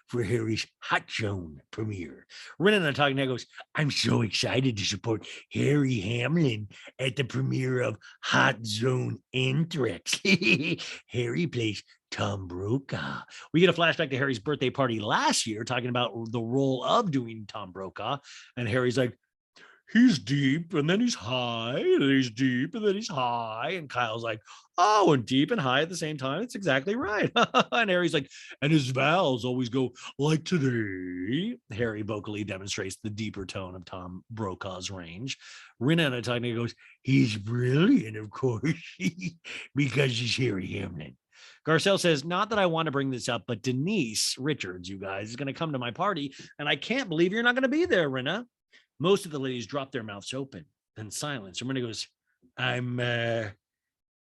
for Harry's Hot Zone premiere. Rena and talking goes, I'm so excited to support Harry Hamlin at the premiere of Hot Zone Anthrax. Harry plays Tom Brokaw. We get a flashback to Harry's birthday party last year, talking about the role of doing Tom Brokaw. And Harry's like, he's deep and then he's high, and he's deep and then he's high. And Kyle's like, oh, and deep and high at the same time. It's exactly right. And Harry's like, and his vowels always go like today. Harry vocally demonstrates the deeper tone of Tom Brokaw's range. Rena Anatogna goes, he's brilliant, of course, because he's Harry Hamlin. Garcelle says, not that I want to bring this up, but Denise Richards, you guys, is going to come to my party. And I can't believe you're not going to be there, Rena. Most of the ladies drop their mouths open, then silence. And Rena goes, I'm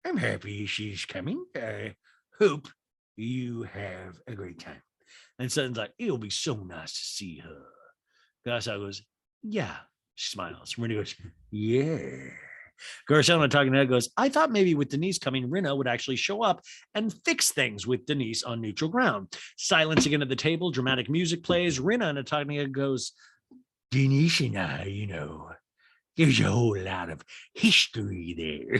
happy she's coming. I hope you have a great time. And Sutton's like, it'll be so nice to see her. Garcelle goes, yeah. She smiles. Rena goes, yeah. Garcelle talking to her goes, I thought maybe with Denise coming, Rena would actually show up and fix things with Denise on neutral ground. Silence again at the table. Dramatic music plays. Rena talking goes, Denise and I, there's a whole lot of history there.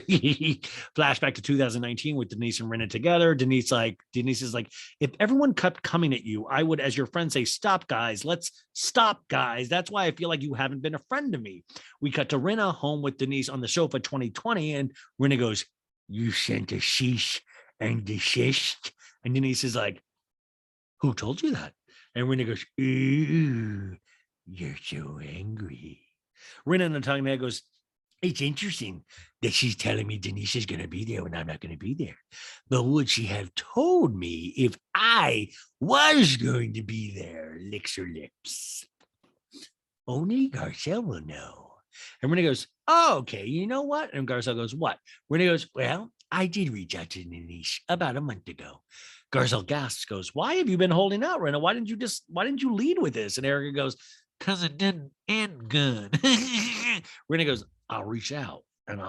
Flashback to 2019 with Denise and Rena together. Denise is like, if everyone kept coming at you, I would, as your friend, say, stop, guys. Let's stop, guys. That's why I feel like you haven't been a friend to me. We cut to Rena home with Denise on the sofa 2020. And Rena goes, you sent a cease and desist. And Denise is like, who told you that? And Rena goes, ooh. You're so angry. Rena Natagna goes, it's interesting that she's telling me Denise is going to be there when I'm not going to be there. But would she have told me if I was going to be there? Licks her lips. Only Garcelle will know. And Rena goes, oh, okay, you know what? And Garcelle goes, what? Rena goes, well, I did reach out to Denise about a month ago. Garcelle gasps, goes, why have you been holding out, Rena? Why didn't you lead with this? And Erica goes, because it didn't end good. Rena goes, I'll reach out. And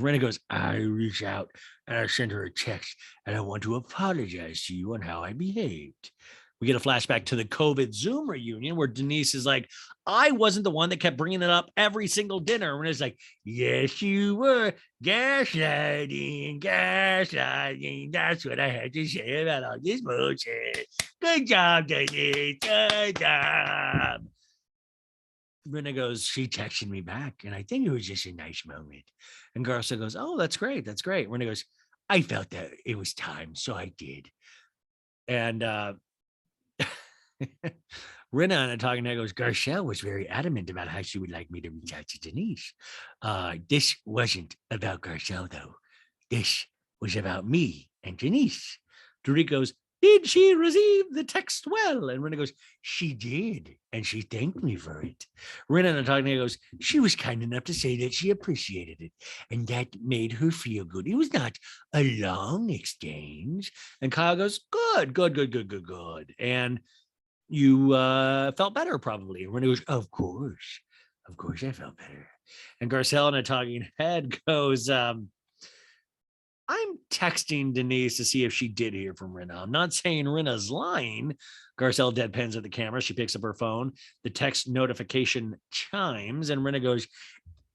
Rena goes, I reach out and I sent her a text and I want to apologize to you on how I behaved. We get a flashback to the COVID Zoom reunion where Denise is like, I wasn't the one that kept bringing it up every single dinner. And it's like, yes, you were. Gaslighting. That's what I had to say about all this bullshit. Good job, Denise. Good job. Rena goes, she texted me back, and I think it was just a nice moment. And Garcelle goes, oh, that's great. That's great. Rena goes, I felt that it was time, so I did. And Rinna on a talking head goes, Garcelle was very adamant about how she would like me to reach out to Denise. This wasn't about Garcelle, though. This was about me and Denise. Dorit goes, did she receive the text well? And Rinna goes, she did. And she thanked me for it. Rinna on a talking head goes, she was kind enough to say that she appreciated it. And that made her feel good. It was not a long exchange. And Kyle goes, good. And you felt better probably. And Renee goes, of course I felt better. And Garcelle in a talking head goes, I'm texting Denise to see if she did hear from Rinna. I'm not saying Rinna's lying. Garcelle deadpans at the camera. She picks up her phone. The text notification chimes, and Rinna goes,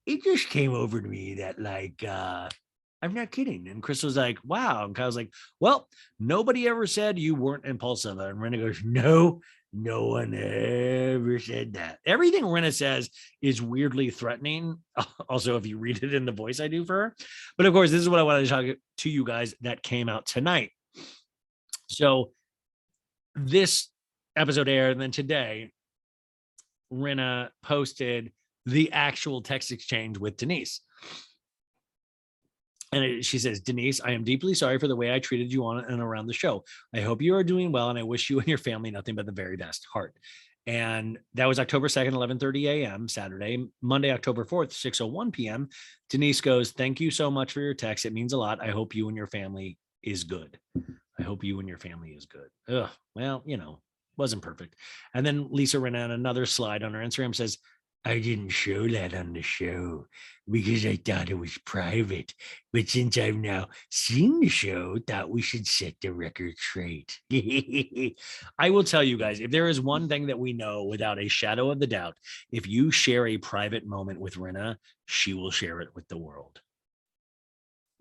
it just came over to me that like, I'm not kidding. And Chris was like, wow. And Kyle's like, well, nobody ever said you weren't impulsive. And Rinna goes, no one ever said that. Everything Rinna says is weirdly threatening. Also, if you read it in the voice I do for her. But of course, this is what I wanted to talk to you guys that came out tonight. So this episode aired, and then today, Rinna posted the actual text exchange with Denise. And she says, Denise, I am deeply sorry for the way I treated you on and around the show. I hope you are doing well, and I wish you and your family nothing but the very best. Heart. And that was October 2nd, 11:30 a.m. Saturday. Monday, October 4th, 6:01 p.m. Denise goes, thank you so much for your text. It means a lot. I hope you and your family is good. I hope you and your family is good. Ugh, well, wasn't perfect. And then Lisa Rinna on another slide on her Instagram says, I didn't show that on the show because I thought it was private. But since I've now seen the show, thought we should set the record straight. I will tell you guys, if there is one thing that we know without a shadow of the doubt, if you share a private moment with Rinna, she will share it with the world.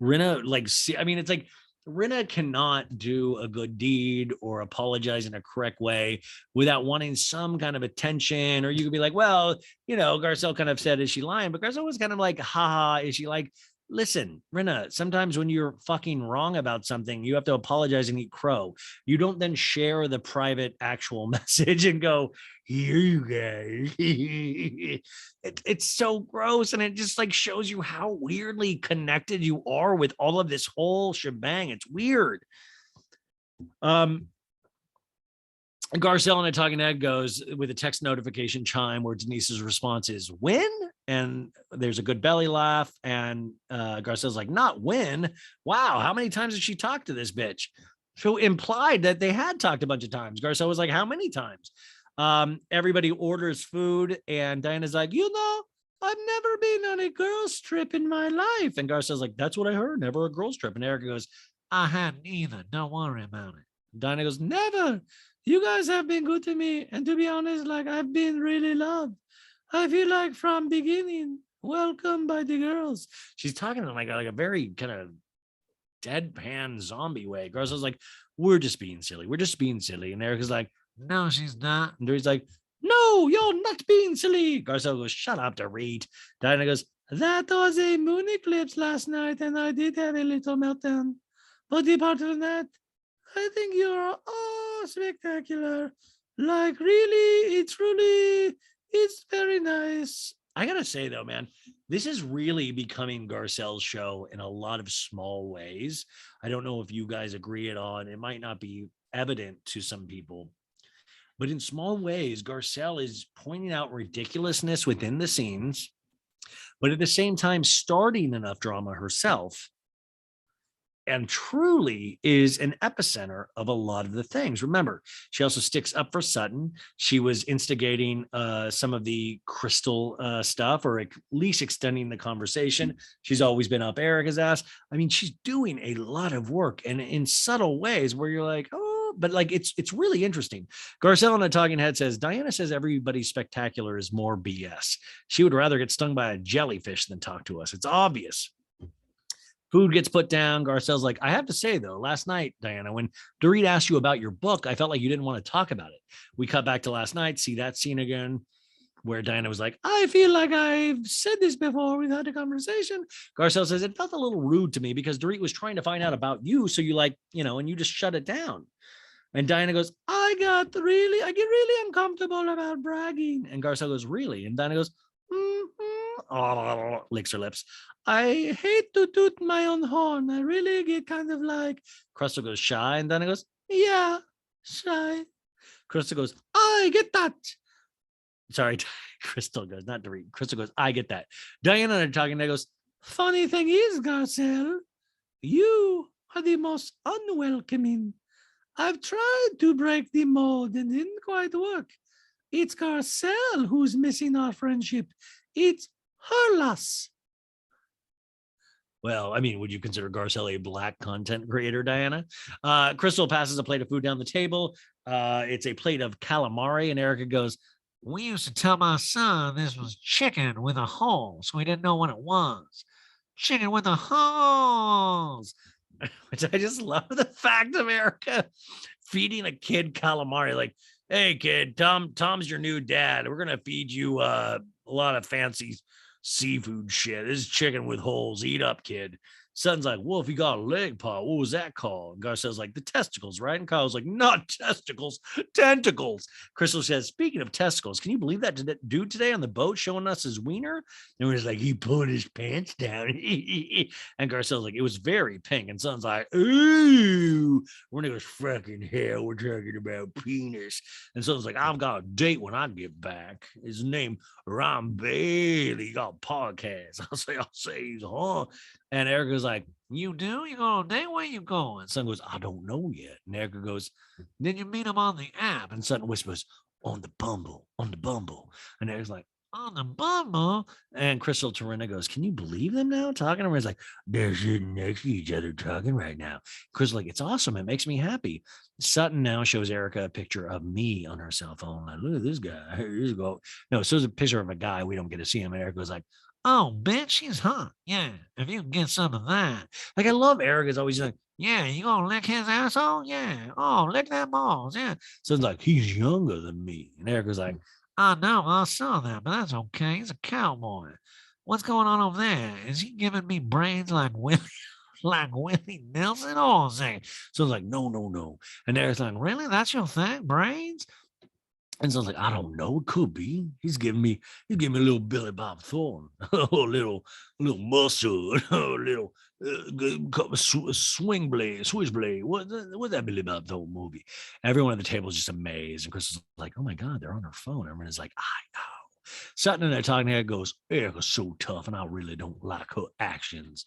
Rinna, it's like Rinna cannot do a good deed or apologize in a correct way without wanting some kind of attention. Or you could be like, well, Garcelle kind of said, is she lying? But Garcelle was kind of like, haha, is she like, listen, Rinna, sometimes when you're fucking wrong about something, you have to apologize and eat crow. You don't then share the private actual message and go, here you guys. It's so gross. And it just like shows you how weirdly connected you are with all of this whole shebang. It's weird. Garcelle in a talking head goes with a text notification chime where Denise's response is when, and there's a good belly laugh. And Garcelle's like, not when. Wow, how many times did she talk to this bitch? So implied that they had talked a bunch of times. Garcelle was like, how many times? Everybody orders food, and Diana's like, I've never been on a girls trip in my life. And Garcelle's like, that's what I heard, never a girls trip. And Erica goes, I hadn't either. Don't worry about it. Diana goes, never. You guys have been good to me. And to be honest, like I've been really loved. I feel like from beginning, welcome by the girls. She's talking in like a very kind of deadpan zombie way. Garcelle's like, we're just being silly. And Erica's like, no, she's not. And Dorit's like, no, you're not being silly. Garcelle goes, shut up, Dorit. Diana goes, that was a moon eclipse last night, and I did have a little meltdown. But apart from that, I think you're spectacular. Like really, it's very nice. I gotta say though, man, this is really becoming Garcelle's show in a lot of small ways. I don't know if you guys agree at all, and it might not be evident to some people, but in small ways, Garcelle is pointing out ridiculousness within the scenes, but at the same time starting enough drama herself, and truly is an epicenter of a lot of the things. Remember, she also sticks up for Sutton. She was instigating some of the Crystal stuff, or at least extending the conversation. She's always been up Erica's ass. I mean, she's doing a lot of work, and in subtle ways where you're like, oh, but like it's really interesting. Garcelle on a talking head says, Diana says everybody's spectacular is more BS. She would rather get stung by a jellyfish than talk to us. It's obvious. Food gets put down. Garcelle's like, I have to say, though, last night, Diana, when Dorit asked you about your book, I felt like you didn't want to talk about it. We cut back to last night, see that scene again, where Diana was like, I feel like I've said this before. We've had a conversation. Garcelle says, it felt a little rude to me because Dorit was trying to find out about you. So you and you just shut it down. And Diana goes, I get really uncomfortable about bragging. And Garcelle goes, really? And Diana goes, licks her lips. I hate to toot my own horn. I really get kind of like, Crystal goes, shy. And Diana goes, yeah, shy. Crystal goes, I get that. Sorry, Crystal goes, not Dorit. Crystal goes, I get that. Diana and I are talking, and I goes, funny thing is, Garcelle, you are the most unwelcoming. I've tried to break the mold and didn't quite work. It's Garcelle who's missing our friendship. It's her loss. Well, I mean, would you consider Garcelle a black content creator, Diana? Crystal passes a plate of food down the table. It's a plate of calamari, and Erica goes, we used to tell my son this was chicken with a hole, so he didn't know what it was. Chicken with a holes. Which I just love the fact of Erica feeding a kid calamari. Like, hey, kid, Tom's your new dad. We're going to feed you a lot of fancy seafood shit. This is chicken with holes. Eat up, kid. Son's like, well, if you got a leg pot, what was that called? And Garcelle's like, the testicles, right? And Kyle's like, not testicles, tentacles. Crystal says, speaking of testicles, can you believe that dude today on the boat showing us his wiener? And we're like, he pulled his pants down. And Garcelle's like, it was very pink. And Son's like, ooh, when it was fucking hell, we're talking about penis. And Son's like, I've got a date when I get back. His name, Ron Bailey. He got a podcast. I'll say he's on. And Erica's like, you do? You go on a date? Where you going? Son goes, I don't know yet. And Erica goes, then you meet him on the app. And Son whispers, on the Bumble. And Erica's like, on the Bumble? And Crystal Torina goes, can you believe them now? Talking to her is like, they're sitting next to each other talking right now. Crystal's like, it's awesome. It makes me happy. Sutton now shows Erica a picture of me on her cell phone. Like, look at this guy. Here's go. No, so it's a picture of a guy. We don't get to see him. And Erica goes like, oh, bitch, she's hot. Yeah, if you can get some of that. Like, I love Erica's always like, yeah, you gonna lick his asshole? Yeah. Oh, lick that balls. Yeah. So it's like, he's younger than me. And Erica's like, I know, I saw that, but that's okay. He's a cowboy. What's going on over there? Is he giving me brains like Willie? Like Willie Nelson? Oh, say. So it's like, no. And Eric's like, really? That's your thing? Brains? And so I was like, I don't know. It could be. He's giving me a little Billy Bob Thornton, a little muscle, a little switchblade. What's that Billy Bob Thornton movie? Everyone at the table is just amazed. And Chris is like, oh my God, they're on her phone. Everyone is like, I know. Sutton and I talking to her goes, Erica's so tough and I really don't like her actions.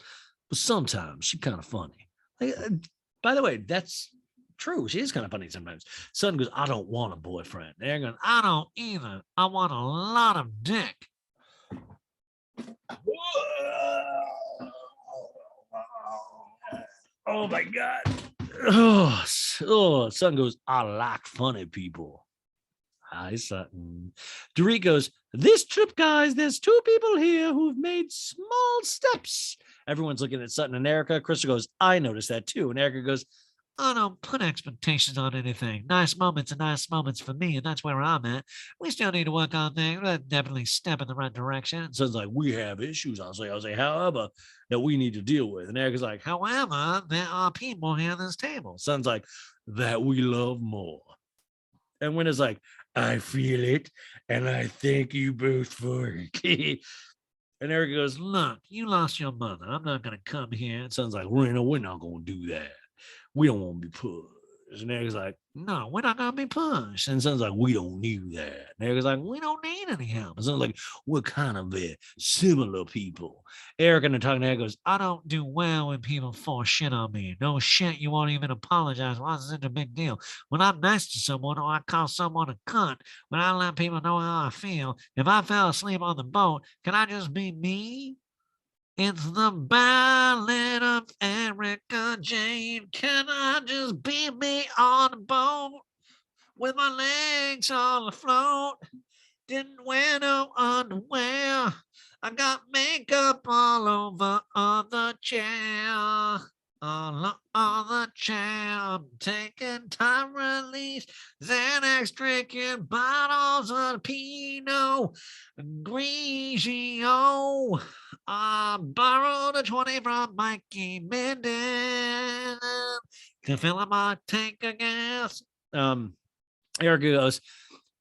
But sometimes she's kind of funny. Like, by the way, that's true. She is kind of funny sometimes. Sutton goes, I don't want a boyfriend. And Aaron goes, I don't either. I want a lot of dick. Oh my God. Oh, Sutton goes, I like funny people. Hi, Sutton. Dorit goes, this trip, guys, there's two people here who've made small steps. Everyone's looking at Sutton and Erica. Krista goes, I noticed that too. And Erica goes, I don't put expectations on anything. Nice moments are nice moments for me, and that's where I'm at. We still need to work on things, but definitely step in the right direction. So it's like, we have issues, I'll say, however, that we need to deal with. And Erica's like, however, there are people here at this table. Son's like, that we love more. And Winter's like, I feel it, and I thank you both for it. And Erica goes, look, you lost your mother. I'm not going to come here. And Son's like, we're not going to do that. We don't want to be pushed. And Erica's like, no, we're not going to be pushed. And Son's like, we don't need that. And Erica's like, we don't need any help. And Son's like, we're kind of similar people. Erica and talking to her goes, I don't do well when people force shit on me. No shit, you won't even apologize. Why is it such a big deal? When I'm nice to someone or I call someone a cunt, when I let people know how I feel, if I fell asleep on the boat, can I just be me? It's the ballad of Erica Jane. Can I just be me on the boat with my legs on the float? Didn't wear no underwear. I got makeup all over on the chair. All on the chair. I'm taking time release. Xanax drinking bottles of Pinot Grigio. I borrowed a 20 from Mikey Mendez to fill up my tank of gas. Erica goes,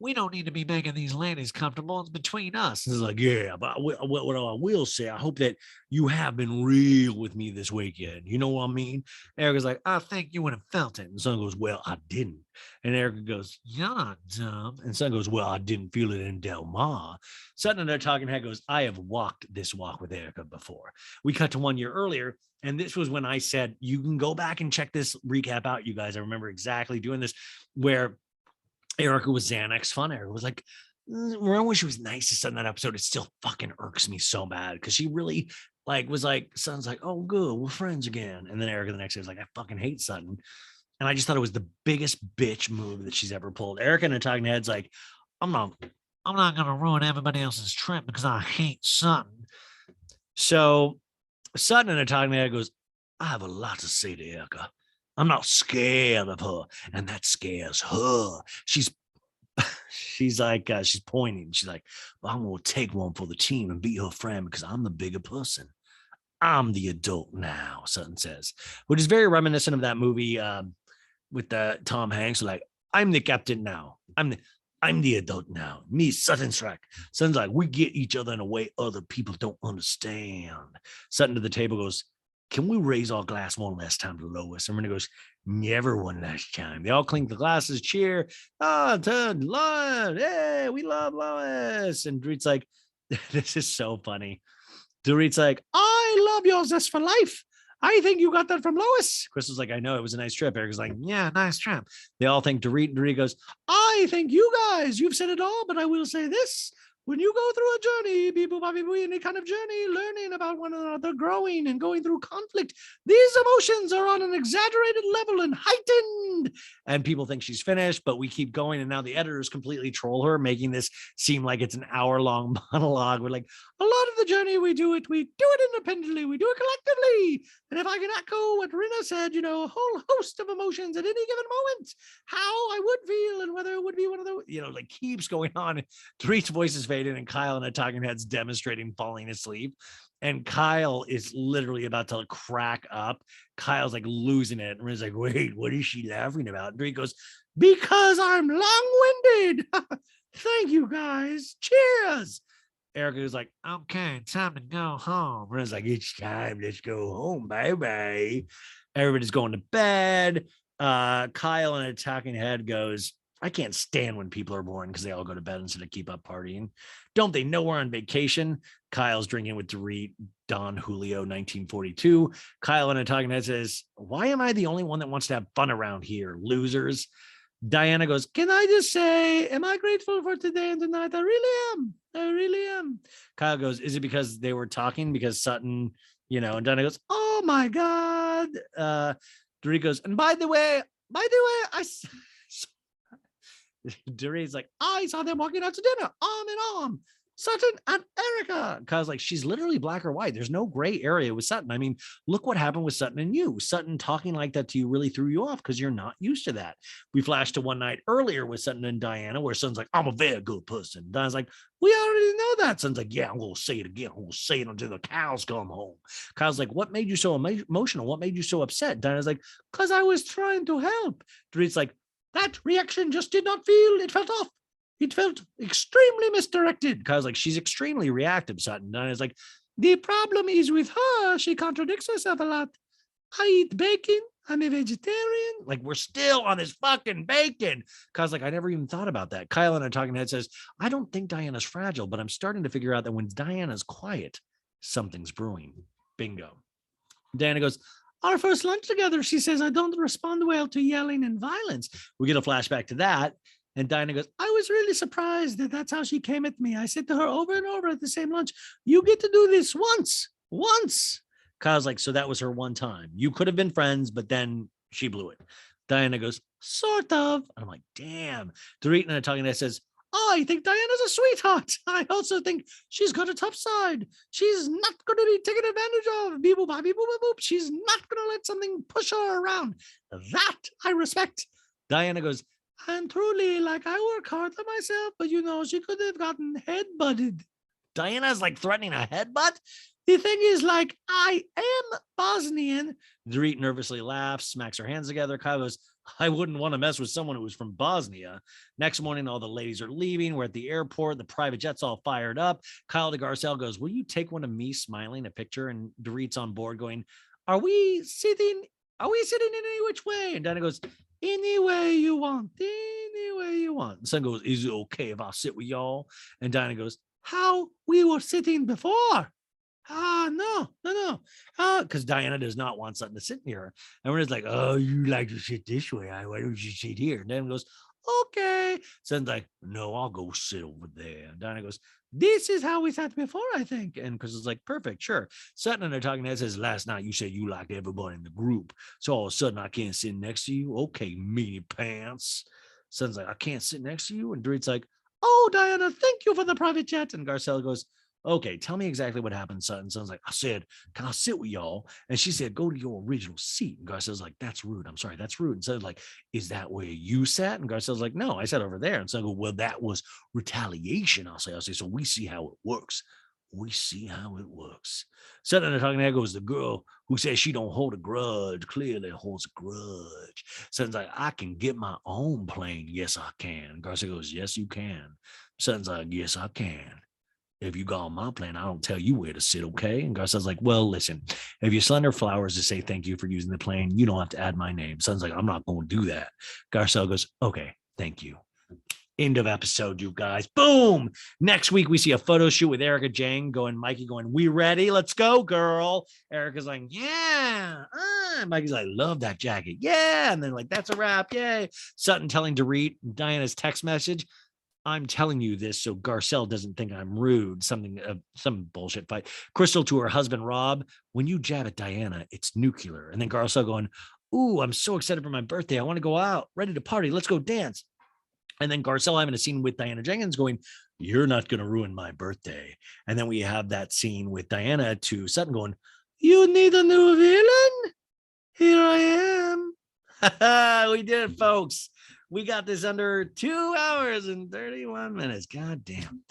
We don't need to be making these ladies comfortable. It's between us. this is like, yeah, but what I will say, I hope that you have been real with me this weekend. You know what I mean? Erica's like, I think you would have felt it. and Son goes, well, I didn't. And Erica goes, You're not dumb. and Son goes, well, I didn't feel it in Del Mar. Sutton and their talking head goes, I have walked this walk with Erica before. We cut to 1 year earlier. And this was when I said, you can go back and check this recap out, you guys. I remember exactly doing this, where Erica was Xanax fun. Erica was like, remember when she was nicest in that episode? It still fucking irks me so bad because she really was like, Sutton's like, oh, good, we're friends again. And then Erica the next day was like, I fucking hate Sutton. And I just thought it was the biggest bitch move that she's ever pulled. Erica and the talking head's like, I'm not gonna ruin everybody else's trip because I hate Sutton. So Sutton and the talking head goes, I have a lot to say to Erica. I'm not scared of her, and that scares her. She's like, she's pointing. She's like, well, I'm gonna take one for the team and be her friend because I'm the bigger person. I'm the adult now, Sutton says, which is very reminiscent of that movie with Tom Hanks. Like, I'm the captain now. I'm the adult now. Me, Sutton Strike. Sutton's like, we get each other in a way other people don't understand. Sutton to the table goes, can we raise our glass one last time to Lois? And Renee goes, never one last time. They all clink the glasses, cheer. To Lois. Hey, we love Lois. And Dorit's like, this is so funny. Dorit's like, I love your zest for life. I think you got that from Lois. Crystal's like, I know, it was a nice trip. Erica's like, yeah, nice trip. They all think Dorit, and Dorit goes, I think you guys, you've said it all, but I will say this. When you go through a journey, any kind of journey, learning about one another, growing and going through conflict, these emotions are on an exaggerated level and heightened. And people think she's finished, but we keep going. And now the editors completely troll her, making this seem like it's an hour-long monologue. We're like, a lot of the journey, we do it independently, we do it collectively. And if I can echo what Rina said, a whole host of emotions at any given moment, how I would feel and whether it would be one of those, keeps going on. Dorit's voice is fading, and Kyle and the talking heads demonstrating falling asleep. And Kyle is literally about to crack up. Kyle's like losing it. And Rina's like, wait, what is she laughing about? And Dorit goes, because I'm long-winded. Thank you, guys. Cheers. Erica was like, okay, time to go home. Rina's like, it's time. Let's go home. Bye-bye. Everybody's going to bed. Kyle and a talking head goes, I can't stand when people are boring because they all go to bed instead of keep up partying. Don't they know we're on vacation? Kyle's drinking with Dorit, Don Julio, 1942. Kyle and a talking head says, why am I the only one that wants to have fun around here? Losers. Diana goes, can I just say, am I grateful for today and tonight? I really am. I really am. Kyle goes, is it because they were talking? Because Sutton, and Diana goes, oh my God. Dorit goes, and by the way, Dorit's like, I saw them walking out to dinner, arm in arm. Sutton and Erica. Kyle's like, she's literally black or white. There's no gray area with Sutton. I mean, look what happened with Sutton and you. Sutton talking like that to you really threw you off because you're not used to that. We flashed to one night earlier with Sutton and Diana where Sutton's like, I'm a very good person. Diana's like, we already know that. Sutton's like, yeah, I'm going to say it again. I'm going to say it until the cows come home. Kyle's like, what made you so emotional? What made you so upset? Diana's like, because I was trying to help. Dorit's like, that reaction just did not feel, it felt off. It felt extremely misdirected. Kyle's like, she's extremely reactive, Sutton. And I was like, the problem is with her. She contradicts herself a lot. I eat bacon. I'm a vegetarian. Like, we're still on this fucking bacon. Kyle's like, I never even thought about that. Kyle and a talking head says, I don't think Diana's fragile, but I'm starting to figure out that when Diana's quiet, something's brewing. Bingo. Diana goes, our first lunch together, she says, I don't respond well to yelling and violence. We get a flashback to that. And Diana goes, I was really surprised that that's how she came at me. I said to her over and over at the same lunch, you get to do this once. Kyle's like, so that was her one time. You could have been friends, but then she blew it. Diana goes, sort of. And I'm like, damn. Dorit and a talking head says, I think Diana's a sweetheart. I also think she's got a tough side. She's not going to be taken advantage of. Beep, boop, boop, boop, boop. She's not going to let something push her around. That I respect. Diana goes, and truly, like, I work hard on myself, but she could have gotten headbutted. Diana's like threatening a headbutt. The thing is, like, I am Bosnian. Dorit nervously laughs, smacks her hands together. Kyle goes, I wouldn't want to mess with someone who was from Bosnia. Next morning, all the ladies are leaving. We're at the airport. The private jet's all fired up. Kyle de Garcelle goes, will you take one of me smiling a picture? And Dorit's on board going, are we sitting any which way? And Dinah goes, any way you want. The son goes, is it okay if I sit with y'all? And Dinah goes, how we were sitting before. No. Because Diana does not want something to sit near her. And we're just like, oh, you like to sit this way. Why don't you sit here? And Dan goes, okay. Son's like, no, I'll go sit over there. And Diana goes, this is how we sat before, I think. And Chris is like, perfect, sure. Sutton and I are talking. That says, last night you said you liked everybody in the group. So all of a sudden I can't sit next to you. Okay, meanie pants. Son's like, I can't sit next to you. And Dorit's like, oh, Diana, thank you for the private jet. And Garcelle goes, okay, tell me exactly what happened, Sutton. Son's like, I said, can I sit with y'all? And she said, go to your original seat. And Garcelle's like, that's rude. I'm sorry, that's rude. And Sutton's like, is that where you sat? And Garcelle's like, no, I sat over there. And Sutton goes, well, that was retaliation. I'll say, so we see how it works. Sutton and talking there goes, the girl who says she don't hold a grudge clearly holds a grudge. Sutton's like, I can get my own plane. Yes, I can. Garcelle goes, yes, you can. Sutton's like, yes, I can. If you go on my plane, I don't tell you where to sit, okay? And Garcelle's like, well, listen, if you slender flowers to say thank you for using the plane, you don't have to add my name. Son's like, I'm not going to do that. Garcelle goes, okay, thank you. End of episode, you guys. Boom. Next week, we see a photo shoot with Erica Jane going, Mikey going, we ready? Let's go, girl. Erica's like, yeah. Mikey's like, love that jacket. Yeah. And then like, that's a wrap. Yay. Sutton telling Dorit Diana's text message, I'm telling you this so Garcelle doesn't think I'm rude, some bullshit fight. Crystal to her husband, Rob, when you jab at Diana, it's nuclear. And then Garcelle going, ooh, I'm so excited for my birthday. I want to go out, ready to party. Let's go dance. And then Garcelle having a scene with Diana Jenkins going, you're not going to ruin my birthday. And then we have that scene with Diana to Sutton going, you need a new villain? Here I am. We did it, folks. We got this under 2 hours and 31 minutes. God damn.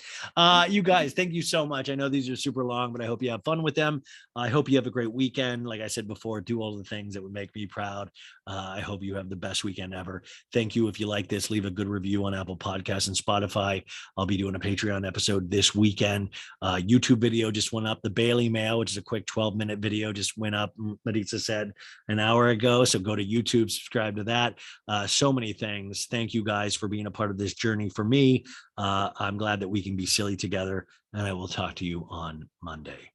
You guys, thank you so much. I know these are super long, but I hope you have fun with them. I hope you have a great weekend. Like I said before, do all the things that would make me proud. I hope you have the best weekend ever. Thank you. If you like this, leave a good review on Apple Podcasts and Spotify. I'll be doing a Patreon episode this weekend. YouTube video just went up. The Bailey Mail, which is a quick 12-minute video, just went up, Maritza said, an hour ago. So go to YouTube, subscribe to that. So many things. Thank you guys for being a part of this journey for me. I'm glad that we can be silly together, and I will talk to you on Monday.